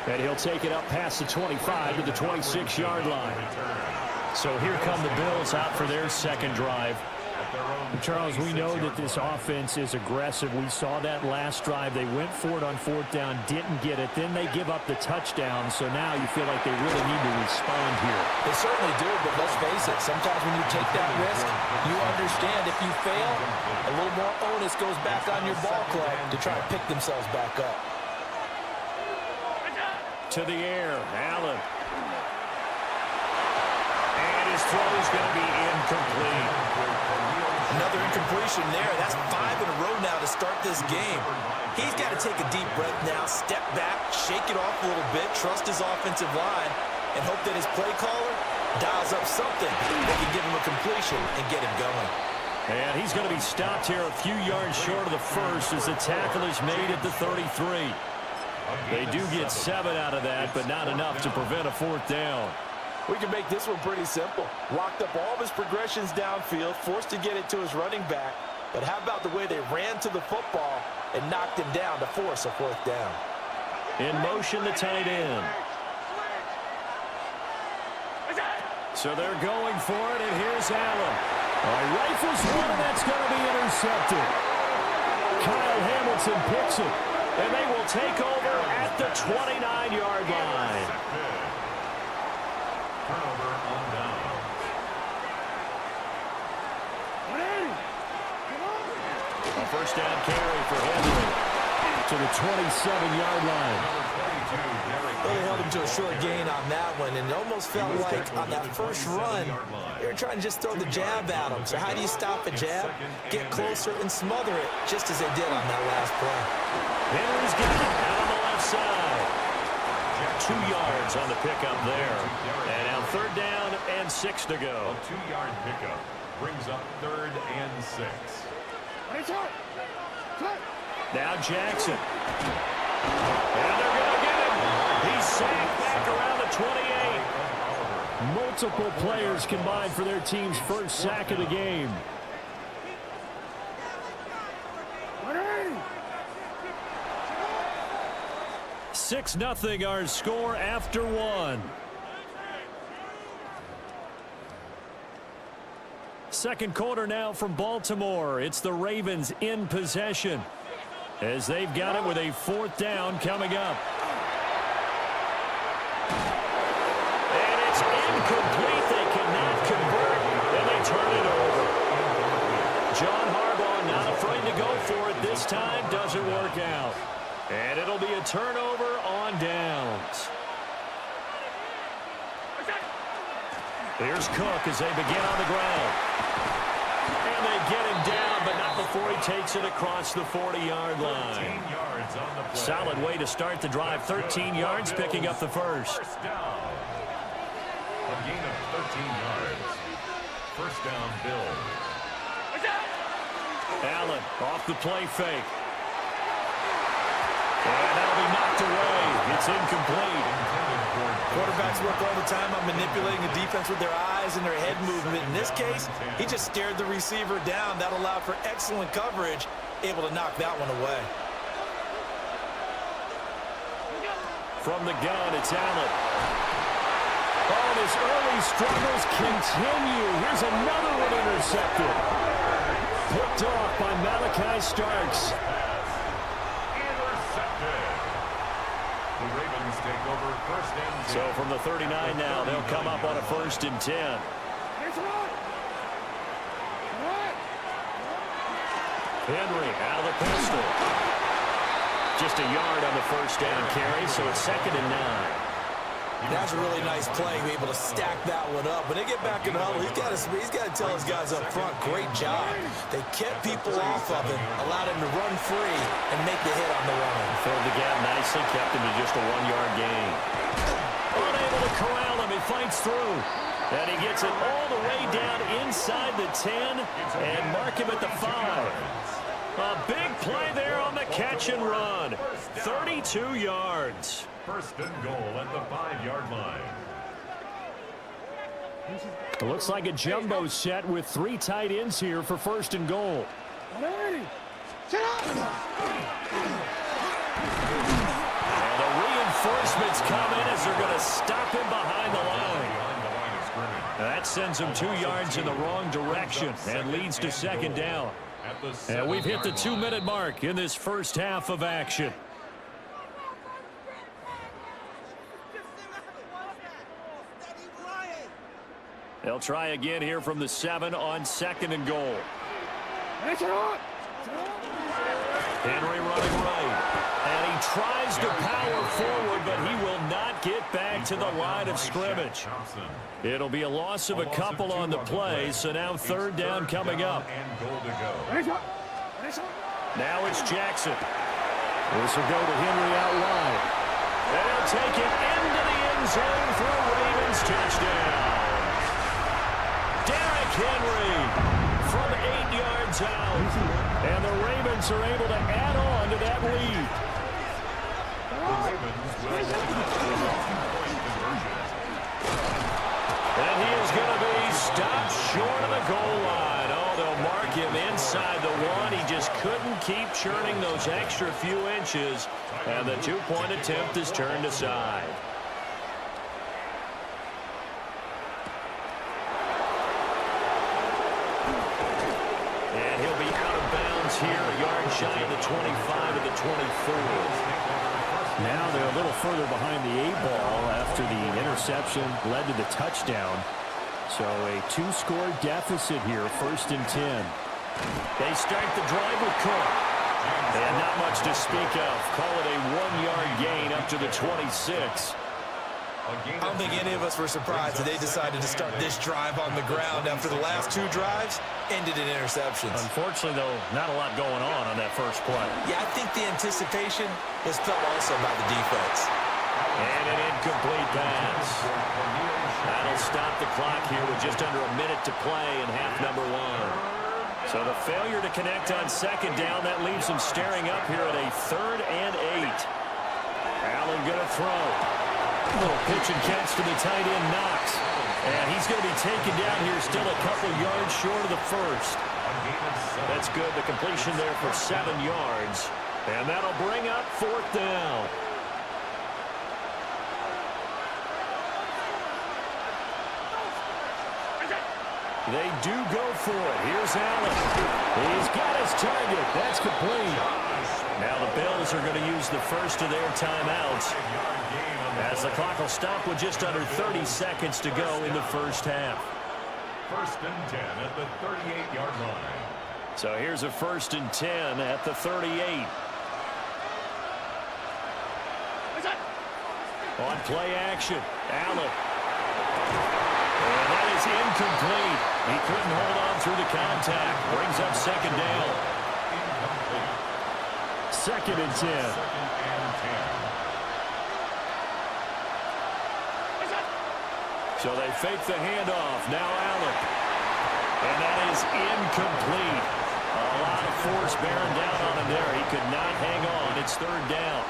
And he'll take it up past the 25 to the 26-yard line. So here come the Bills out for their second drive. Charles, we know that this offense is aggressive. We saw that last drive. They went for it on 4th down, didn't get it. Then they give up the touchdown. So now you feel like they really need to respond here. They certainly do, but let's face it. Sometimes when you take that risk, you understand if you fail, a little more onus goes back on your ball club to try to pick themselves back up. To the air, Allen. And his throw is going to be incomplete. Another incompletion there. That's 5 in a row now to start this game. He's got to take a deep breath now, step back, shake it off a little bit, trust his offensive line, and hope that his play caller dials up something that can give him a completion and get him going. And he's going to be stopped here a few yards short of the first as the tackle is made at the 33. They do get 7 out of that, but not enough to prevent a 4th down. We can make this one pretty simple. Locked up all of his progressions downfield, forced to get it to his running back. But how about the way they ran to the football and knocked him down to force a 4th down. In motion, the tight end. So they're going for it, and here's Allen. Rifles one, and that's going to be intercepted. Kyle Hamilton picks it, and they will take over at the 29-yard line. Turnover on down. A first down carry for Henry to the 27-yard line. Really held him to a short gain on that one, and it almost felt like on that first run, they were trying to just throw the jab at him. So how do you stop a jab? Get closer and smother it, just as they did on that last play. Henry's got it out on the left side. 2 yards on the pickup there. And now 3rd down and 6 to go. A 2-yard pickup brings up 3rd and 6. Now Jackson. And they're going to get him. He's sacked back around the 28. Multiple players combined for their team's first sack of the game. Six 0 our score after 1. Second quarter now from Baltimore. It's the Ravens in possession as they've got it with a 4th down coming up. And it's incomplete. They cannot convert, and they turn it over. John Harbaugh not afraid to go for it this time. Doesn't work out. And it'll be a turnover on downs. Here's Cook as they begin on the ground. And they get him down, but not before he takes it across the 40-yard line. Solid way to start the drive. 13 yards, picking up the first. First down. A gain of 13 yards. First down, Bills. Allen off the play fake. And that'll be knocked away. It's incomplete. Quarterbacks work all the time on manipulating the defense with their eyes and their head movement. In this case, he just stared the receiver down. That allowed for excellent coverage, able to knock that one away. From the gun, it's Allen. Oh, and his early struggles continue. Here's another one intercepted. Picked off by Malachi Starks. The Ravens take over 1st and 10. So from the 39 now, they'll come up on a 1st and 10. Henry out of the pistol. Just a yard on the 1st down carry, so it's 2nd and 9. That's a really nice play, be able to stack that one up. When they get back in the huddle, he's got to tell his guys up front, great job. They kept people off of him, allowed him to run free and make the hit on the run. Filled the gap nicely, kept him to just a 1-yard gain. Unable to corral him, he fights through. And he gets it all the way down inside the 10 and mark him at the 5. A big play there on the catch and run. 32 yards. 1st and goal at the 5-yard line. It looks like a jumbo set with 3 tight ends here for 1st and goal. And the reinforcements come in as they're going to stop him behind the line. That sends him 2 yards in the wrong direction and leads to 2nd down. And we've hit the 2-minute mark in this first half of action. They'll try again here from the 7 on 2nd and goal. Henry running right. And he tries to power forward, but he will not get back to the line of scrimmage. It'll be a loss of a couple on the play, so now 3rd down coming up. Now it's Jackson. This will go to Henry out wide. And he'll take it into the end zone for a Ravens touchdown. Derrick Henry from 8 yards out. And the Ravens are able to add on to that lead. And he is going to be stopped short of the goal line. Oh, they'll mark him inside the 1. He just couldn't couldn't keep churning those extra few inches, and the two-point attempt is turned aside. And he'll be out of bounds here, a yard shy of the 25 of the 24. Now they're a little further behind the 8-ball after the interception led to the touchdown. So a 2-score deficit here, 1st and 10. They start the drive with Cook. And not much to speak of. Call it a 1-yard gain up to the 26. I don't think any of us were surprised that they decided to start this drive on the ground after the last 2 drives ended in interceptions. Unfortunately, though, not a lot going on that first play. Yeah, I think the anticipation was felt also by the defense. And an incomplete pass. That'll stop the clock here with just under a minute to play in half number 1. So the failure to connect on 2nd down, that leaves them staring up here at a 3rd and 8. Allen gonna throw. Little pitch and catch to the tight end, Knox. And he's going to be taken down here still a couple yards short of the first. That's good. The completion there for 7 yards. And that'll bring up 4th down. They do go for it. Here's Allen. He's got his target. That's complete. Now the Bills are going to use the first of their timeouts, as the clock will stop with just under 30 seconds to go in the first half. 1st and 10 at the 38-yard line. So here's a 1st and 10 at the 38. On play action, Allen. And that is incomplete. He couldn't hold on through the contact. Brings up 2nd down. 2nd and 10. 2nd and 10. So they fake the handoff. Now Allen. And that is incomplete. A lot of force bearing down on him there. He could not hang on. It's 3rd down.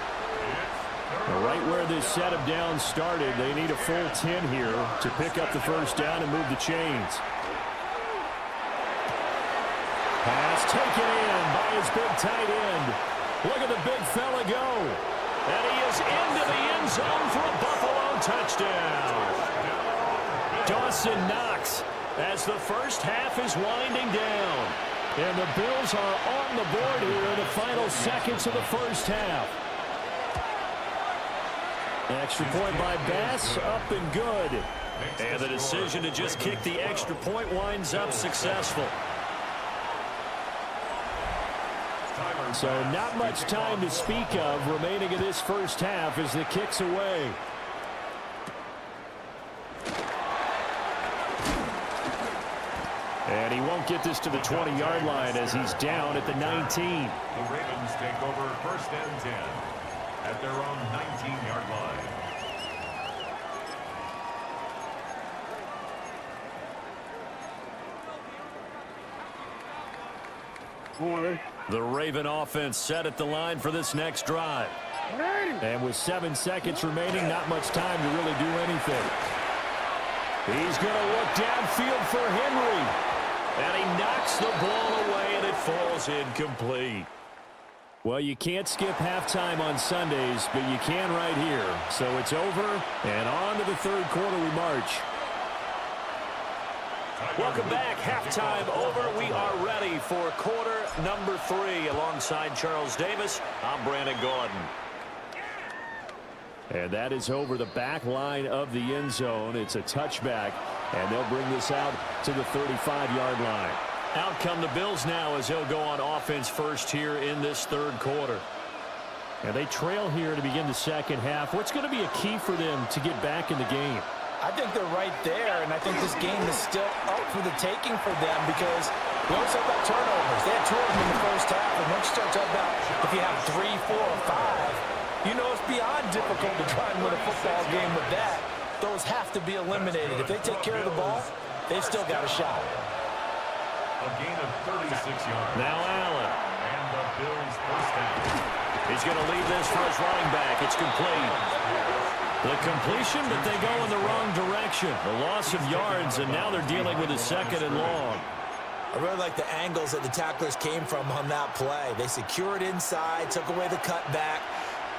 Right where this set of downs started, they need a full 10 here to pick up the 1st down and move the chains. Pass taken in by his big tight end. Look at the big fella go. And he is into the end zone for a Buffalo touchdown. Dawson Knox as the first half is winding down. And the Bills are on the board here in the final seconds of the first half. Extra point by Bass, up and good. And the decision to just kick the extra point winds up successful. So not much time to speak of remaining in this first half as the kick's away. And he won't get this to the 20-yard line as he's down at the 19. The Ravens take over 1st and 10 at their own 19-yard line. The Raven offense set at the line for this next drive. And with 7 seconds remaining, not much time to really do anything. He's going to look downfield for Henry. And he knocks the ball away, and it falls incomplete. Well, you can't skip halftime on Sundays, but you can right here. So it's over, and on to the 3rd quarter we march. Welcome back. Halftime over. We are ready for quarter number 3. Alongside Charles Davis, I'm Brandon Gordon. And that is over the back line of the end zone. It's a touchback, and they'll bring this out to the 35-yard line. Out come the Bills now as they'll go on offense first here in this 3rd quarter. And they trail here to begin the second half. What's going to be a key for them to get back in the game? I think they're right there, and I think this game is still up for the taking for them because we always talk about turnovers. They had 2 of them in the first half, and once you start talking about if you have 3, 4, or 5, you know it's beyond difficult to try and win a football game with that. Those have to be eliminated. If they take care of the ball, they've still got a shot. A gain of 36 yards. Now Allen. And the Bills first down. He's going to leave this for his running back. It's complete. The completion, but they go in the wrong direction. The loss of yards, and now they're dealing with a 2nd and long. I really like the angles that the tacklers came from on that play. They secured inside, took away the cutback.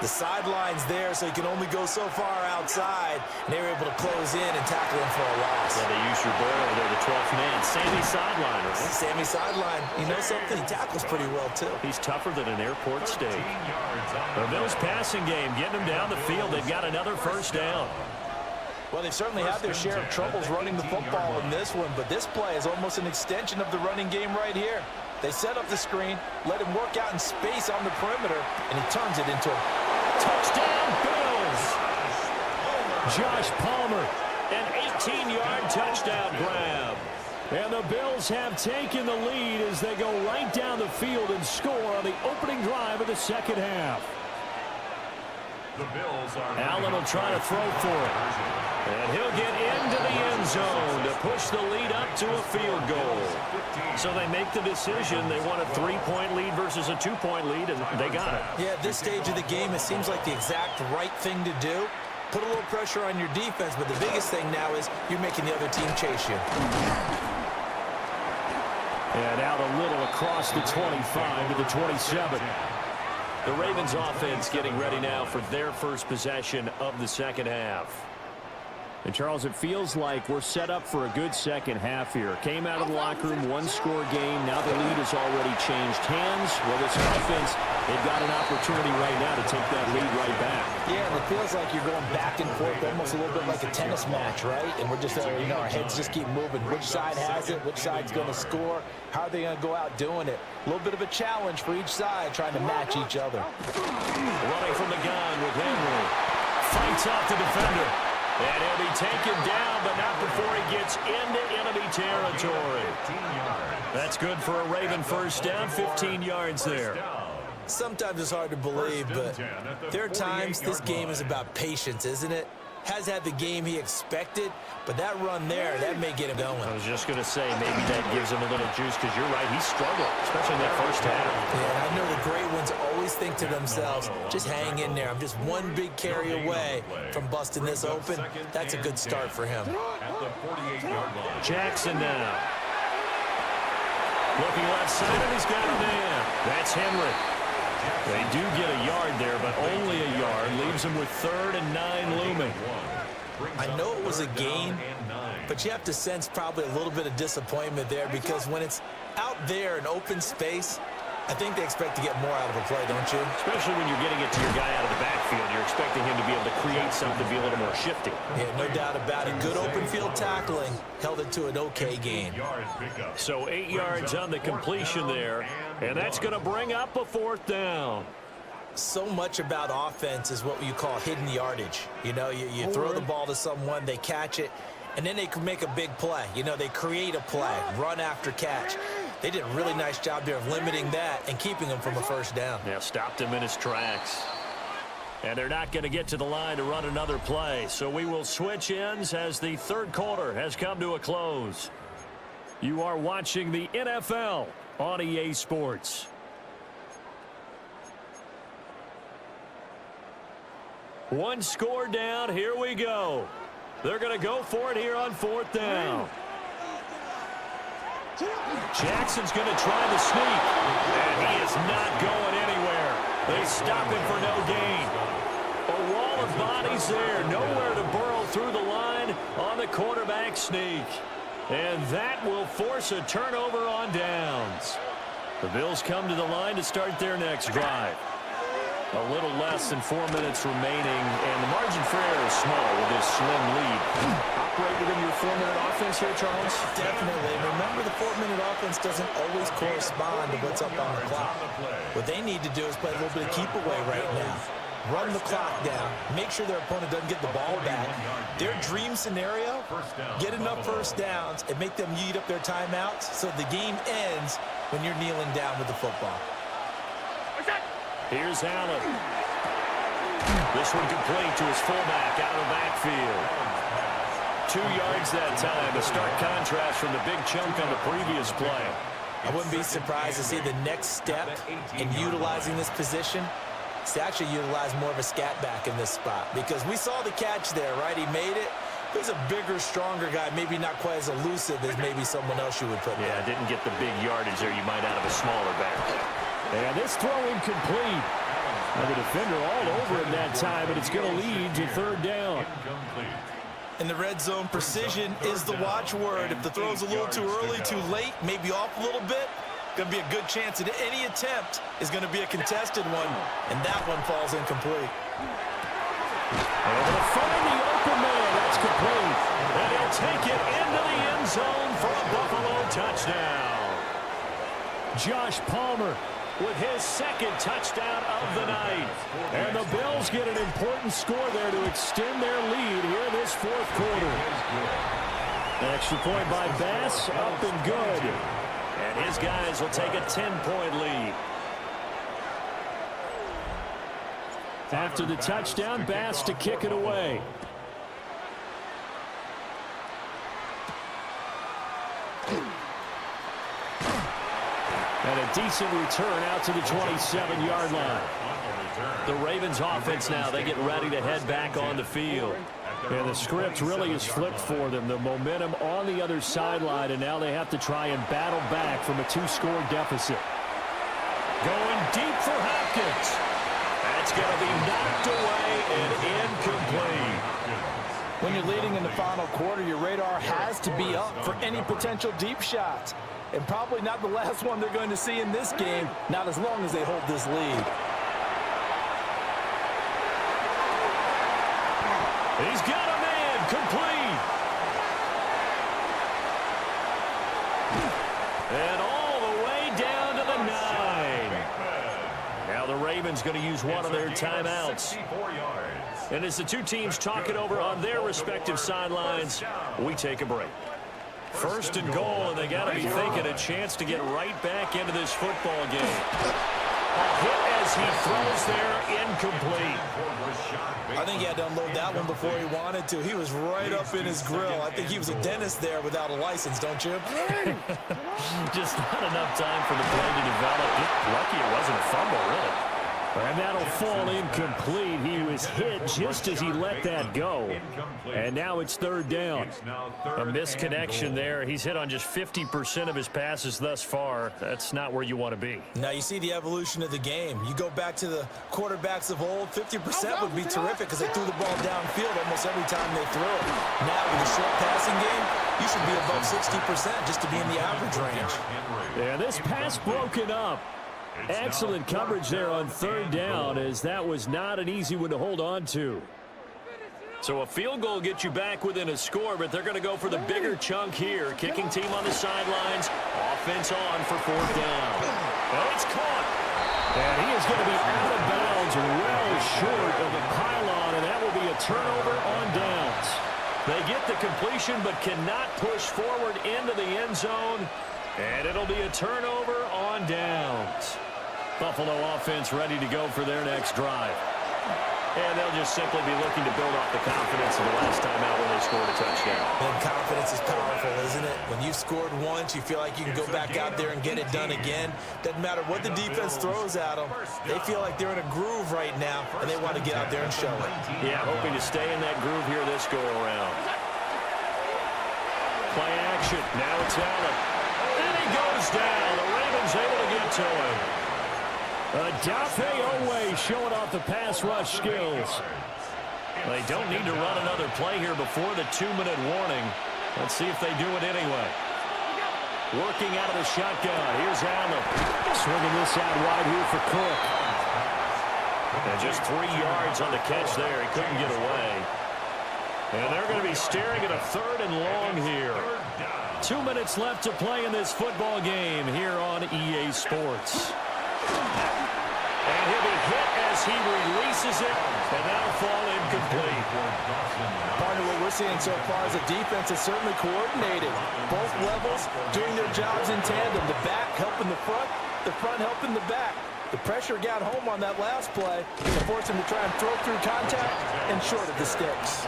The sideline's there, so you can only go so far outside, and they were able to close in and tackle him for a loss. Yeah, they used your boy there, the 12th man. Sammy sideline, right? Sammy sideline. You know something? He tackles pretty well, too. He's tougher than an airport steak. The Bills passing game, getting them down the field. They've got another first down. Well, they've certainly had their share of troubles running the football in this one, but this play is almost an extension of the running game right here. They set up the screen, let him work out in space on the perimeter, and he turns it into a touchdown, Bills. Josh Palmer, an 18-yard touchdown grab. And the Bills have taken the lead as they go right down the field and score on the opening drive of the second half. Allen will try to throw for it. And he'll get into the end zone to push the lead up to a field goal. So they make the decision. They want a 3-point lead versus a 2-point lead, and they got it. Yeah, at this stage of the game, it seems like the exact right thing to do. Put a little pressure on your defense, but the biggest thing now is you're making the other team chase you. And out a little across the 25 to the 27. The Ravens offense getting ready now for their first possession of the second half. And, Charles, it feels like we're set up for a good second half here. Came out of the locker room, one-score game. Now the lead has already changed hands. Well, this offense, they've got an opportunity right now to take that lead right back. Yeah, and it feels like you're going back and forth almost a little bit like a tennis match, right? And we're just, our heads just keep moving. Which side has it? Which side's going to score? How are they going to go out doing it? A little bit of a challenge for each side trying to match each other. Running from the gun with Henry. Fights off the defender. And he'll be taken down, but not before he gets into enemy territory. That's good for a Raven first down, 15 yards there. Sometimes it's hard to believe, but there are times this game is about patience, isn't it? Has had the game he expected, but that run there, that may get him going. I was just going to say, maybe that gives him a little juice, because you're right, he struggled, especially in that first half. Yeah, I know the great ones always think to themselves, just hang in there. I'm just one big carry away from busting this open. That's a good start for him. Jackson now. Looking left side, and he's got a man. That's Henry. They do get a yard there, but only a yard. Leaves them with 3rd and 9 looming. I know it was a gain, but you have to sense probably a little bit of disappointment there, because when it's out there in open space, I think they expect to get more out of a play, don't you? Especially when you're getting it to your guy out of the backfield. You're expecting him to be able to create something to be a little more shifty. Yeah, no doubt about it. Good open field tackling. Held it to an okay gain. So 8 yards on the completion there. And that's going to bring up a 4th down. So much about offense is what you call hidden yardage. You know, you throw the ball to someone, they catch it, and then they can make a big play. You know, they create a play, run after catch. They did a really nice job there of limiting that and keeping him from a first down. Yeah, stopped him in his tracks. And they're not going to get to the line to run another play. So we will switch ends as the third quarter has come to a close. You are watching the NFL on EA Sports. One score down. Here we go. They're going to go for it here on 4th down. Jackson's going to try the sneak, and he is not going anywhere. They stop him for no gain. A wall of bodies there, nowhere to burrow through the line on the quarterback sneak. And that will force a turnover on downs. The Bills come to the line to start their next drive. A little less than 4 minutes remaining, and the margin for error is small with this slim lead. Operate within your 4-minute offense here, Charles? Definitely. Remember, the 4-minute offense doesn't always correspond to what's up on the clock. What they need to do is play a little bit of keep away right now. Run the clock down. Make sure their opponent doesn't get the ball back. Their dream scenario, get enough first downs and make them eat up their timeouts so the game ends when you're kneeling down with the football. Here's Allen. This one complete to his fullback out of the backfield. 2 yards that time. A stark contrast from the big chunk on the previous play. I wouldn't be surprised to see the next step in utilizing this position is to actually utilize more of a scat back in this spot, because we saw the catch there, right? He made it, He's a bigger, stronger guy, maybe not quite as elusive as maybe someone else you would put there. Yeah, didn't get the big yardage there you might out of a smaller back. And this throw incomplete. And the defender all over him that time, and it's going to lead to third down. In the red zone, precision is the watchword. If the throw's a little too early, too late, maybe off a little bit, going to be a good chance that any attempt is going to be a contested one, and that one falls incomplete. Able to find the open man. That's complete. And he'll take it into the end zone for a Buffalo touchdown. Josh Palmer with his second touchdown of the night. And the Bills get an important score there to extend their lead here this fourth quarter. Extra point by Bass, up and good. And his guys will take a 10-point lead. After the touchdown, Bass to kick it away. And a decent return out to the 27-yard line. The Ravens offense now, they get ready to head back on the field. And the script really is flipped for them. The momentum on the other sideline, and now they have to try and battle back from a 2-score deficit. Going deep for Hopkins. That's going to be knocked away and incomplete. When you're leading in the final quarter, your radar has to be up for any potential deep shots. And probably not the last one they're going to see in this game, not as long as they hold this lead. He's got a man complete. And all the way down to the 9. Now the Ravens going to use one of their timeouts. And as the two teams talk it over on their respective sidelines, we take a break. First and goal, and they got to be thinking a chance to get right back into this football game. A hit as he throws there, incomplete. I think he had to unload that one before he wanted to. He was right up in his grill. I think he was a dentist there without a license, don't you? Just not enough time for the play to develop. Lucky it wasn't a fumble, really. And that'll fall incomplete. He was hit just as he let that go. And now it's third down. A misconnection there. He's hit on just 50% of his passes thus far. That's not where you want to be. Now you see the evolution of the game. You go back to the quarterbacks of old, 50% would be terrific because they threw the ball downfield almost every time they threw it. Now with a short passing game, you should be above 60% just to be in the average range. Yeah, this pass broken up. Excellent coverage there on third down, as that was not an easy one to hold on to. So a field goal gets you back within a score, but they're going to go for the bigger chunk here. Kicking team on the sidelines. Offense on for fourth down. Oh, it's caught. And he is going to be out of bounds well short of the pylon, and that will be a turnover on downs. They get the completion but cannot push forward into the end zone, and it'll be a turnover on downs. Buffalo offense ready to go for their next drive. And they'll just simply be looking to build off the confidence of the last time out when they scored a touchdown. And confidence is powerful, isn't it? When you've scored once, you feel like you can go back out there and get it done again. Doesn't matter what the defense throws at them. They feel like they're in a groove right now, and they want to get out there and show it. Yeah, hoping to stay in that groove here this go-around. Play action. Now it's Allen. And he goes down. The Ravens able to get to him. Dafe Owe showing off the pass rush skills. They don't need to run another play here before the 2-minute warning. Let's see if they do it anyway. Working out of the shotgun. Here's Allen. Swinging this out wide here for Cook. And just 3 yards on the catch there. He couldn't get away. And they're going to be staring at a third and long here. 2 minutes left to play in this football game here on EA Sports. And he'll be hit as he releases it, and that'll fall incomplete. Partner, what we're seeing so far is the defense is certainly coordinated. Both levels doing their jobs in tandem. The back helping the front helping the back. The pressure got home on that last play to force him to try and throw through contact and short of the sticks.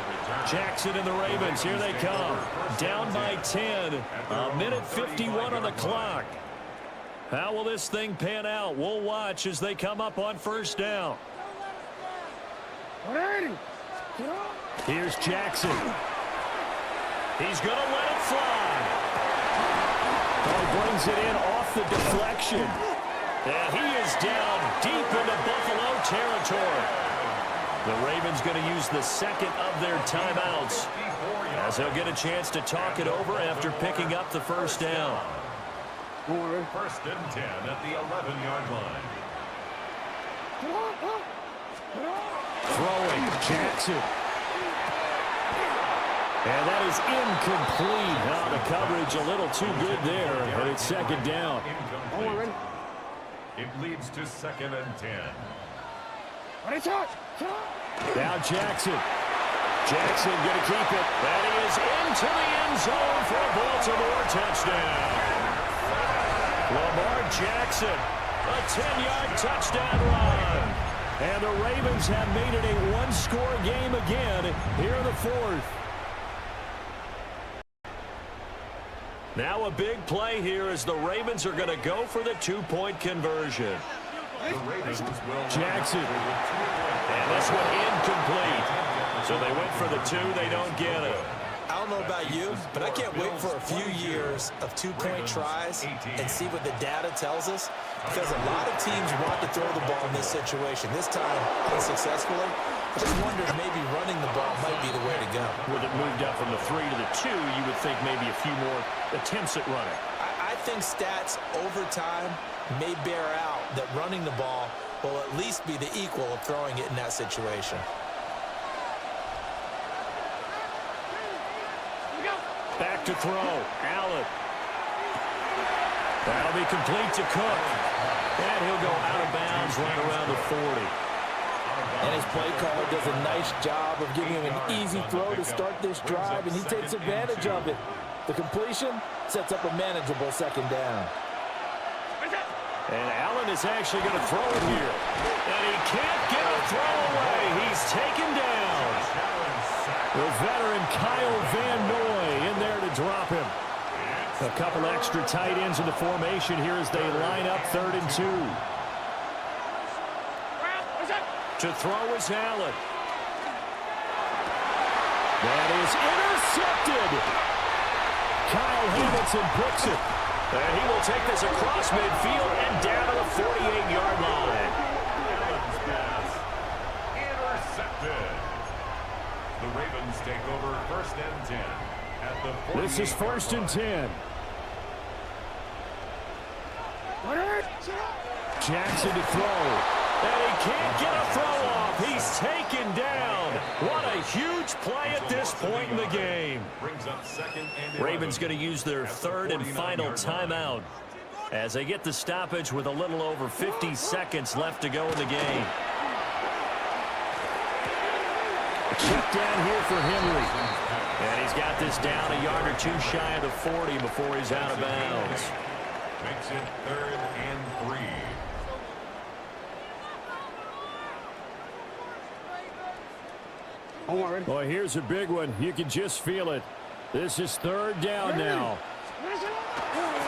Jackson and the Ravens, here they come. Down by 10, a minute 51 on the clock. How will this thing pan out? We'll watch as they come up on first down. Here's Jackson. He's going to let it fly. Oh, brings it in off the deflection. And he is down deep into Buffalo territory. The Ravens going to use the second of their timeouts, as they'll get a chance to talk it over after picking up the first down. First and 10 at the 11-yard line. Throwing, Jackson. And that is incomplete. Now the coverage a little too good there, and it's second down. Incomplete. It leads to second and 10. Now Jackson. Jackson going to keep it. That is into the end zone for a Baltimore touchdown. Lamar Jackson, a 10-yard touchdown run. And the Ravens have made it a one-score game again here in the fourth. Now a big play here as the Ravens are going to go for the two-point conversion. The Ravens will Jackson. And this one incomplete. So they went for the two. They don't get it. I don't know about you, but I can't wait for a few years of two-point tries and see what the data tells us, because a lot of teams want to throw the ball in this situation. This time, unsuccessfully. I just wonder if maybe running the ball might be the way to go. With it moved up from the 3 to the 2, you would think maybe a few more attempts at running. I think stats over time may bear out that running the ball will at least be the equal of throwing it in that situation. Back to throw. Allen. That'll be complete to Cook. And he'll go out of bounds right around the 40. And his play caller does a nice job of giving him an easy throw to start this drive, and he takes advantage of it. The completion sets up a manageable second down. And Allen is actually going to throw it here. And he can't get a throw away. He's taken down. The veteran Kyle Van Noy in there to drop him. A couple extra tight ends in the formation here as they line up 3rd and 2. To throw is Allen. That is intercepted. Kyle Hamilton picks it. And he will take this across midfield and down to the 48-yard line. intercepted. The Ravens take over first and 10 at the 48. This is first and 10. Jackson to throw. And he can't get a throw off. He's taken down. What a huge play at this point in the game. Brings up second and Ravens going to use their third and final timeout as they get the stoppage with a little over 50 seconds left to go in the game. A check down here for Henry. And he's got this down a yard or two shy of the 40 before he's out of bounds. Makes it 3rd and 3. Boy, here's a big one. You can just feel it. This is 3rd down now.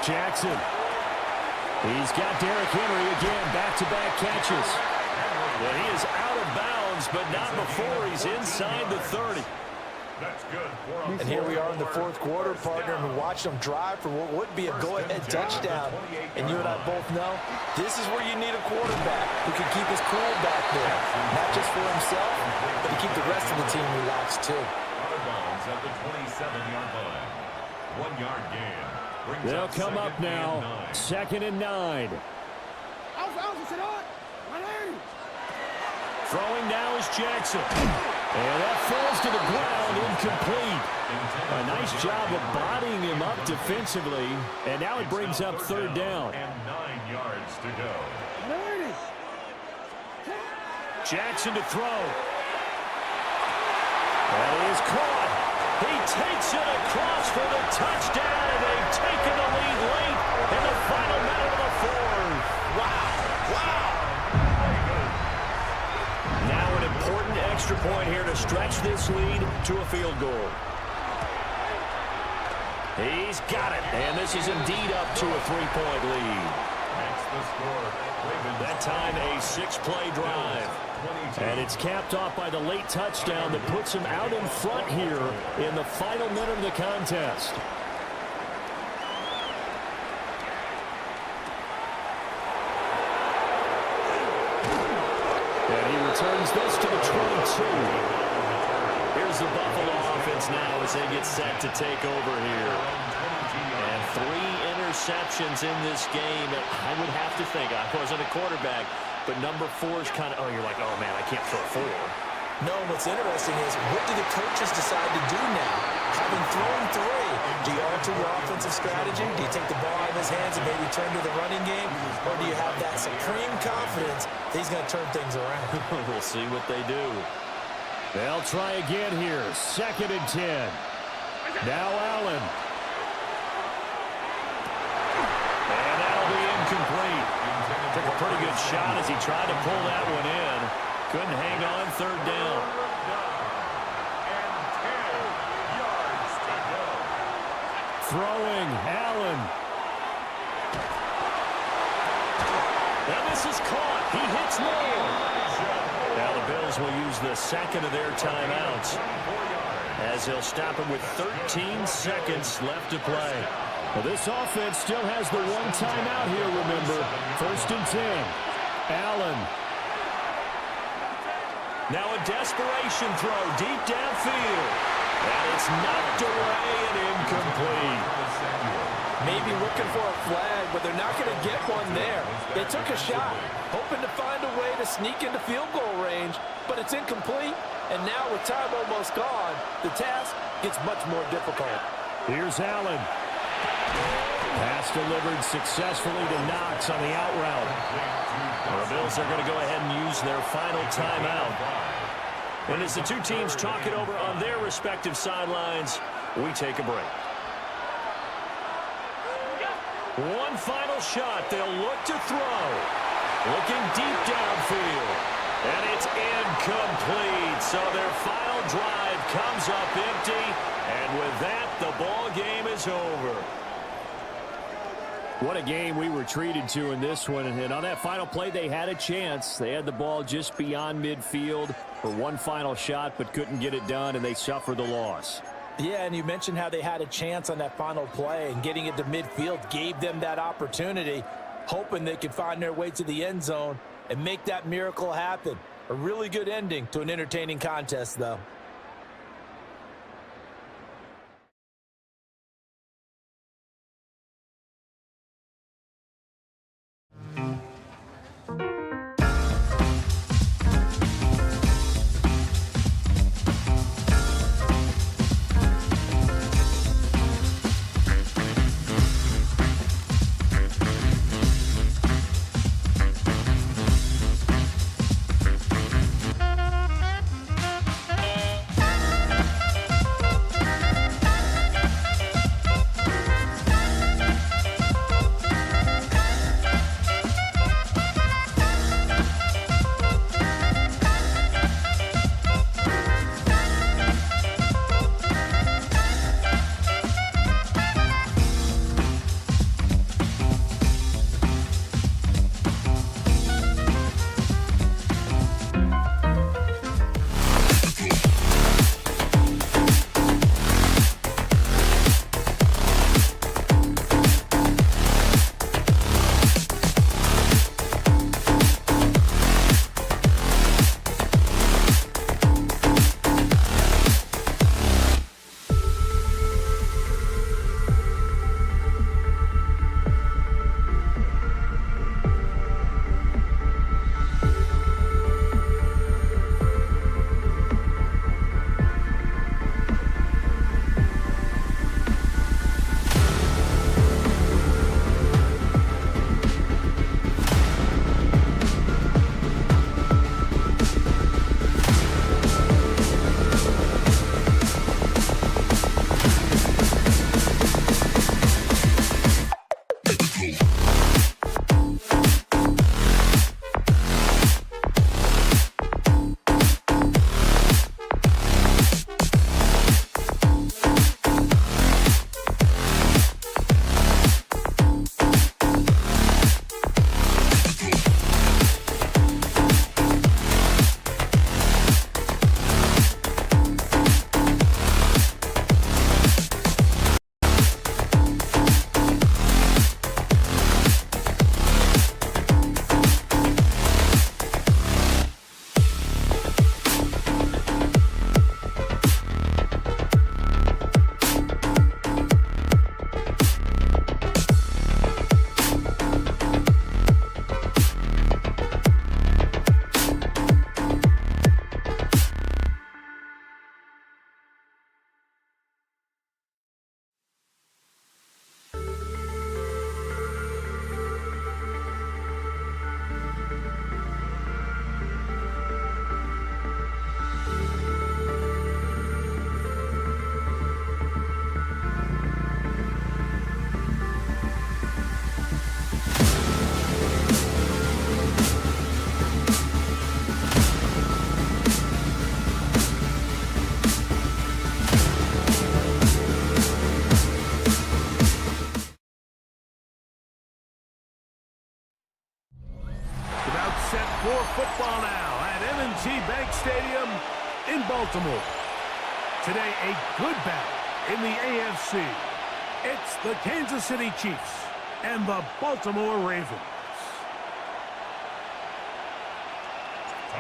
Jackson. He's got Derrick Henry again. Back-to-back catches. Well, he is out of bounds, but not before he's inside the 30. That's good for And here we are in the fourth quarter, partner, and watch them drive for what would be a go-ahead touchdown. And you and I both know this is where you need a quarterback who can keep his cool back there, not just for himself, but to keep the rest of the team relaxed too. Out of bounds at the 27-yard line. 1-yard gain. Brings They'll up come up second and now. 9. 2nd and 9. Throwing now is Jackson. And that falls to the ground, incomplete. A nice job of bodying him up defensively. And now it brings up 3rd down. And 9 yards to go. Jackson to throw. That is caught. He takes it across for the touchdown, and they've taken the lead late in the final minute of the 4th. Wow. Wow. Now an important extra point here to stretch this lead to a field goal. He's got it, and this is indeed up to a 3-point lead. the score. That time a 6-play drive. And it's capped off by the late touchdown that puts him out in front here in the final minute of the contest. And he returns this to the 22. Here's the Buffalo offense now as they get set to take over here. And 3 interceptions in this game. I would have to think, I wasn't a quarterback, but number 4 is kind of, oh, you're like, oh, man, I can't throw 4. No, what's interesting is, what do the coaches decide to do now? Having thrown 3, do you alter your offensive strategy? Do you take the ball out of his hands and maybe turn to the running game? Or do you have that supreme confidence that he's going to turn things around? We'll see what they do. They'll try again here. 2nd and 10. Now Allen. And that'll be incomplete. Took a pretty good shot as he tried to pull that one in. Couldn't hang on 3rd down. Throwing, Allen. Now this is caught. He hits low. Now the Bills will use the 2nd of their timeouts as they'll stop him with 13 seconds left to play. Well, this offense still has the 1 timeout here, remember. 1st and 10. Allen. Now a desperation throw deep downfield. And it's knocked away and incomplete. Maybe looking for a flag, but they're not going to get one there. They took a shot, hoping to find a way to sneak into field goal range, but it's incomplete. And now with time almost gone, the task gets much more difficult. Here's Allen. Pass delivered successfully to Knox on the out route. Well, the Bills are going to go ahead and use their final timeout. And as the 2 teams talk it over on their respective sidelines, we take a break. One final shot. They'll look to throw. Looking deep downfield. And it's incomplete. So their final drive comes up empty. And with that, the ball game is over. What a game we were treated to in this one. And on that final play, they had a chance. They had the ball just beyond midfield for one final shot, but couldn't get it done, and they suffered the loss. Yeah, and you mentioned how they had a chance on that final play, and getting it to midfield gave them that opportunity, hoping they could find their way to the end zone and make that miracle happen. A really good ending to an entertaining contest, though. set for football now at M&T Bank Stadium in Baltimore. Today, a good battle in the AFC. It's the Kansas City Chiefs and the Baltimore Ravens.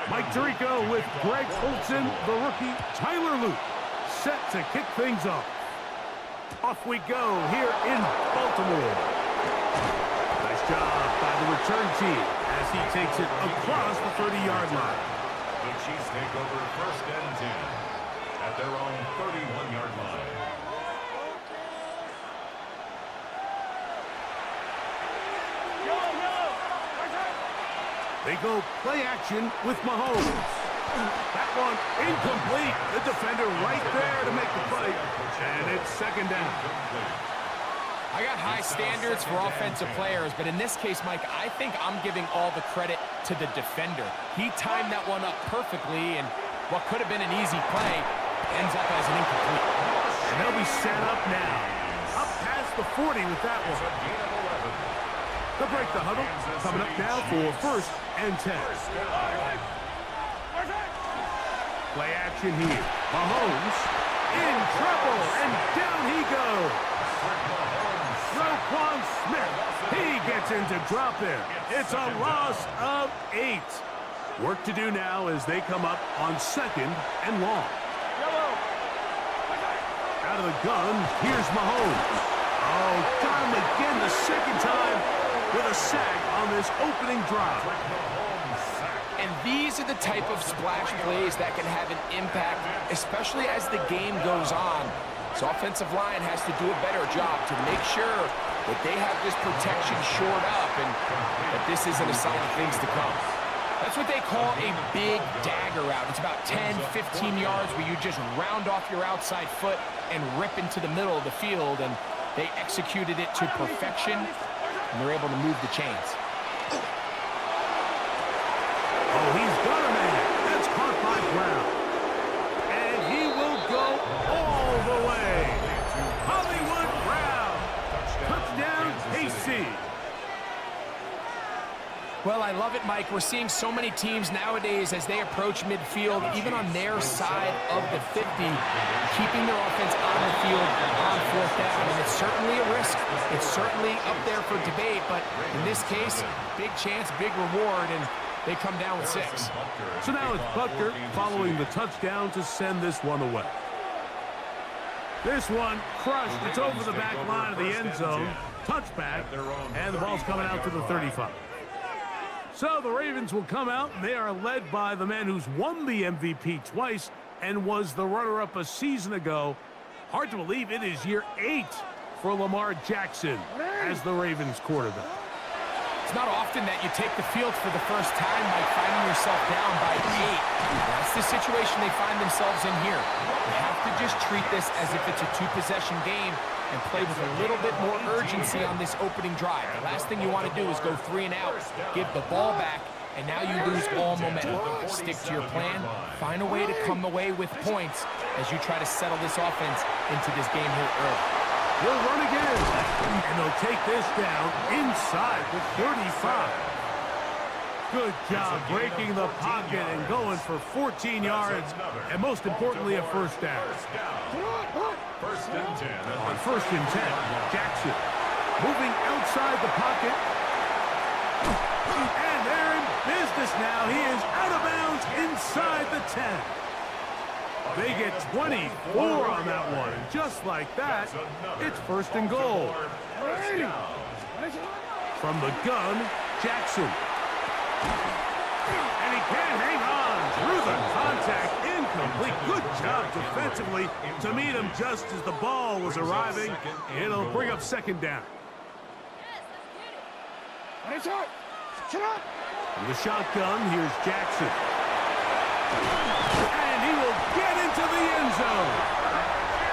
Mike Tirico with Greg Olsen, the rookie, Tyler Luke, set to kick things off. Off we go here in Baltimore. Nice job by the return team as he takes it across the 30-yard line. The Chiefs take over 1st and 10 at their own 31-yard line. They go play action with Mahomes. That one incomplete. The defender right there to make the play. And it's 2nd down. I got high standards for offensive players, but in this case, Mike, I think I'm giving all the credit to the defender. He timed that one up perfectly, and what could have been an easy play ends up as an incomplete. And they'll be set up now. Up past the 40 with that one. They'll break the huddle. Coming up now for 1st and 10. Play action here. Mahomes in trouble, and down he goes. Roquan Smith, he gets into drop there. It's a loss of 8. Work to do now as they come up on 2nd and long. Out of the gun, here's Mahomes. Oh, got him again the 2nd time with a sack on this opening drive. And these are the type of splash plays that can have an impact, especially as the game goes on. So offensive line has to do a better job to make sure that they have this protection shored up and that this isn't a sign of things to come. That's what they call a big dagger route. It's about 10, 15 yards where you just round off your outside foot and rip into the middle of the field, and they executed it to perfection, and they're able to move the chains. Oh, he's got a man. That's caught by Brown. And he will go all the way. Hollywood Brown. Touchdown, KC. Well, I love it, Mike. We're seeing so many teams nowadays as they approach midfield, even on their side of the 50, keeping their offense on the field on 4th down. And it's certainly a risk. It's certainly up there for debate, but in this case, big chance, big reward, and they come down with 6. So now it's Butker following the touchdown to send this one away. This one crushed. It's over the back line of the end zone. Touchback, and the ball's coming out to the 35. So the Ravens will come out, and they are led by the man who's won the MVP twice and was the runner-up a season ago. Hard to believe it is year 8 for Lamar Jackson as the Ravens quarterback. It's not often that you take the field for the first time by finding yourself down by 8. That's the situation they find themselves in here. You have to just treat this as if it's a 2-possession game and play with a little bit more urgency on this opening drive. The last thing you want to do is go 3 and out, give the ball back, and now you lose all momentum. Stick to your plan. Find a way to come away with points as you try to settle this offense into this game here early. He'll run again, and they'll take this down inside the 35. Good job breaking the pocket and going for 14 yards, and most importantly, a 1st down. 1st and 10. On 1st and 10, Jackson moving outside the pocket. And they're in business now. He is out of bounds inside the 10. They get 24 on that one. And just like that, it's 1st and goal. From the gun, Jackson. And he can't hang on through the contact. Incomplete. Good job defensively to meet him just as the ball was arriving. It'll bring up 2nd down. From the shotgun, here's Jackson. And he will get into the end zone.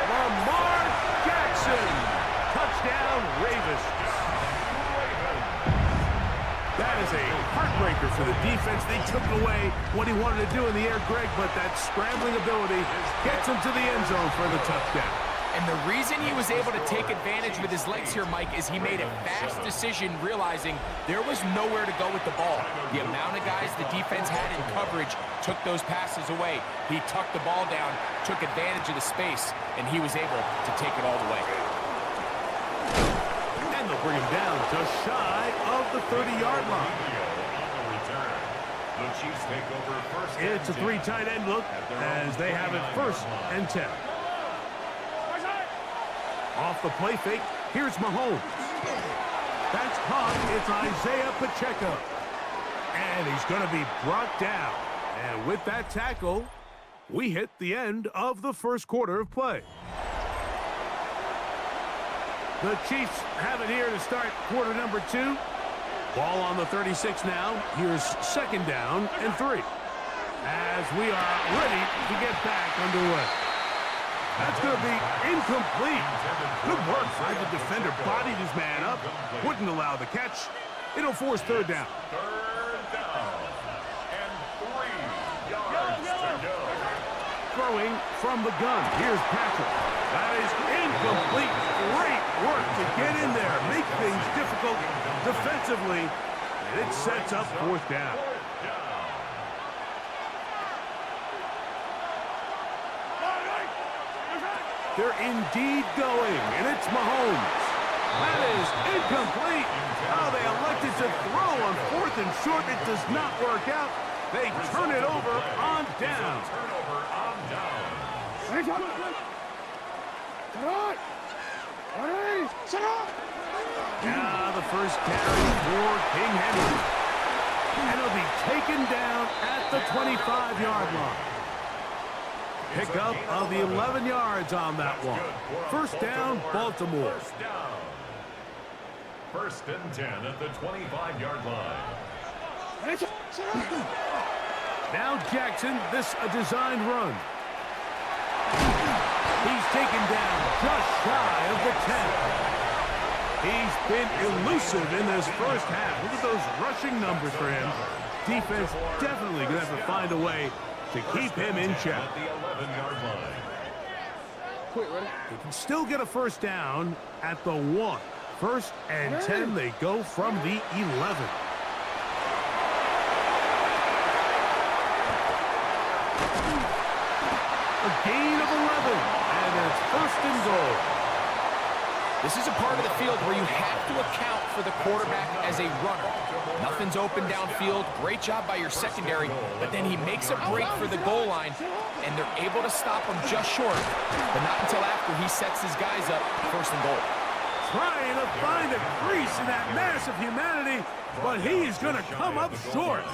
Lamar Jackson. Touchdown, Ravens. That is a heartbreaker for the defense. They took away what he wanted to do in the air, Greg, but that scrambling ability gets him to the end zone for the touchdown. And the reason he was able to take advantage with his legs here, Mike, is he made a fast decision realizing there was nowhere to go with the ball. The amount of guys the defense had in coverage took those passes away. He tucked the ball down, took advantage of the space, and he was able to take it all the way. And they'll bring him down just shy of the 30-yard line. The Chiefs take over first. It's a 3 tight end look as they have it 1st and 10. Off the play fake, here's Mahomes. That's caught. It's Isaiah Pacheco. And he's going to be brought down. And with that tackle, we hit the end of the first quarter of play. The Chiefs have it here to start quarter number 2. Ball on the 36 now. Here's 2nd down and 3. As we are ready to get back underway. That's going to be incomplete. Good work by the defender. Bodied his man up. Wouldn't allow the catch. It'll force 3rd down. 3rd down. And 3 yards to go. Throwing from the gun. Here's Patrick. That is incomplete. Great work to get in there. Make things difficult defensively. And it sets up 4th down. They're indeed going, and it's Mahomes. That is incomplete. Oh, they elected to throw on 4th and short. It does not work out. They turn it over on down. Now the first carry for King Henry. And it'll be taken down at the 25-yard line. Pickup of the 11 yards on that one. 1st down, Baltimore. 1st and 10 at the 25-yard line. Now Jackson, this a designed run. He's taken down just shy of the 10. He's been elusive in this first half. Look at those rushing numbers for him. Defense definitely going to have to find a way to keep him in check. They can still get a 1st down at the 1. 1st and 10, they go from the 11. A gain of 11, and it's 1st and goal. This is a part of the field where you have to account for the quarterback as a runner. Nothing's open downfield. Great job by your secondary, but then he makes a break for the goal line, and they're able to stop him just short, but not until after he sets his guys up 1st and goal. Trying to find a crease in that mass of humanity, but he is going to come up short.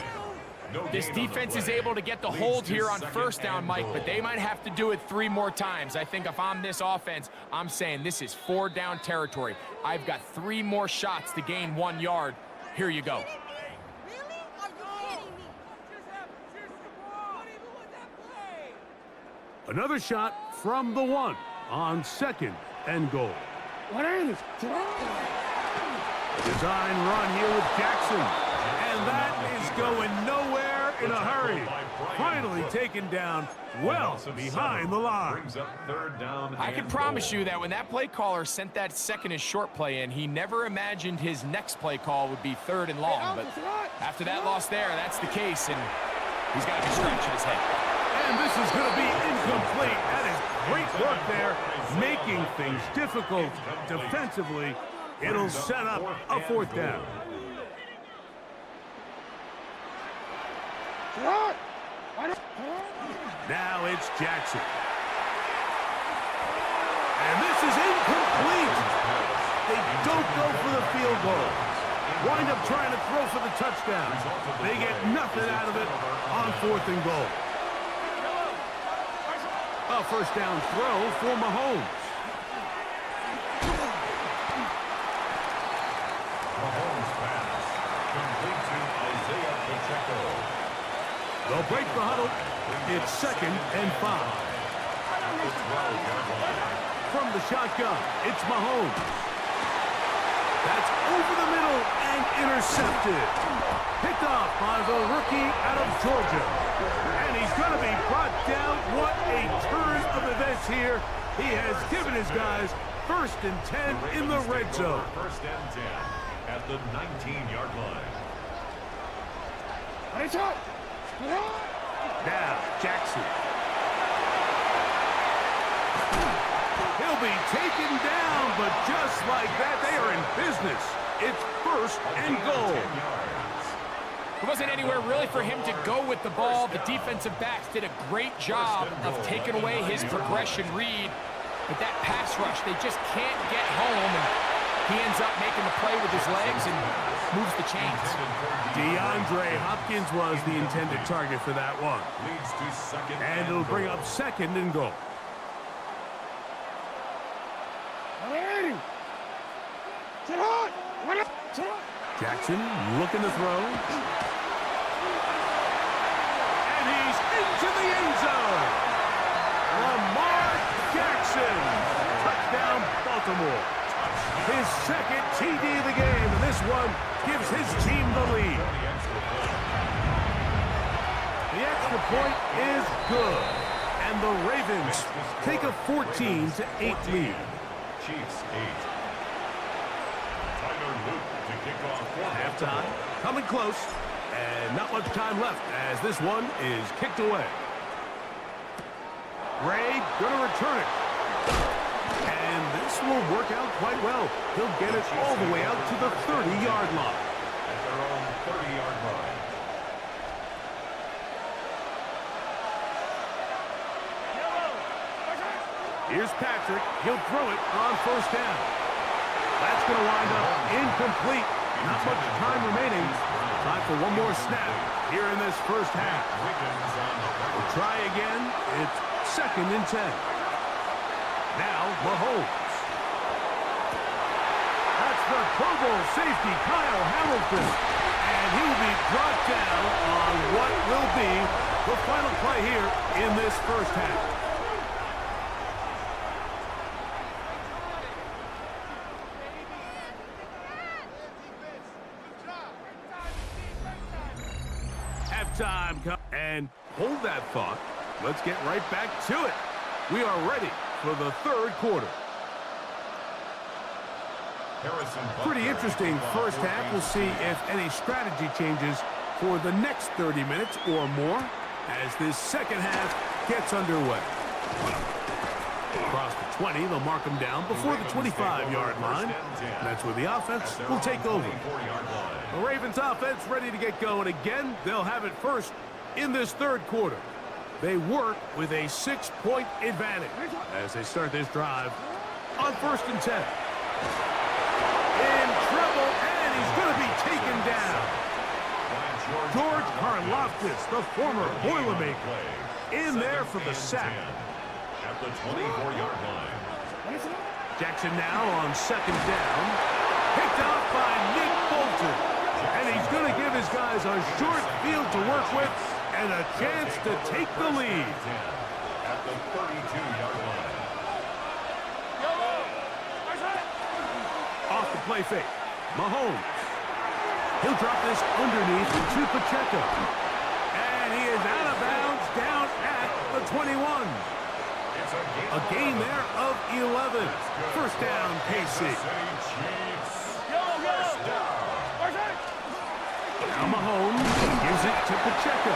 This defense is able to get the hold here on 1st down, Mike, but they might have to do it 3 more times. I think if I'm this offense, I'm saying this is 4 down territory. I've got 3 more shots to gain 1 yard. Here you go. Really? Are you kidding me? Another shot from the 1 on 2nd and goal. Design run here with Jackson. And that is going nowhere in a hurry. Finally taken down well behind the line. I can promise you that when that play caller sent that 2nd and short play in, he never imagined his next play call would be 3rd and long. But after that loss there, that's the case, and he's got to be scratching his head. And this is going to be incomplete. That is great work there, making things difficult defensively. It'll set up a 4th down. Now it's Jackson. And this is incomplete. They don't go for the field goal. Wind up trying to throw for the touchdown. They get nothing out of it on 4th and goal. A 1st down throw for Mahomes. Mahomes pass. Complete to Isaiah Pacheco. They'll break the huddle. It's 2nd and 5. From the shotgun, it's Mahomes. That's over the middle and intercepted. Picked off by the rookie out of Georgia. And he's going to be brought down. What a turn of events here. He has given his guys 1st and 10 in the red zone. 1st and 10 at the 19-yard line. Now, Jackson. He'll be taken down, but just like that, they are in business. It's 1st and goal. It wasn't anywhere really for him to go with the ball. The defensive backs did a great job of taking away his progression read. But that pass rush, they just can't get home. And he ends up making the play with his legs and moves the chains. DeAndre Hopkins was the intended target for that one. Leads to 2nd And it'll bring up 2nd and goal. Jackson looking to throw. And he's into the end zone. Lamar Jackson. Touchdown, Baltimore. His 2nd TD of the game, and this one gives his team the lead. The extra point is good. And the Ravens take a 14-8 lead. Chiefs 8. Halftime, coming close, and not much time left as this one is kicked away. Ray gonna return it. And this will work out quite well. He'll get it all the way out to the 30-yard line. At their own 30-yard line. Here's Patrick. He'll throw it on 1st down. That's going to wind up incomplete. Not much time remaining. Time for one more snap here in this 1st half. We'll try again. It's 2nd and 10. Now, Mahomes. That's the Pro Bowl safety, Kyle Hamilton. And he will be brought down on what will be the final play here in this 1st half. Time and hold that thought. Let's get right back to it. We are ready for the 3rd quarter. Pretty interesting 1st half. We'll see if any strategy changes for the next 30 minutes or more as this 2nd half gets underway. Across the 20, they'll mark them down before the 25-yard line. That's where the offense will take over. The Ravens offense ready to get going again. They'll have it first in this 3rd quarter. They work with a 6-point advantage as they start this drive on 1st and 10. In trouble, and he's going to be taken down. George Karlaftis, the former Boilermaker, in there for the sack. At the 24-yard line. Jackson now on 2nd down. Picked off by Nick Bolton. And he's going to give his guys a short field to work with and a chance to take the lead. At the 32-yard line. Off the play fake. Mahomes. He'll drop this underneath to Pacheco. And he is out of bounds down at the 21. A gain there of 11. 1st down, KC. Now Mahomes gives it to Pacheco.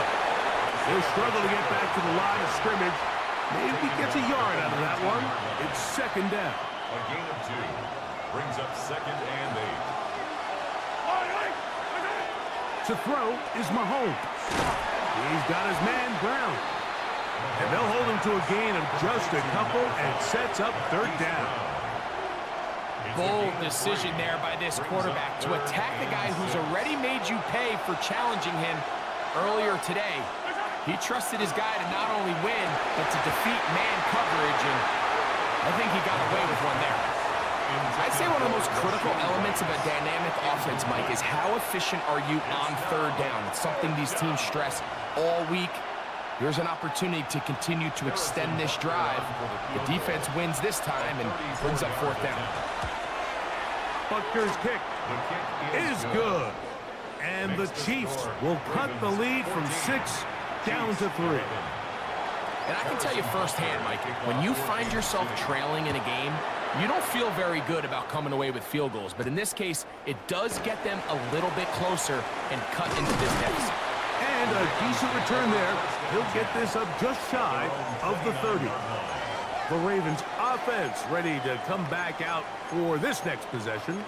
He'll struggle to get back to the line of scrimmage. Maybe he gets a yard out of that one. It's 2nd down. A gain of 2. Brings up 2nd and 8. To throw is Mahomes. He's got his man Brown. And they'll hold him to a gain of just a couple and sets up 3rd down. Bold decision there by this quarterback to attack the guy who's already made you pay for challenging him earlier today. He trusted his guy to not only win, but to defeat man coverage, and I think he got away with one there. I'd say one of the most critical elements of a dynamic offense, Mike, is how efficient are you on 3rd down. It's something these teams stress all week. Here's an opportunity to continue to extend this drive. The defense wins this time and brings up 4th down. Butker's kick is good. And the Chiefs will cut the lead from 6 down to 3. And I can tell you firsthand, Mike, when you find yourself trailing in a game, you don't feel very good about coming away with field goals. But in this case, it does get them a little bit closer and cut into this deficit. And a decent return there. He'll get this up just shy of the 30. The Ravens offense ready to come back out for this next possession.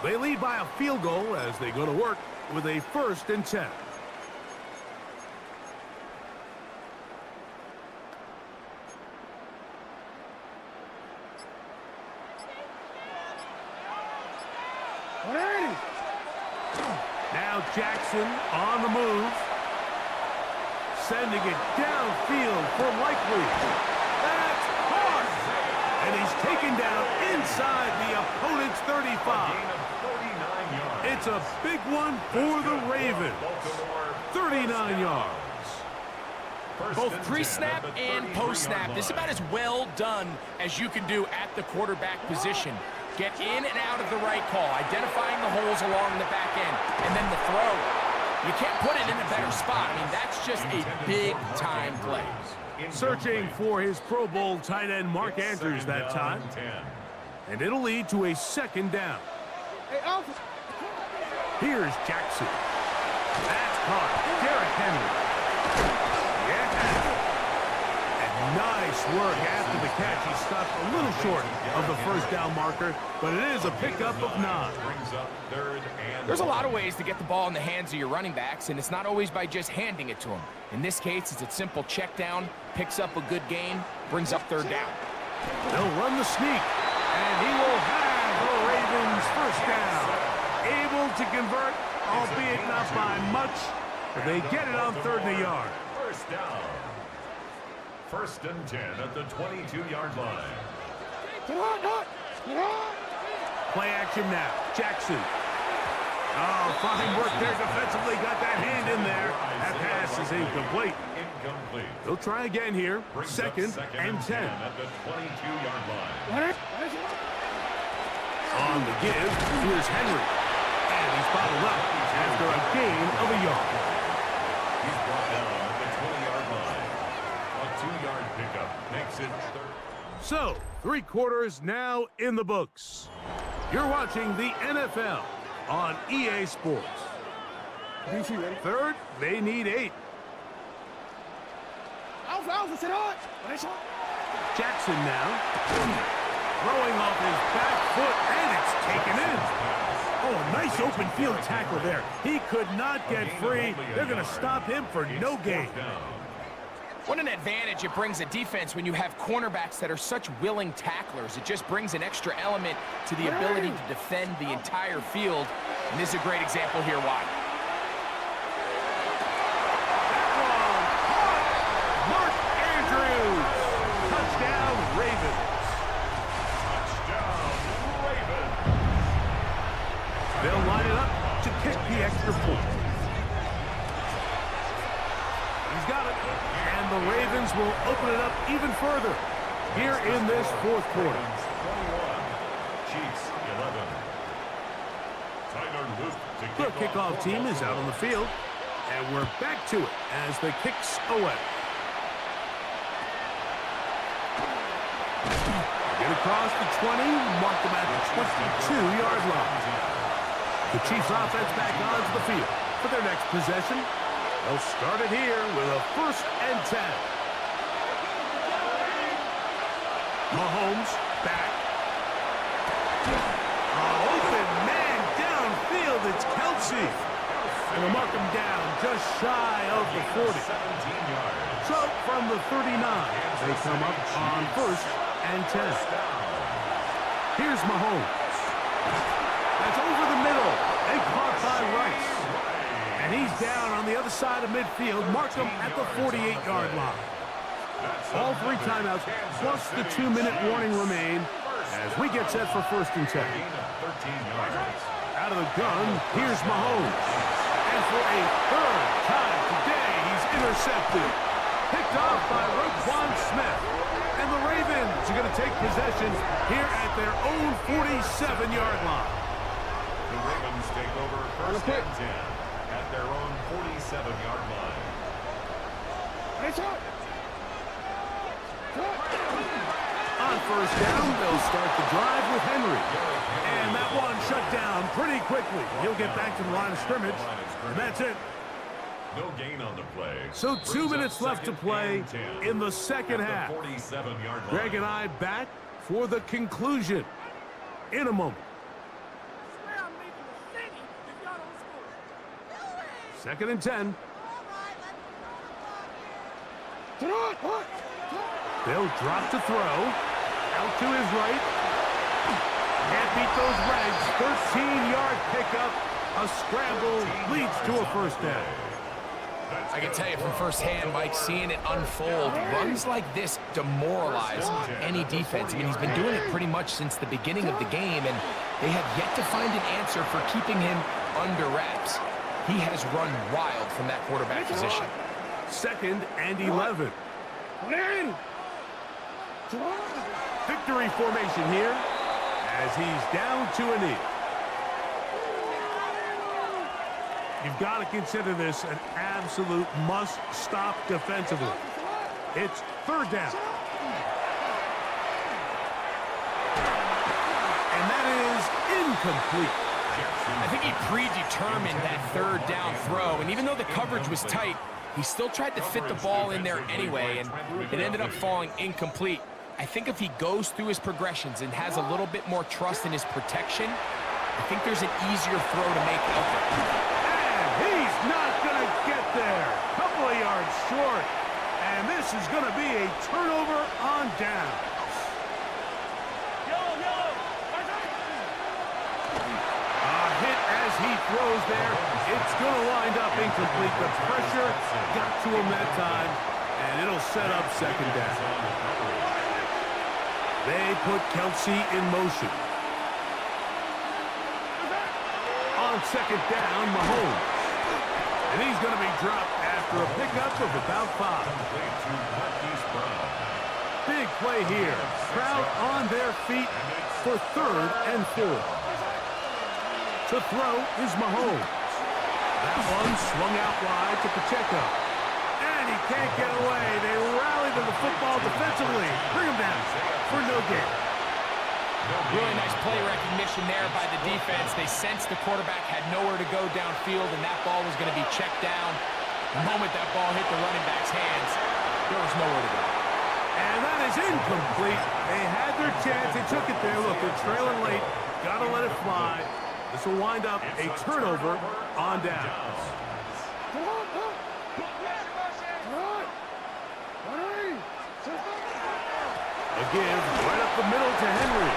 They lead by a field goal as they go to work with a 1st and 10. Now Jackson on the move. Sending it downfield for Likely. That's caught! And he's taken down inside the opponent's 35. It's a big one for the Ravens. 39 yards. Both pre-snap and post-snap, this is about as well done as you can do at the quarterback position. Get in and out of the right call, identifying the holes along the back end, and then the throw. You can't put it in a better spot. I mean, that's just a big-time play. Searching for his Pro Bowl tight end Mark Andrews that time. And it'll lead to a 2nd down. Here's Jackson. That's caught. Derrick Henry. Nice work after the catch. He stopped a little short of the 1st down marker, but it is a pickup of 9. There's a lot of ways to get the ball in the hands of your running backs, and it's not always by just handing it to them. In this case, it's a simple check down, picks up a good gain, brings up 3rd down. They'll run the sneak, and he will have the Ravens 1st down. Able to convert, albeit not by much, but they get it on 3rd and a yard. 1st down. 1st and 10 at the 22-yard line. Play action now. Jackson. Oh, fine work there defensively. Got that hand in there. That pass is incomplete. They'll try again here. 2nd and 10. At the 22-yard line. On the give, here's Henry. And he's bottled up after a gain of a yard. He's brought down at the 20-yard line. A 2-yard pickup makes it 3rd. So, 3 quarters now in the books. You're watching the NFL on EA Sports. 3rd, they need 8. Jackson now. Throwing off his back foot, and it's taken in. Oh, a nice open field tackle there. He could not get free. They're going to stop him for no gain. What an advantage it brings a defense when you have cornerbacks that are such willing tacklers. It just brings an extra element to the ability to defend the entire field. And this is a great example here why. Mark Andrews. Touchdown, Ravens. Touchdown, Ravens. They'll line it up to kick the extra point. He's got it. And the Ravens will open it up even further here in this 4th quarter. 21. Chiefs 11. Tyler Luke to The kickoff team is out on the field, and we're back to it as the kick's away. Get across the 20, mark them at the 22-yard line. The Chiefs offense back onto the field for their next possession. They'll start it here with a 1st and 10. Mahomes back. Open man downfield. It's Kelsey. And they'll mark him down just shy of the 40. 17 yards. So from the 39, they come up on 1st and 10. Here's Mahomes. That's over the middle. And caught by Rice. And he's down on the other side of midfield. Mark him at the 48-yard line. All 3 timeouts plus the 2-minute warning remain as we get set for 1st and 10. Out of the gun, here's Mahomes. And for a 3rd time today, he's intercepted. Picked off by Roquan Smith. And the Ravens are going to take possession here at their own 47-yard line. The Ravens take over 1st and 10 at 47-yard line. On first down, they'll start the drive with Henry. And that one shut down pretty quickly. He'll get back to the line of scrimmage, and that's it. No gain on the play. So 2 minutes left to play in the second half. 47-yard line. Greg and I back for the conclusion in a moment. Second and 10. They'll drop to throw. Out to his right. Can't beat those Reds. 13-yard pickup. A scramble leads to a first down. I can tell you from firsthand, Mike, seeing it unfold, runs like this demoralize any defense. I mean, he's been doing it pretty much since the beginning of the game, and they have yet to find an answer for keeping him under wraps. He has run wild from that quarterback position. Second and 11. Victory formation here as he's down to a knee. You've got to consider this an absolute must-stop defensively. It's third down. And that is incomplete. I think he predetermined that third down throw, and even though the coverage was tight, he still tried to fit the ball in there anyway, and it ended up falling incomplete. I think if he goes through his progressions and has a little bit more trust in his protection, I think there's an easier throw to make out there. And he's not going to get there. Couple of yards short. And this is going to be a turnover on downs. A hit as he throws there. It's going to wind up incomplete. The pressure got to him that time, and it'll set up second down. They put Kelsey in motion. On second down, Mahomes. And he's going to be dropped after a pickup of about 5. Big play here. Crowd on their feet for third and 4. To throw is Mahomes. That one swung out wide to Pacheco. And he can't get away. They rally to the football defensively. Bring him down for no gain. Really nice play recognition there by the defense. They sensed the quarterback had nowhere to go downfield, and that ball was going to be checked down. The moment that ball hit the running back's hands, there was nowhere to go. And that is incomplete. They had their chance. They took it there. Look, they're trailing late. Got to let it fly. This will wind up a turnover on downs. A give right up the middle to Henry.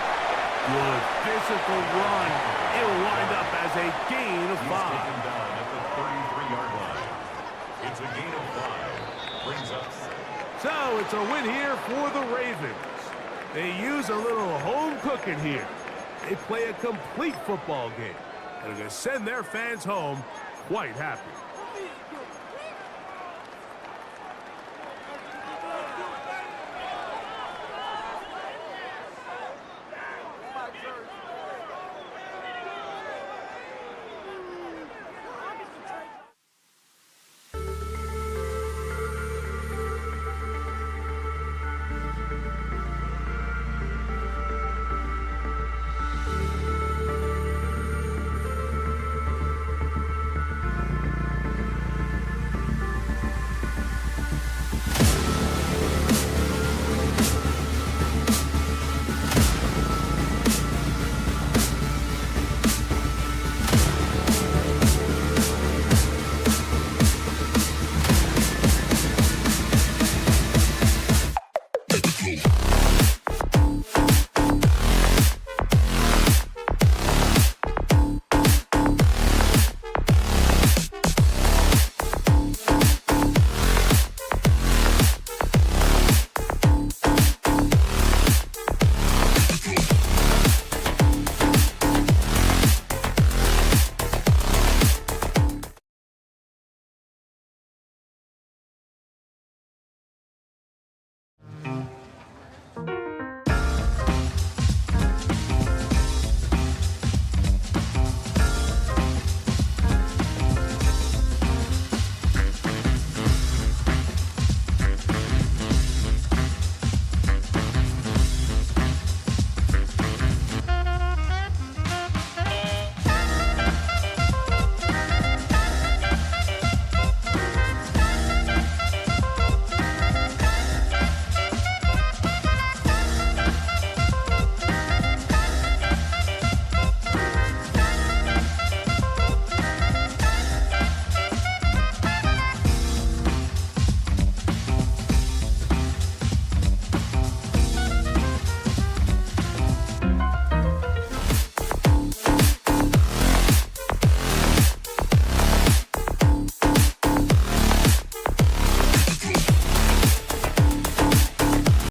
Good physical run. It'll wind up as a gain of 5. Taken down at the 33-yard line. It's a gain of 5. Brings up 6. So it's a win here for the Ravens. They use a little home cooking here. They play a complete football game, and are going to send their fans home quite happy.